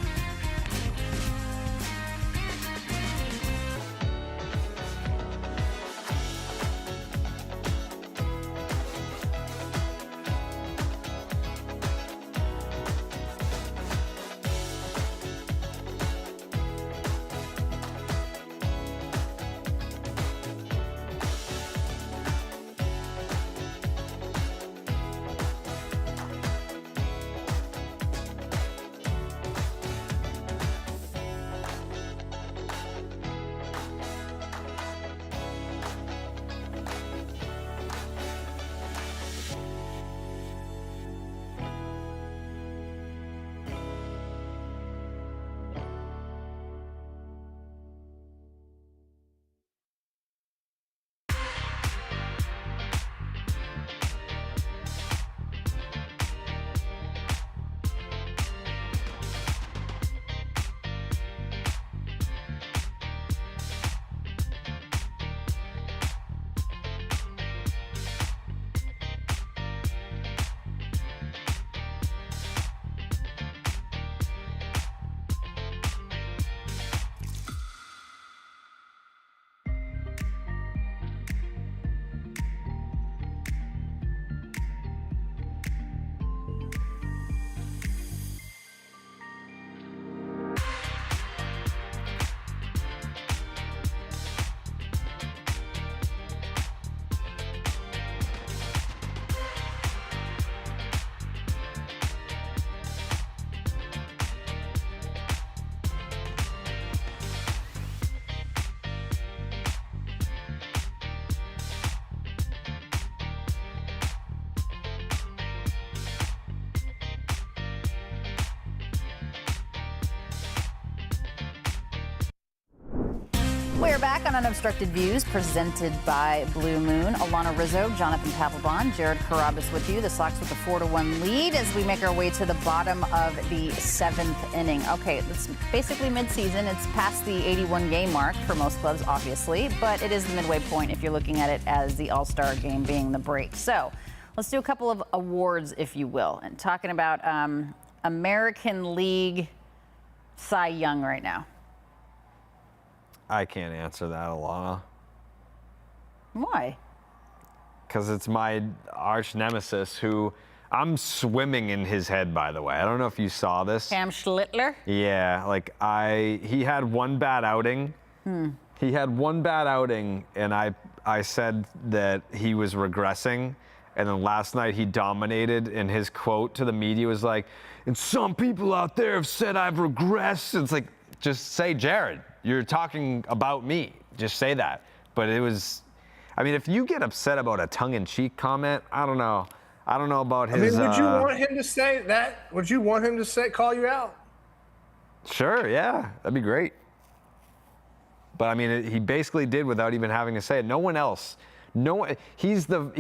We're back on Unobstructed Views, presented by Blue Moon. Alanna, Rizzo, Jonathan Papelbon, Jared Carrabis with you. The Sox with a 4-1 lead as we make our way to the bottom of the 7th inning. Okay, it's basically midseason. It's past the 81-game mark for most clubs, obviously, but it is the midway point if you're looking at it as the All-Star game being the break. So let's do a couple of awards, if you will, and talking about American League Cy Young right now. I can't answer that, Alanna. Why? Because it's my arch nemesis who I'm swimming in his head, by the way. I don't know if you saw this. Cam Schlittler? Yeah, like he had one bad outing. He had one bad outing, and I said that he was regressing. And then last night he dominated, and his quote to the media was like, and some people out there have said I've regressed. It's like, just say, Jared, you're talking about me. Just say that. But it was, I mean, if you get upset about a tongue-in-cheek comment, I don't know. I don't know about his. I mean, would you want him to say that? Would you want him to call you out? Sure, yeah, that'd be great. But I mean, he basically did without even having to say it. No one else. He's the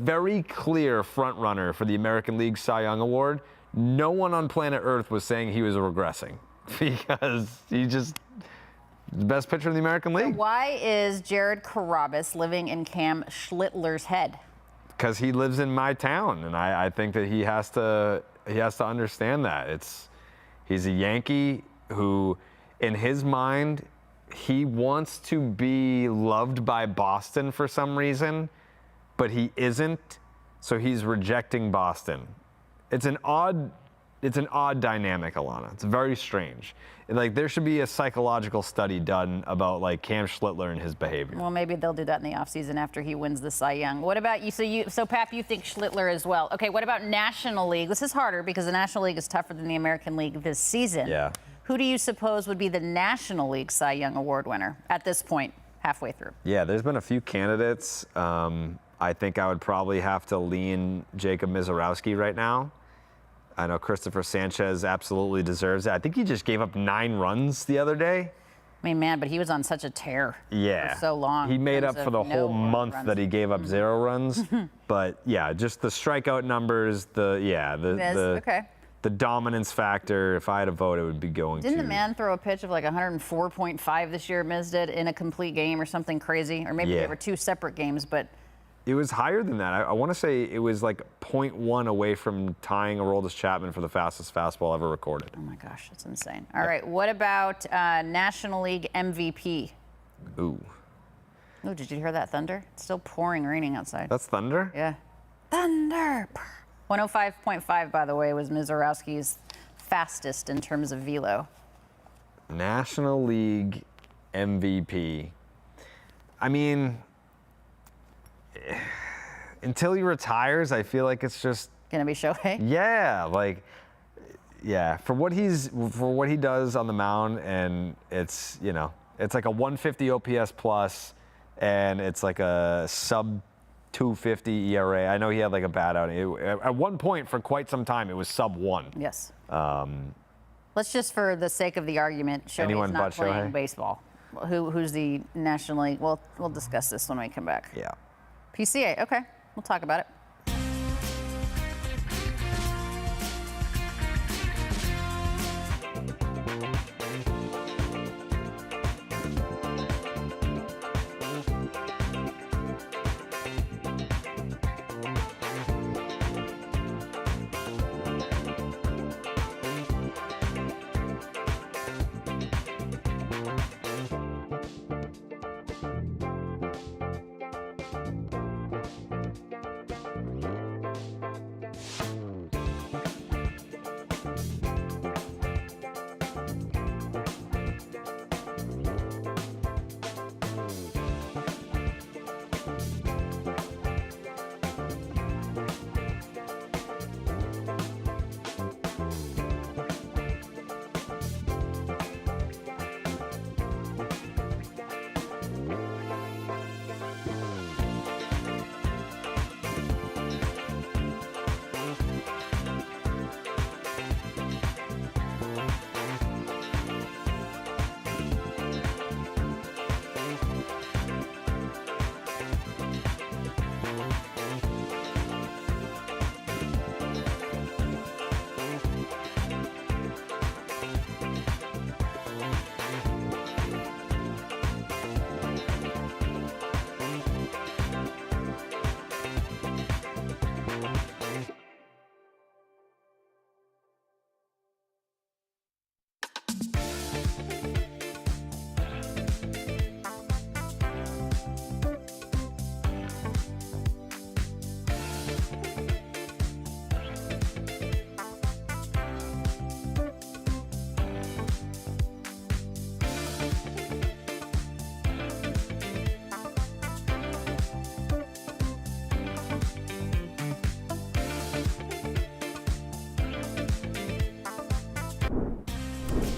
very clear front runner for the American League Cy Young Award. No one on planet Earth was saying he was regressing because he just the best pitcher in the American League. So why is Jared Carrabis living in Cam Schlittler's head? Because he lives in my town, and I think that he has to understand that. He's a Yankee who, in his mind, he wants to be loved by Boston for some reason, but he isn't, so he's rejecting Boston. It's an odd dynamic, Alanna. It's very strange. Like, there should be a psychological study done about, like, Cam Schlittler and his behavior. Well, maybe they'll do that in the offseason after he wins the Cy Young. What about you? So Pap, you think Schlittler as well. Okay, what about National League? This is harder because the National League is tougher than the American League this season. Yeah. Who do you suppose would be the National League Cy Young Award winner at this point, halfway through? Yeah, there's been a few candidates. I think I would probably have to lean Jacob Mizorowski right now. I know Christopher Sanchez absolutely deserves it. I think he just gave up 9 runs the other day. I mean, man, but he was on such a tear for so long. He made up for the whole month that he gave up 0 runs. But yeah, just the strikeout numbers, the dominance factor. If I had a vote, it would be going Didn't the man throw a pitch of like 104.5 this year, Miz did, in a complete game or something crazy? Or maybe they were 2 separate games, but it was higher than that. I want to say it was like 0.1 away from tying Aroldis Chapman for the fastest fastball ever recorded. Oh my gosh, that's insane. All right, what about National League MVP? Ooh, did you hear that thunder? It's still raining outside. That's thunder? Yeah. Thunder! 105.5, by the way, was Mizorowski's fastest in terms of velo. National League MVP. I mean, until he retires, I feel like it's just gonna be Shohei. Yeah, for what he does on the mound, and it's like a 150 OPS plus, and it's like a sub 250 ERA. I know he had like a bad outing. At one point for quite some time, it was sub 1. Yes. Let's just, for the sake of the argument, Shohei's not playing baseball. Who's the National League? We'll discuss this when we come back. Yeah. PCA, okay. We'll talk about it.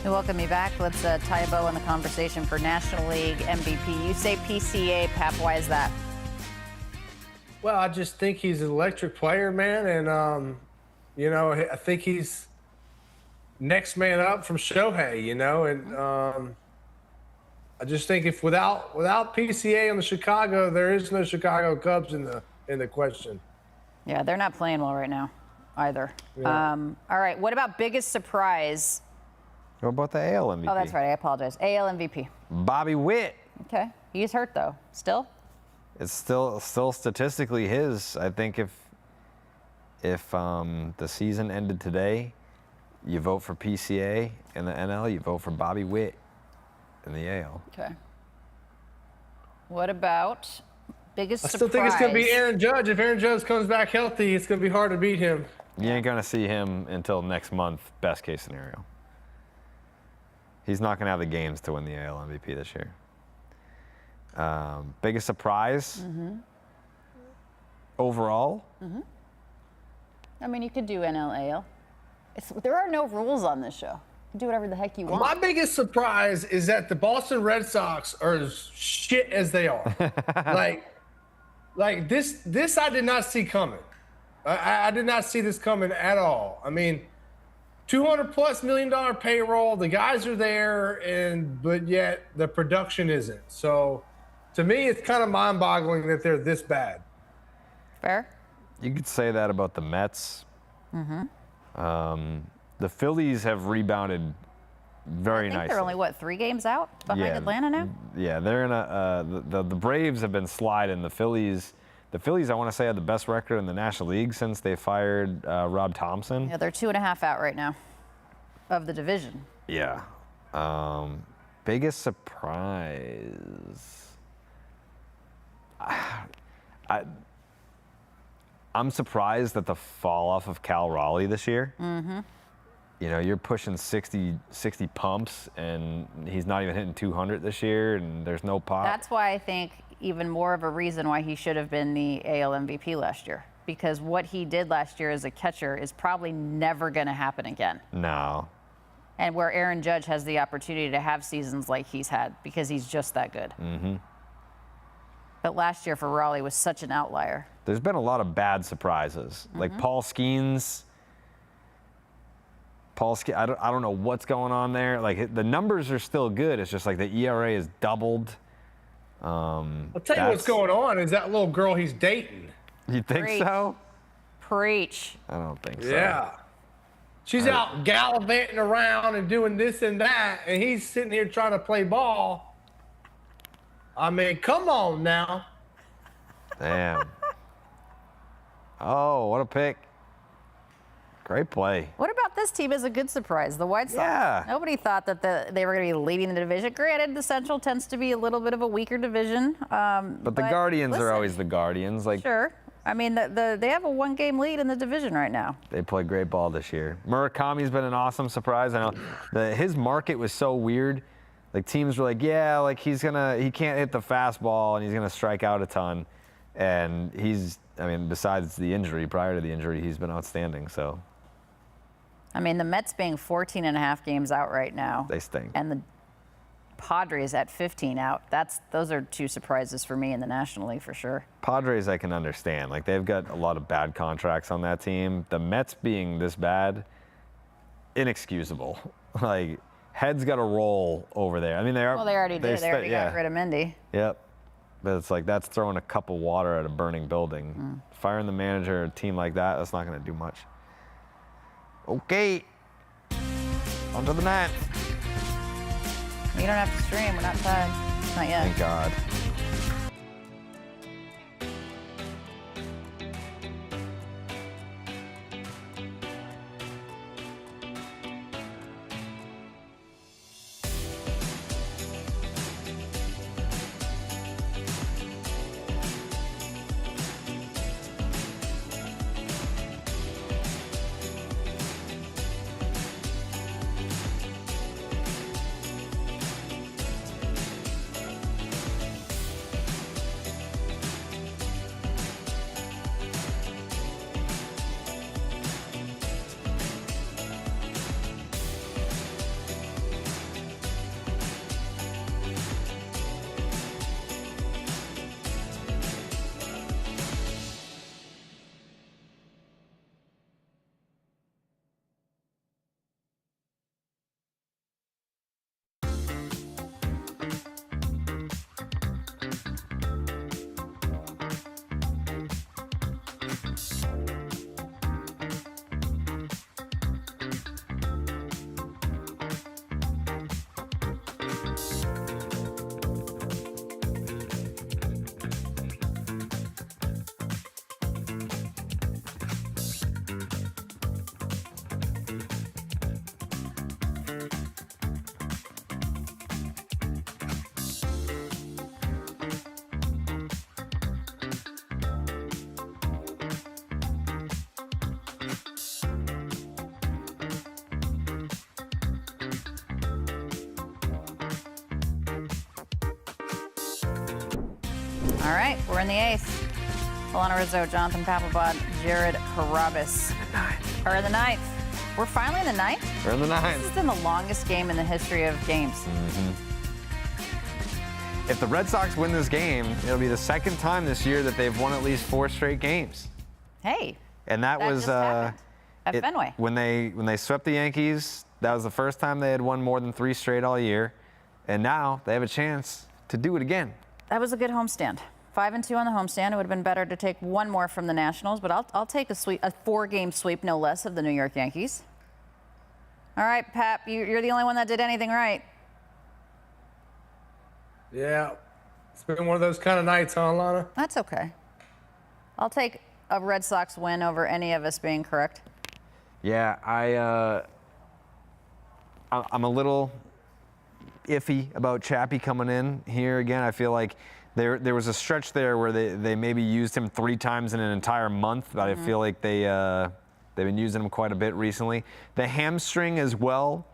We welcome you back. Let's tie a bow on the conversation for National League MVP. You say PCA, Pap. Why is that? Well, I just think he's an electric player, man. And, I think he's next man up from Shohei, And I just think if without PCA on the Chicago, there is no Chicago Cubs in the question. Yeah, they're not playing well right now either. Yeah. All right, what about biggest surprise? What about the AL MVP? Oh, that's right. I apologize. AL MVP. Bobby Witt. Okay. He's hurt, though. Still? It's still statistically his. I think if the season ended today, you vote for PCA in the NL, you vote for Bobby Witt in the AL. Okay. What about biggest surprise? I still think it's going to be Aaron Judge. If Aaron Judge comes back healthy, it's going to be hard to beat him. You ain't going to see him until next month, best case scenario. He's not going to have the games to win the AL MVP this year. Biggest surprise overall? I mean, you could do NL, AL. There are no rules on this show. You can do whatever the heck you want. My biggest surprise is that the Boston Red Sox are as shit as they are. like this I did not see coming. I did not see this coming at all. I mean, $200+ million payroll. The guys are there, but yet the production isn't. So, to me, it's kind of mind-boggling that they're this bad. Fair. You could say that about the Mets. The Phillies have rebounded very nicely. They're only 3 games out behind Atlanta now. Yeah, they're in the Braves have been sliding. The Phillies, I want to say, had the best record in the National League since they fired Rob Thompson. Yeah, they're 2.5 out right now of the division. Yeah. Biggest surprise. I'm surprised at the fall off of Cal Raleigh this year. You're pushing 60 pumps, and he's not even hitting 200 this year, and there's no pop. That's why I think even more of a reason why he should have been the AL MVP last year. Because what he did last year as a catcher is probably never going to happen again. No. And where Aaron Judge has the opportunity to have seasons like he's had because he's just that good. But last year for Raleigh was such an outlier. There's been a lot of bad surprises. Like Paul Skeens. I don't know what's going on there. Like, the numbers are still good. It's just like the ERA is doubled. I'll tell you what's going on is that little girl he's dating. You think Preach. so? Preach. I don't think so. Yeah. She's out gallivanting around and doing this and that, and he's sitting here trying to play ball. I mean, come on now. Damn. Oh, what a pick. Great play. What about this team as a good surprise, the White Sox? Yeah. Nobody thought that they were going to be leading the division. Granted, the Central tends to be a little bit of a weaker division. But the Guardians listen, are always the Guardians. Like, sure. I mean, they have a 1-game lead in the division right now. They play great ball this year. Murakami's been an awesome surprise. I know his market was so weird. Like, teams were like, yeah, like he can't hit the fastball and he's gonna strike out a ton. And besides the injury, prior to the injury, he's been outstanding. So. I mean, the Mets being 14.5 games out right now. They stink. And the Padres at 15 out. Those are 2 surprises for me in the National League for sure. Padres, I can understand. Like, they've got a lot of bad contracts on that team. The Mets being this bad, inexcusable. Like, heads got to roll over there. I mean, they are. Well, they already did. They already got rid of Mendy. Yep. But it's like, that's throwing a cup of water at a burning building. Firing the manager, a team like that's not going to do much. Okay. On to the 9th. You don't have to stream. We're not tied. Not yet. Thank God. All right, we're in the 8th. Alanna, Rizzo, Jonathan Papelbon, Jared Carrabis. Or in the 9th. We're finally in the 9th? We're in the 9th. This has been the longest game in the history of games. If the Red Sox win this game, it'll be the second time this year that they've won at least 4 straight games. Hey. And that was just happened at Fenway. When they swept the Yankees, that was the first time they had won more than 3 straight all year. And now they have a chance to do it again. That was a good homestand. 5-2 on the homestand. It would have been better to take one more from the Nationals, but I'll take a 4-game sweep, no less, of the New York Yankees. All right, Pap, you're the only one that did anything right. Yeah, it's been one of those kind of nights, huh, Alanna? That's okay. I'll take a Red Sox win over any of us being correct. Yeah, I'm a little iffy about Chappie coming in here again. I feel like there was a stretch there where they maybe used him 3 times in an entire month, but I feel like they've been using him quite a bit recently. The hamstring as well.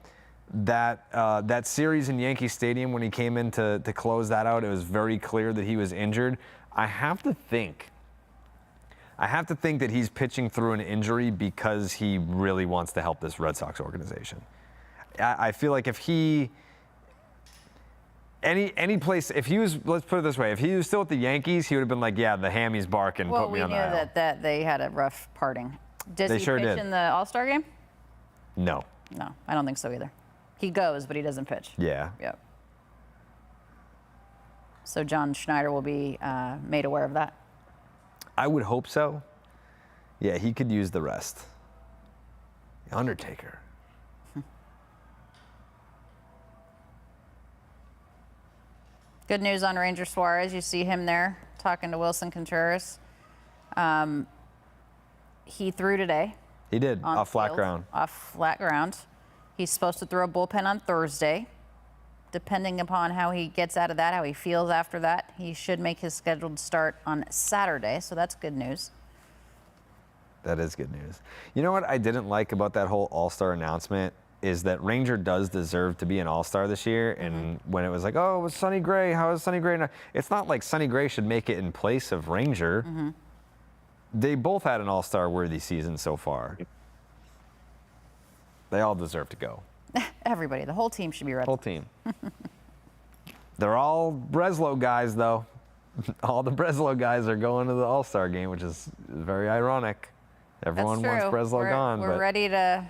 That series in Yankee Stadium when he came in to close that out, it was very clear that he was injured. I have to think that he's pitching through an injury because he really wants to help this Red Sox organization. I feel like if he any place, if he was, let's put it this way, if he was still at the Yankees, he would have been like, yeah, the hammy's barking, put me on the aisle. Well, we knew that they had a rough parting. Does he sure pitch did. in the All-Star game? No. No, I don't think so either. He goes, but he doesn't pitch. Yeah. Yep. So John Schneider will be made aware of that. I would hope so. Yeah, he could use the rest. The Undertaker. Good news on Ranger Suarez. You see him there talking to Wilson Contreras. He threw today. He did, off flat ground. Off flat ground. He's supposed to throw a bullpen on Thursday. Depending upon how he gets out of that, how he feels after that, he should make his scheduled start on Saturday, so that's good news. That is good news. You know what I didn't like about that whole All-Star announcement is that Ranger does deserve to be an All-Star this year, and when it was like, oh, it was Sonny Gray, how is Sonny Gray now? It's not like Sonny Gray should make it in place of Ranger. They both had an All-Star worthy season so far. They all deserve to go. Everybody, the whole team should be ready. Whole team. They're all Breslow guys, though. All the Breslow guys are going to the All-Star game, which is very ironic. Everyone wants Breslow gone. We're ready to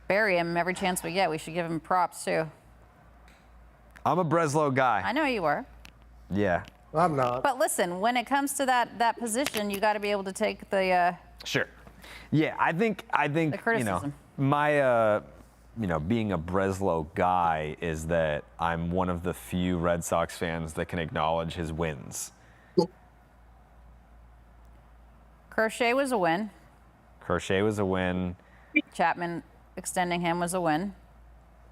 bury him every chance we get. We should give him props, too. I'm a Breslow guy. I know you are. Yeah. I'm not. But listen, when it comes to that position, you got to be able to take the Sure. Yeah, I think the criticism. My being a Breslow guy is that I'm one of the few Red Sox fans that can acknowledge his wins. Crochet was a win. Crochet was a win. Chapman extending him was a win.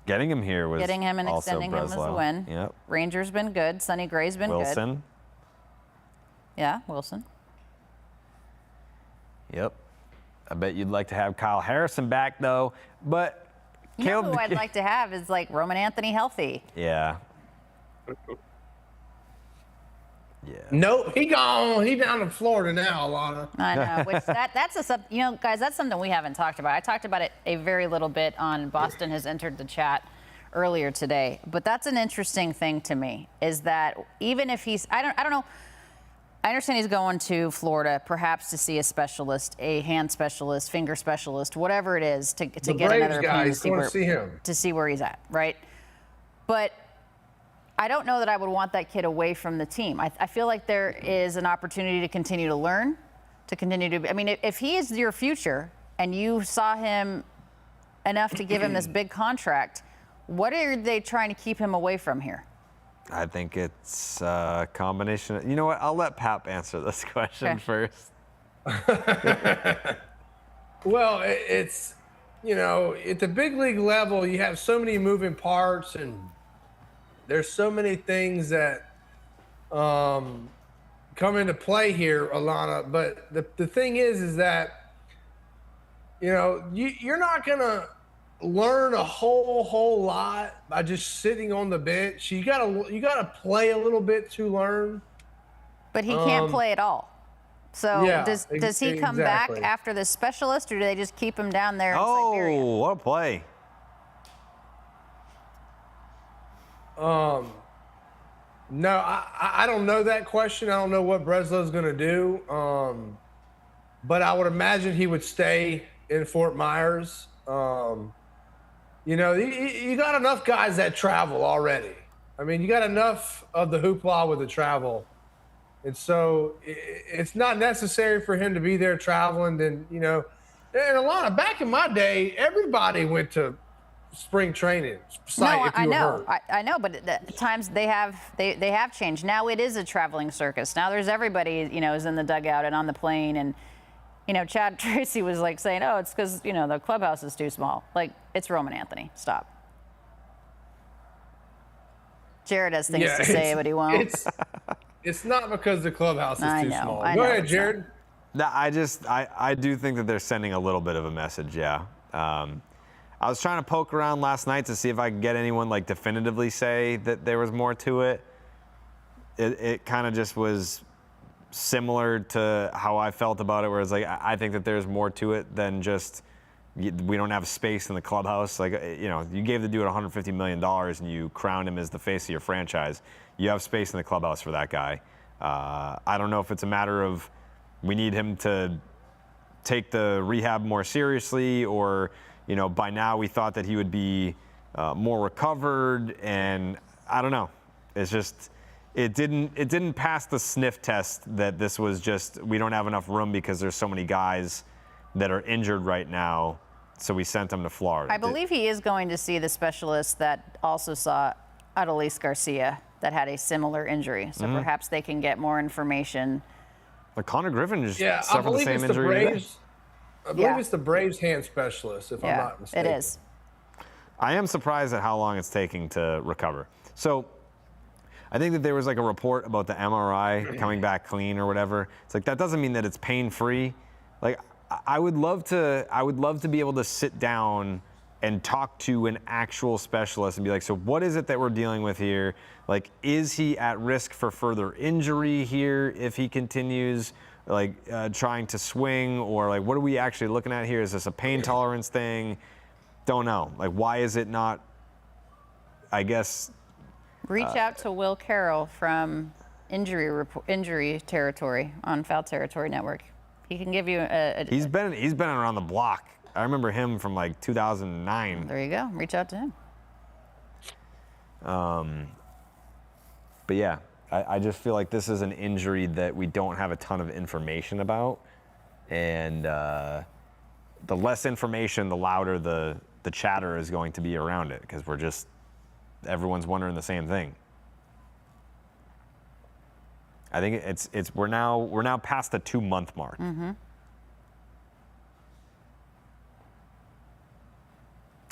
Getting him here was Getting him and also extending him was a Breslow. win. Yep. Ranger's been good. Sonny Gray's been good. Wilson. Yeah, Wilson. Yep. I bet you'd like to have Kyle Harrison back, though. But You know Caleb, who I'd like to have is like Roman Anthony healthy. Yeah. Yeah. Nope, he gone. He down in Florida now, Alanna. I know. Which guys, that's something we haven't talked about. I talked about it a very little bit on Boston Has Entered the Chat earlier today. But that's an interesting thing to me is that even if he's, I don't know. I understand he's going to Florida, perhaps to see a specialist, a hand specialist, finger specialist, whatever it is, to get another opinion to see where he's at, right? But I don't know that I would want that kid away from the team. I feel like there is an opportunity to continue to learn, to continue to. I mean, if he is your future and you saw him enough to give him this big contract, what are they trying to keep him away from here? I think it's a combination. You know what? I'll let Pap answer this question first. Well, it's, at the big league level, you have so many moving parts and there's so many things that come into play here, Alanna. But the thing is that, you're not going to learn a whole lot by just sitting on the bench. You gotta play a little bit to learn. But he can't play at all. So Yeah, does he come back exactly. after the specialist, or do they just keep him down there in Siberia? Oh, what a play. No, I don't know that question. I don't know what Breslow's going to do. But I would imagine he would stay in Fort Myers. You know, you got enough guys that travel already. I mean, you got enough of the hoopla with the travel. And so it's not necessary for him to be there traveling. Then, you know, and Alanna, back in my day, everybody went to spring training site No, if you were hurt. I know, but at times they have changed. Now it is a traveling circus. Now there's everybody, you know, is in the dugout and on the plane, and you know, Chad Tracy was like saying, "Oh, it's because you know the clubhouse is too small." Like, it's Roman Anthony. Stop. Jared has things to say, but he won't. It's not because the clubhouse is too small. I Go know ahead, it's Jared. No, I do think that they're sending a little bit of a message, yeah. I was trying to poke around last night to see if I could get anyone like definitively say that there was more to it. It kind of just was similar to how I felt about it, where it's like, I think that there's more to it than just we don't have space in the clubhouse. Like, you know, you gave the dude $150 million and you crowned him as the face of your franchise. You have space in the clubhouse for that guy. I don't know if it's a matter of we need him to take the rehab more seriously, or, you know, by now we thought that he would be more recovered, and I don't know. It's just, it didn't pass the sniff test that this was just, we don't have enough room because there's so many guys that are injured right now, so we sent him to Florida. I believe he is going to see the specialist that also saw Adolis Garcia that had a similar injury. So perhaps they can get more information. Like Connor Griffin just I suffered the believe same it's the injury. Braves. I believe it's the Braves hand specialist, if I'm Yeah, not mistaken. it is. I am surprised at how long it's taking to recover. So I think that there was like a report about the MRI coming back clean or whatever. It's like, that doesn't mean that it's pain-free. Like, I would love to be able to sit down and talk to an actual specialist and be like, so what is it that we're dealing with here? Like, is he at risk for further injury here if he continues like trying to swing, or like, what are we actually looking at here? Is this a pain tolerance thing? Don't know. Like, why is it not, I guess. Reach out to Will Carroll from Injury Territory on Foul Territory Network. He can give you He's been around the block. I remember him from like 2009. There you go. Reach out to him. But yeah, I just feel like this is an injury that we don't have a ton of information about, and the less information, the louder the chatter is going to be around it, because everyone's wondering the same thing. I think we're now past the 2-month mark. Mm-hmm.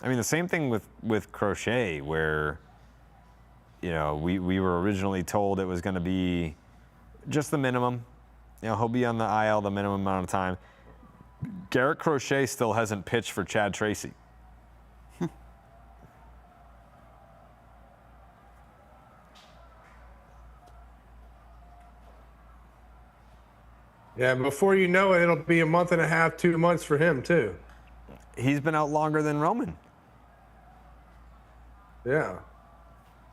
I mean, the same thing with Crochet, where, you know, we were originally told it was going to be just the minimum. You know, he'll be on the IL the minimum amount of time. Garrett Crochet still hasn't pitched for Chad Tracy. Yeah, before you know it, it'll be a month and a half, 2 months for him too. He's been out longer than Roman. Yeah.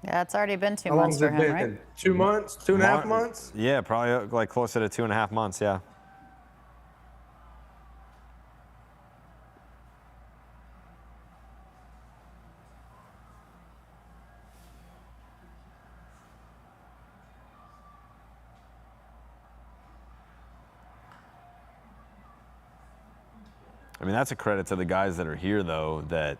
Yeah, it's already been 2 How months long's for it him, been? right? 2 months? 2.5 months? Yeah, probably like closer to 2.5 months, yeah. I mean, that's a credit to the guys that are here, though, that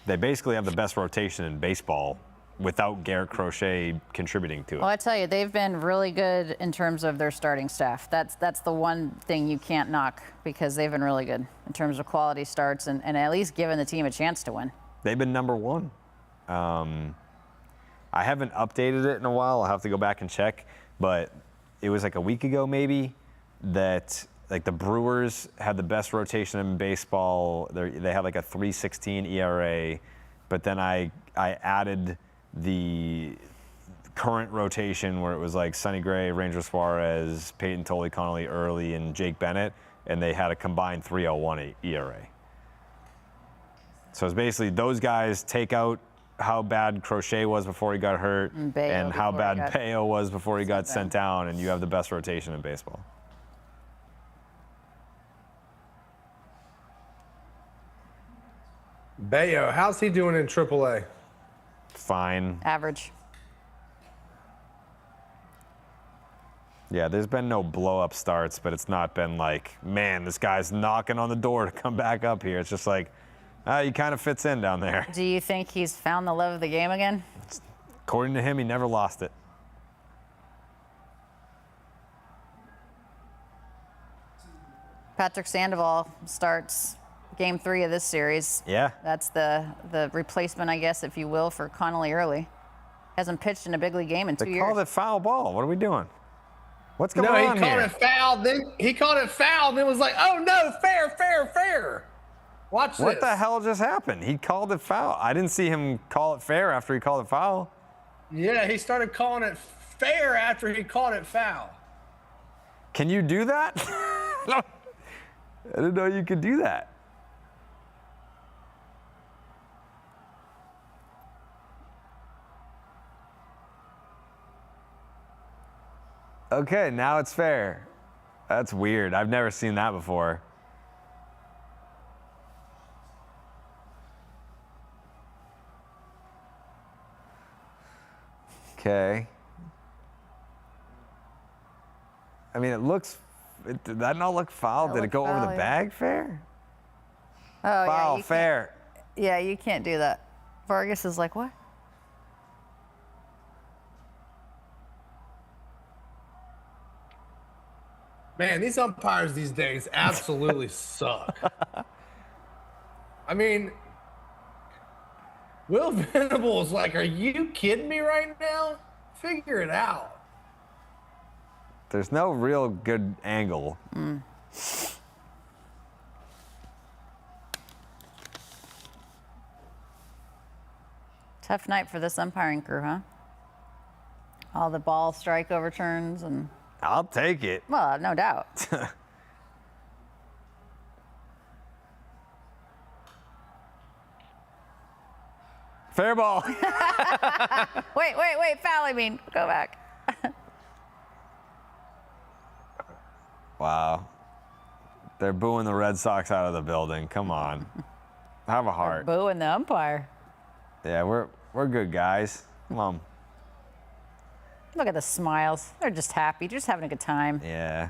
they basically have the best rotation in baseball without Garrett Crochet contributing to it. Well, I tell you, they've been really good in terms of their starting staff. That's the one thing you can't knock, because they've been really good in terms of quality starts and at least giving the team a chance to win. They've been number one. I haven't updated it in a while. I'll have to go back and check. But it was like a week ago maybe that like the Brewers had the best rotation in baseball. They had like a 3.16 ERA. But then I added the current rotation where it was like Sonny Gray, Ranger Suarez, Peyton Tolley, Connolly Early, and Jake Bennett, and they had a combined 3.01 ERA. So it's basically those guys take out how bad Crochet was before he got hurt and how bad Peo was before he got sent down, and you have the best rotation in baseball. Bayo, how's he doing in AAA? Fine. Average. Yeah, there's been no blow-up starts, but it's not been like, man, this guy's knocking on the door to come back up here. It's just like, he kind of fits in down there. Do you think he's found the love of the game again? According to him, he never lost it. Patrick Sandoval starts Game 3 of this series. Yeah. That's the replacement, I guess, if you will, for Connolly Early. Hasn't pitched in a big league game in 2 years. They called it foul ball. What are we doing? What's going No, on he here? called it foul. Then he called it foul. Then was like, "Oh no, fair, fair, fair." Watch this. What the hell just happened? He called it foul. I didn't see him call it fair after he called it foul. Yeah, he started calling it fair after he called it foul. Can you do that? I didn't know you could do that. Okay, now it's fair. That's weird. I've never seen that before. Okay. I mean, it looks. Did that not look foul? Did it go over the bag fair? Oh, Foul, yeah, fair. Yeah, you can't do that. Vargas is like, what? Man, these umpires these days absolutely suck. I mean, Will Venables, like, are you kidding me right now? Figure it out. There's no real good angle. Tough night for this umpiring crew, huh? All the ball strike overturns and, I'll take it. well, no doubt. Fair ball. Wait, foul, I mean, go back. Wow. They're booing the Red Sox out of the building. Come on. Have a heart. Booing the umpire. Yeah, we're good guys. Come on. Look at the smiles. They're just happy, just having a good time. Yeah.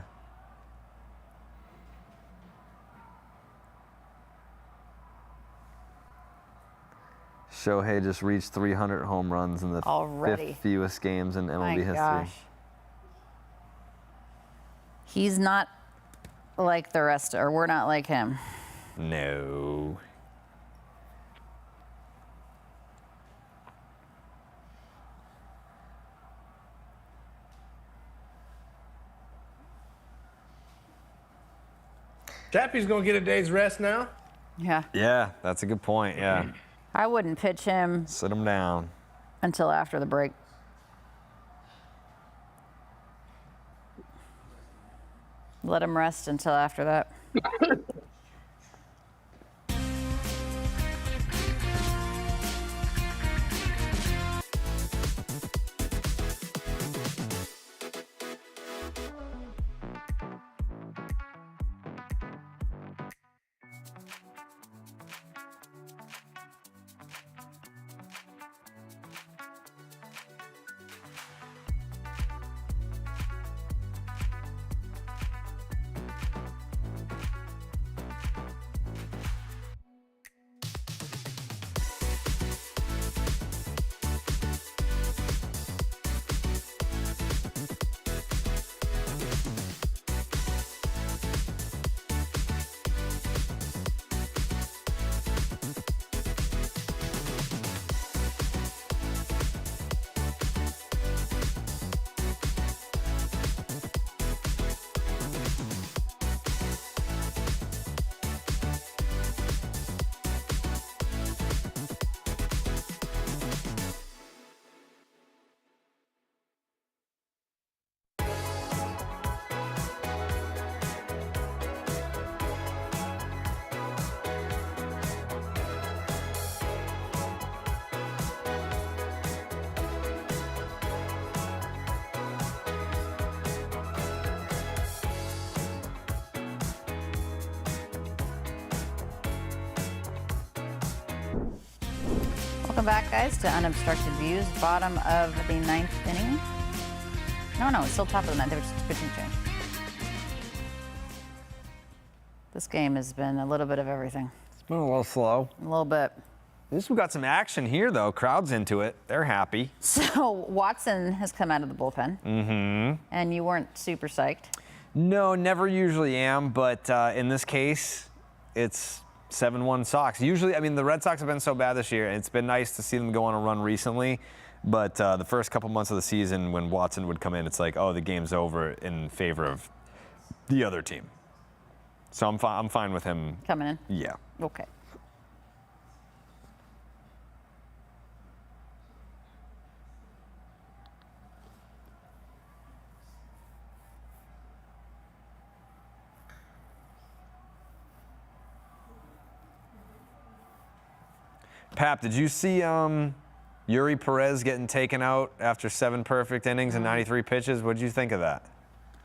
Shohei just reached 300 home runs in the Already. fifth fewest games in MLB My history. gosh. He's not like the rest, or we're not like him. No. Chappie's going to get a day's rest now. Yeah. Yeah, that's a good point. Yeah. I wouldn't pitch him Sit him down. until after the break. Let him rest until after that. Welcome back, guys, to Unobstructed Views. Bottom of the 9th inning. No, it's still top of the 9th. There was just a pitching change. This game has been a little bit of everything. It's been a little slow. A little bit. At least we got some action here, though. Crowd's into it. They're happy. So Watson has come out of the bullpen. Mm-hmm. And you weren't super psyched. No, never usually am, but in this case, it's 7-1 Sox. Usually, I mean, the Red Sox have been so bad this year, and it's been nice to see them go on a run recently. But the first couple months of the season, when Watson would come in, it's like, oh, the game's over in favor of the other team. So I'm fine with him coming in. Yeah. Okay. Pap, did you see Yuri Perez getting taken out after 7 perfect innings and 93 pitches? What did you think of that?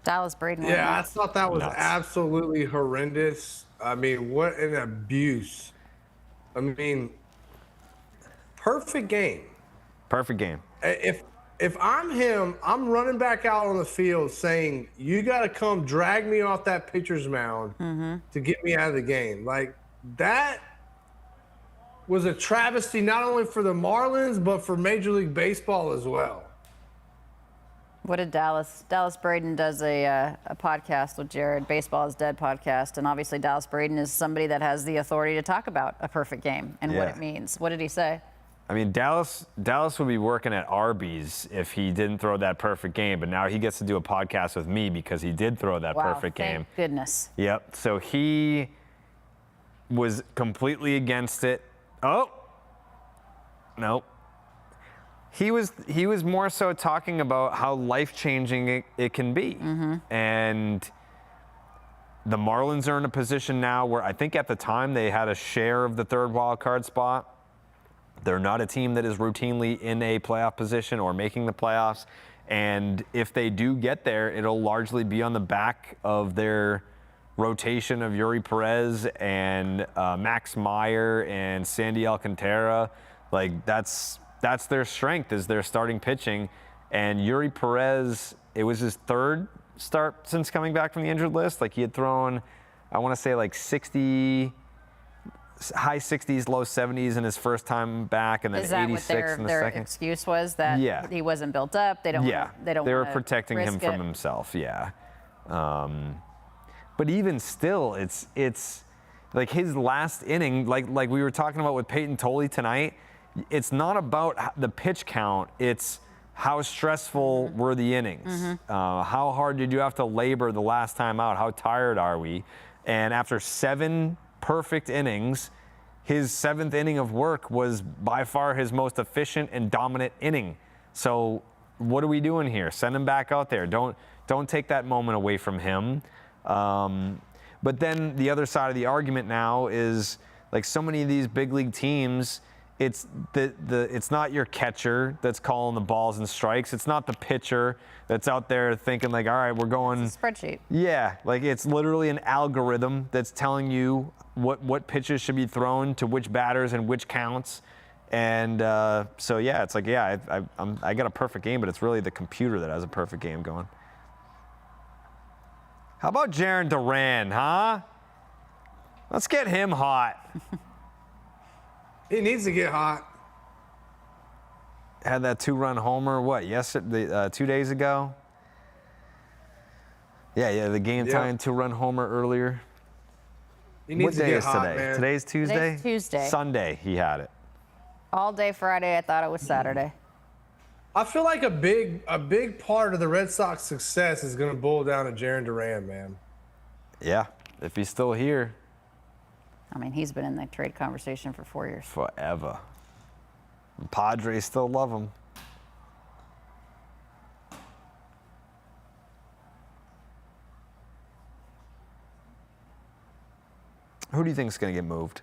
Dallas Braden. Yeah, I thought that was Nuts. absolutely horrendous. I mean, what an abuse. I mean, perfect game. Perfect game. If I'm him, I'm running back out on the field saying, you got to come drag me off that pitcher's mound to get me out of the game. Like, that was a travesty not only for the Marlins, but for Major League Baseball as well. What did Dallas Braden does a podcast with Jared, Baseball is Dead podcast, and obviously Dallas Braden is somebody that has the authority to talk about a perfect game and what it means. What did he say? I mean, Dallas would be working at Arby's if he didn't throw that perfect game, but now he gets to do a podcast with me because he did throw that perfect game. Thank goodness. Yep. So he was completely against it. Oh, nope. He was more so talking about how life-changing it can be. And the Marlins are in a position now where I think at the time they had a share of the third wild card spot. They're not a team that is routinely in a playoff position or making the playoffs. And if they do get there, it'll largely be on the back of their rotation of Yuri Perez and Max Meyer and Sandy Alcantara. Like, that's their strength, is their starting pitching. And Yuri Perez, it was his 3rd start since coming back from the injured list. Like, he had thrown, I want to say, like 60, high 60s, low 70s in his first time back, and then 86 in the their second. excuse was that he wasn't built up? They were protecting him from himself. Yeah. But even still, it's like his last inning, like we were talking about with Peyton Tolley tonight. It's not about the pitch count. It's how stressful were the innings? How hard did you have to labor the last time out? How tired are we? And after 7 perfect innings, his 7th inning of work was by far his most efficient and dominant inning. So what are we doing here? Send him back out there. Don't take that moment away from him. But then the other side of the argument now is, like, so many of these big league teams, it's it's not your catcher that's calling the balls and strikes. It's not the pitcher that's out there thinking, like, all right, we're going. It's a spreadsheet. Yeah, like, it's literally an algorithm that's telling you what pitches should be thrown to which batters and which counts. And so, yeah, it's like, yeah, I got a perfect game, but it's really the computer that has a perfect game going. How about Jarren Duran, huh? Let's get him hot. He needs to get hot. Had that 2-run homer, yesterday, 2 days ago? Yeah, the game-tying 2-run homer earlier. He needs what day to get is hot, today? man. Today's Tuesday? Today's Tuesday. Sunday, he had it. All day Friday, I thought it was Saturday. I feel like a big part of the Red Sox success is going to boil down to Jarren Duran, man. Yeah, if he's still here. I mean, he's been in the trade conversation for 4 years. Forever. The Padres still love him. Who do you think is going to get moved?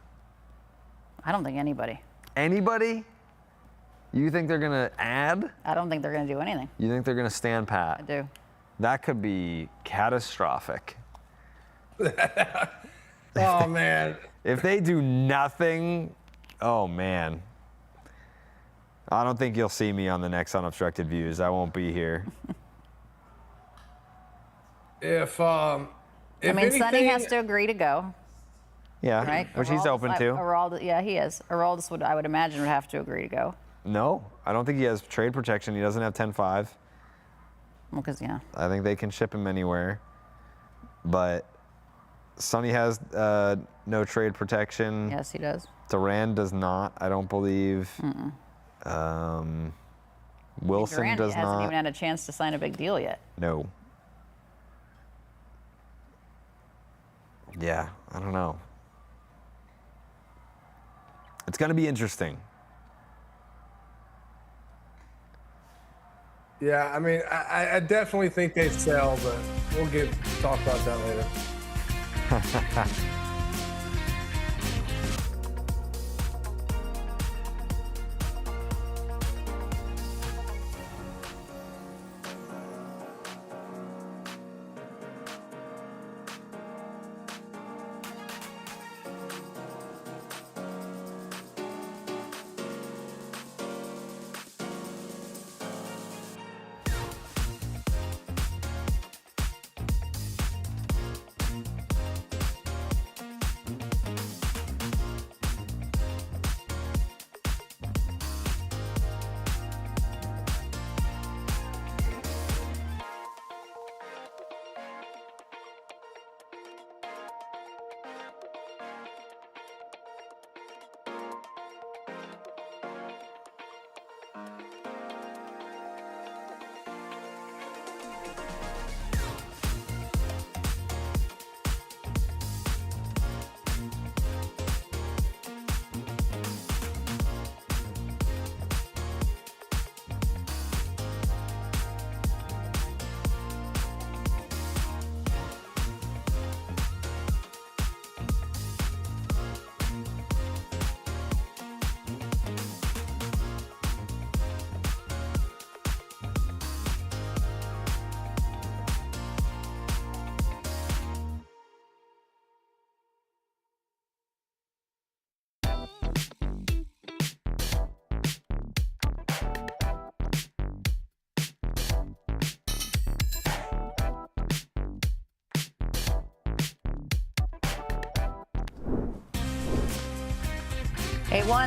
I don't think anybody. Anybody? You think they're going to add? I don't think they're going to do anything. You think they're going to stand pat? I do. That could be catastrophic. Oh, man. If they do nothing, oh, man. I don't think you'll see me on the next Unobstructed Views. I won't be here. If I mean, anything, Sonny has to agree to go, Yeah, right? which he's open to. Yeah, he is. Aroldis would, I would imagine, would have to agree to go. No, I don't think he has trade protection. He doesn't have 10-5. Well, because, yeah. I think they can ship him anywhere. But Sonny has no trade protection. Yes, he does. Duran does not, I don't believe. Wilson Durant does hasn't not. even had a chance to sign a big deal yet. No. Yeah, I don't know. It's going to be interesting. yeah, I mean, I definitely think they sell, but we'll talk about that later.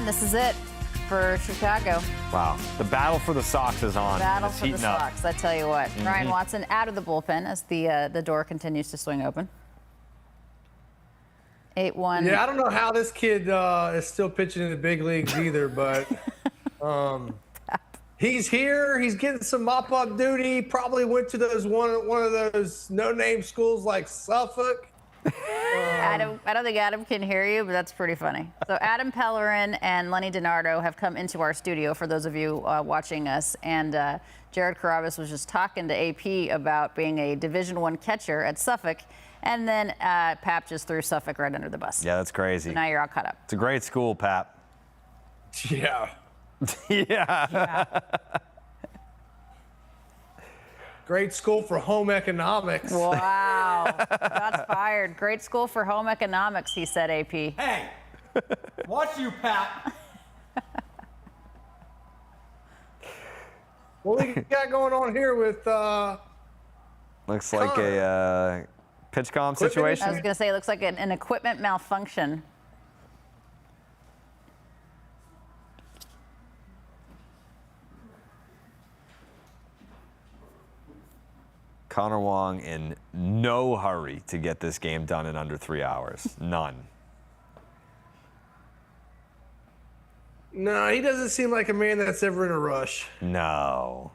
This is it for Chicago. Wow. The battle for the Sox is on. Battle It's for the heating up. Sox, I tell you what. Ryan Watson out of the bullpen as the door continues to swing open. 8-1. Yeah, I don't know how this kid is still pitching in the big leagues either, but he's here. He's getting some mop-up duty. Probably went to those one of those no-name schools like Suffolk. Adam, I don't think Adam can hear you, but that's pretty funny. So Adam Pellerin and Lenny DiNardo have come into our studio, for those of you watching us, and Jared Carrabis was just talking to AP about being a Division I catcher at Suffolk, and then Pap just threw Suffolk right under the bus. Yeah, that's crazy. So now you're all caught up. It's a great school, Pap. Yeah. Yeah. Great school for home economics. Wow. Shots fired. Great school for home economics, he said, AP. Hey, watch you, Pat. What we got going on here with Looks like a pitch comm I was situation. going to say, it looks like an equipment malfunction. Connor Wong in no hurry to get this game done in under 3 hours. None. No, he doesn't seem like a man that's ever in a rush. No.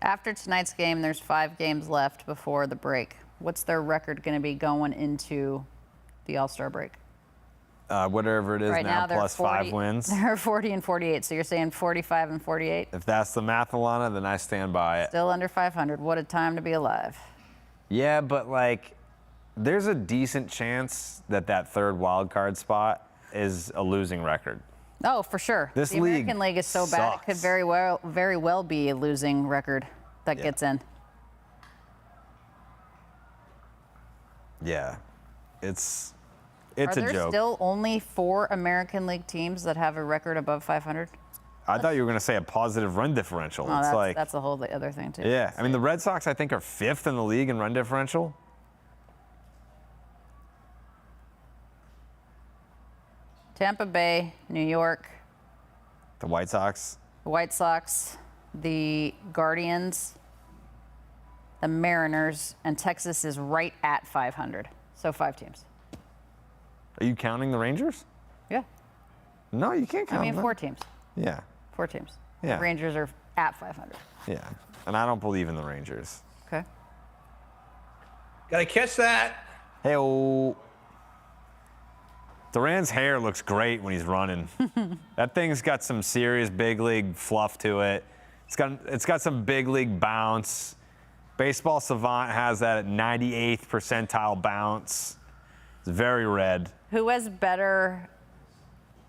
After tonight's game, there's 5 games left before the break. What's their record going to be going into the All-Star break? Whatever it is Right now, they're plus 5 wins. They're 40 and 48, so you're saying 45 and 48? If that's the math, Alanna, then I stand by it. Still under 500. What a time to be alive. Yeah, but like, there's a decent chance that that third wild card spot is a losing record. Oh, for sure. This the American League is so bad, it could sucks. very well be a losing record that gets in. Yeah, it's Are a there joke. still only 4 American League teams that have a record above 500? I thought you were going to say a positive run differential. Oh, It's that's a whole other thing, too. yeah. I mean, the Red Sox, I think, are 5th in the league in run differential. Tampa Bay, New York, The White Sox. the White Sox, the Guardians, the Mariners, and Texas is right at 500. So 5 teams. Are you counting the Rangers? Yeah. No, you can't count I mean, them. 4 teams. Yeah, 4 teams. Yeah. The Rangers are at 500. yeah. And I don't believe in the Rangers. Okay. Gotta catch that. Hey-oh. Duran's hair looks great when he's running. That thing's got some serious big league fluff to it. It's got some big league bounce. Baseball Savant has that at 98th percentile bounce. It's very red. Who has better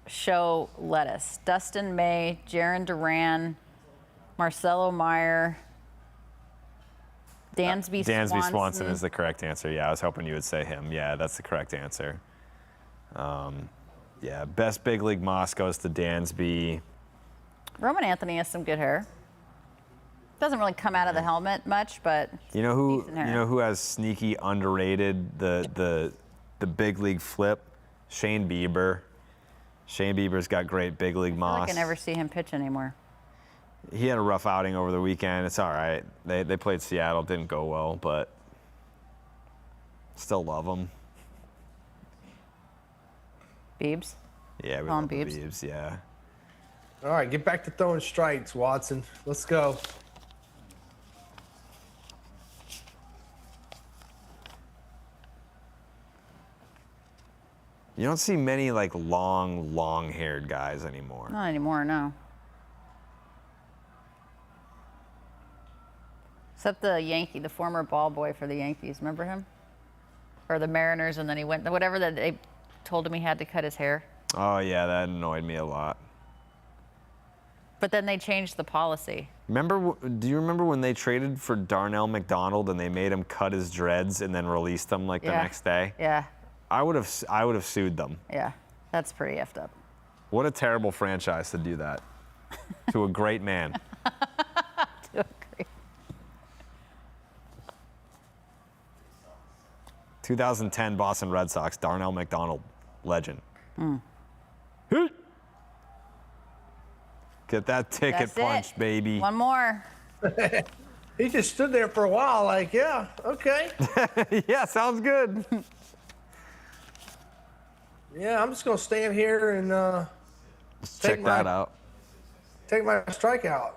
show lettuce? Dustin May, Jaron Duran, Marcelo Meyer, Dansby Swanson is the correct answer. Yeah, I was hoping you would say him. Yeah, that's the correct answer. Yeah, best big league moss goes to Dansby. Roman Anthony has some good hair. Doesn't really come out of the helmet much, but You know who? decent hair. You know who has sneaky underrated the big league flip? Shane Bieber. Shane Bieber's got great big league I feel moss. like I never see him pitch anymore. He had a rough outing over the weekend. It's all right. They played Seattle, didn't go well, but still love him. Biebs. Yeah, we Call love him the Biebs. Biebs, yeah. All right, get back to throwing strikes, Watson. Let's go. You don't see many like long-haired guys anymore. Not anymore, no. Except the former ball boy for the Yankees. Remember him? Or the Mariners, and then he went, whatever that they told him he had to cut his hair. Oh yeah, that annoyed me a lot. But then they changed the policy. Do you remember when they traded for Darnell McDonald and they made him cut his dreads and then released him like the Yeah. next day? Yeah, I would have sued them. yeah. That's pretty effed up. What a terrible franchise to do that to a great man. To agree. 2010 Boston Red Sox, Darnell McDonald, legend. Get that ticket That's it. punched, baby. One more. He just stood there for a while, like, yeah, okay. Yeah, sounds good. Yeah, I'm just gonna stand here and Let's Take check that my- out. take my strikeout.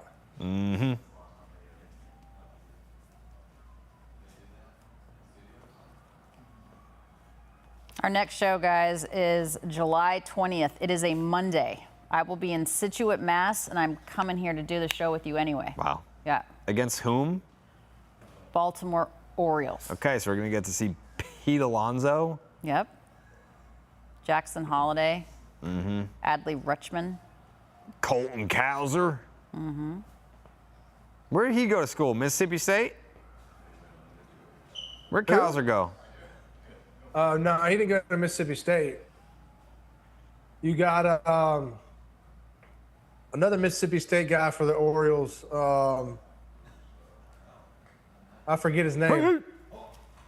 Our next show, guys, is July 20th. It is a Monday. I will be in Situate, Mass, and I'm coming here to do the show with you anyway. Wow. Yeah. Against whom? Baltimore Orioles. Okay, so we're going to get to see Pete Alonso. Yep. Jackson Holiday. Adley Rutschman. Colton Cowser. Where did he go to school? Mississippi State? Where'd Cowser go? No, he didn't go to Mississippi State. You got another Mississippi State guy for the Orioles. I forget his name.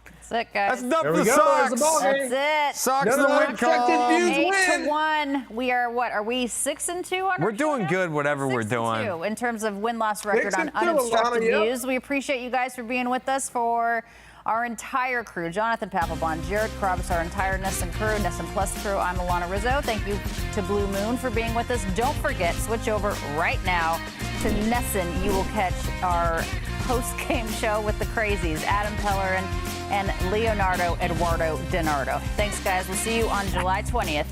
That's it, guys. That's enough There for we the go. There's the Sox. ball game. That's it. Sox None the of the win unobstructed call. views. 8-1. We are what? Are we 6-2 on our We're doing show now? good, whatever we're 6-2 doing. in terms of win-loss record on 6-2, Unobstructed Alanna, yeah. Views. We appreciate you guys for being with us. For our entire crew, Jonathan Papelbon, Jared Carrabis, our entire Nesson crew, Nesson Plus crew, I'm Alanna Rizzo. Thank you to Blue Moon for being with us. Don't forget, switch over right now to Nesson. You will catch our post-game show with the crazies, Adam Pellerin and Leonardo Eduardo DiNardo. Thanks, guys. We'll see you on July 20th.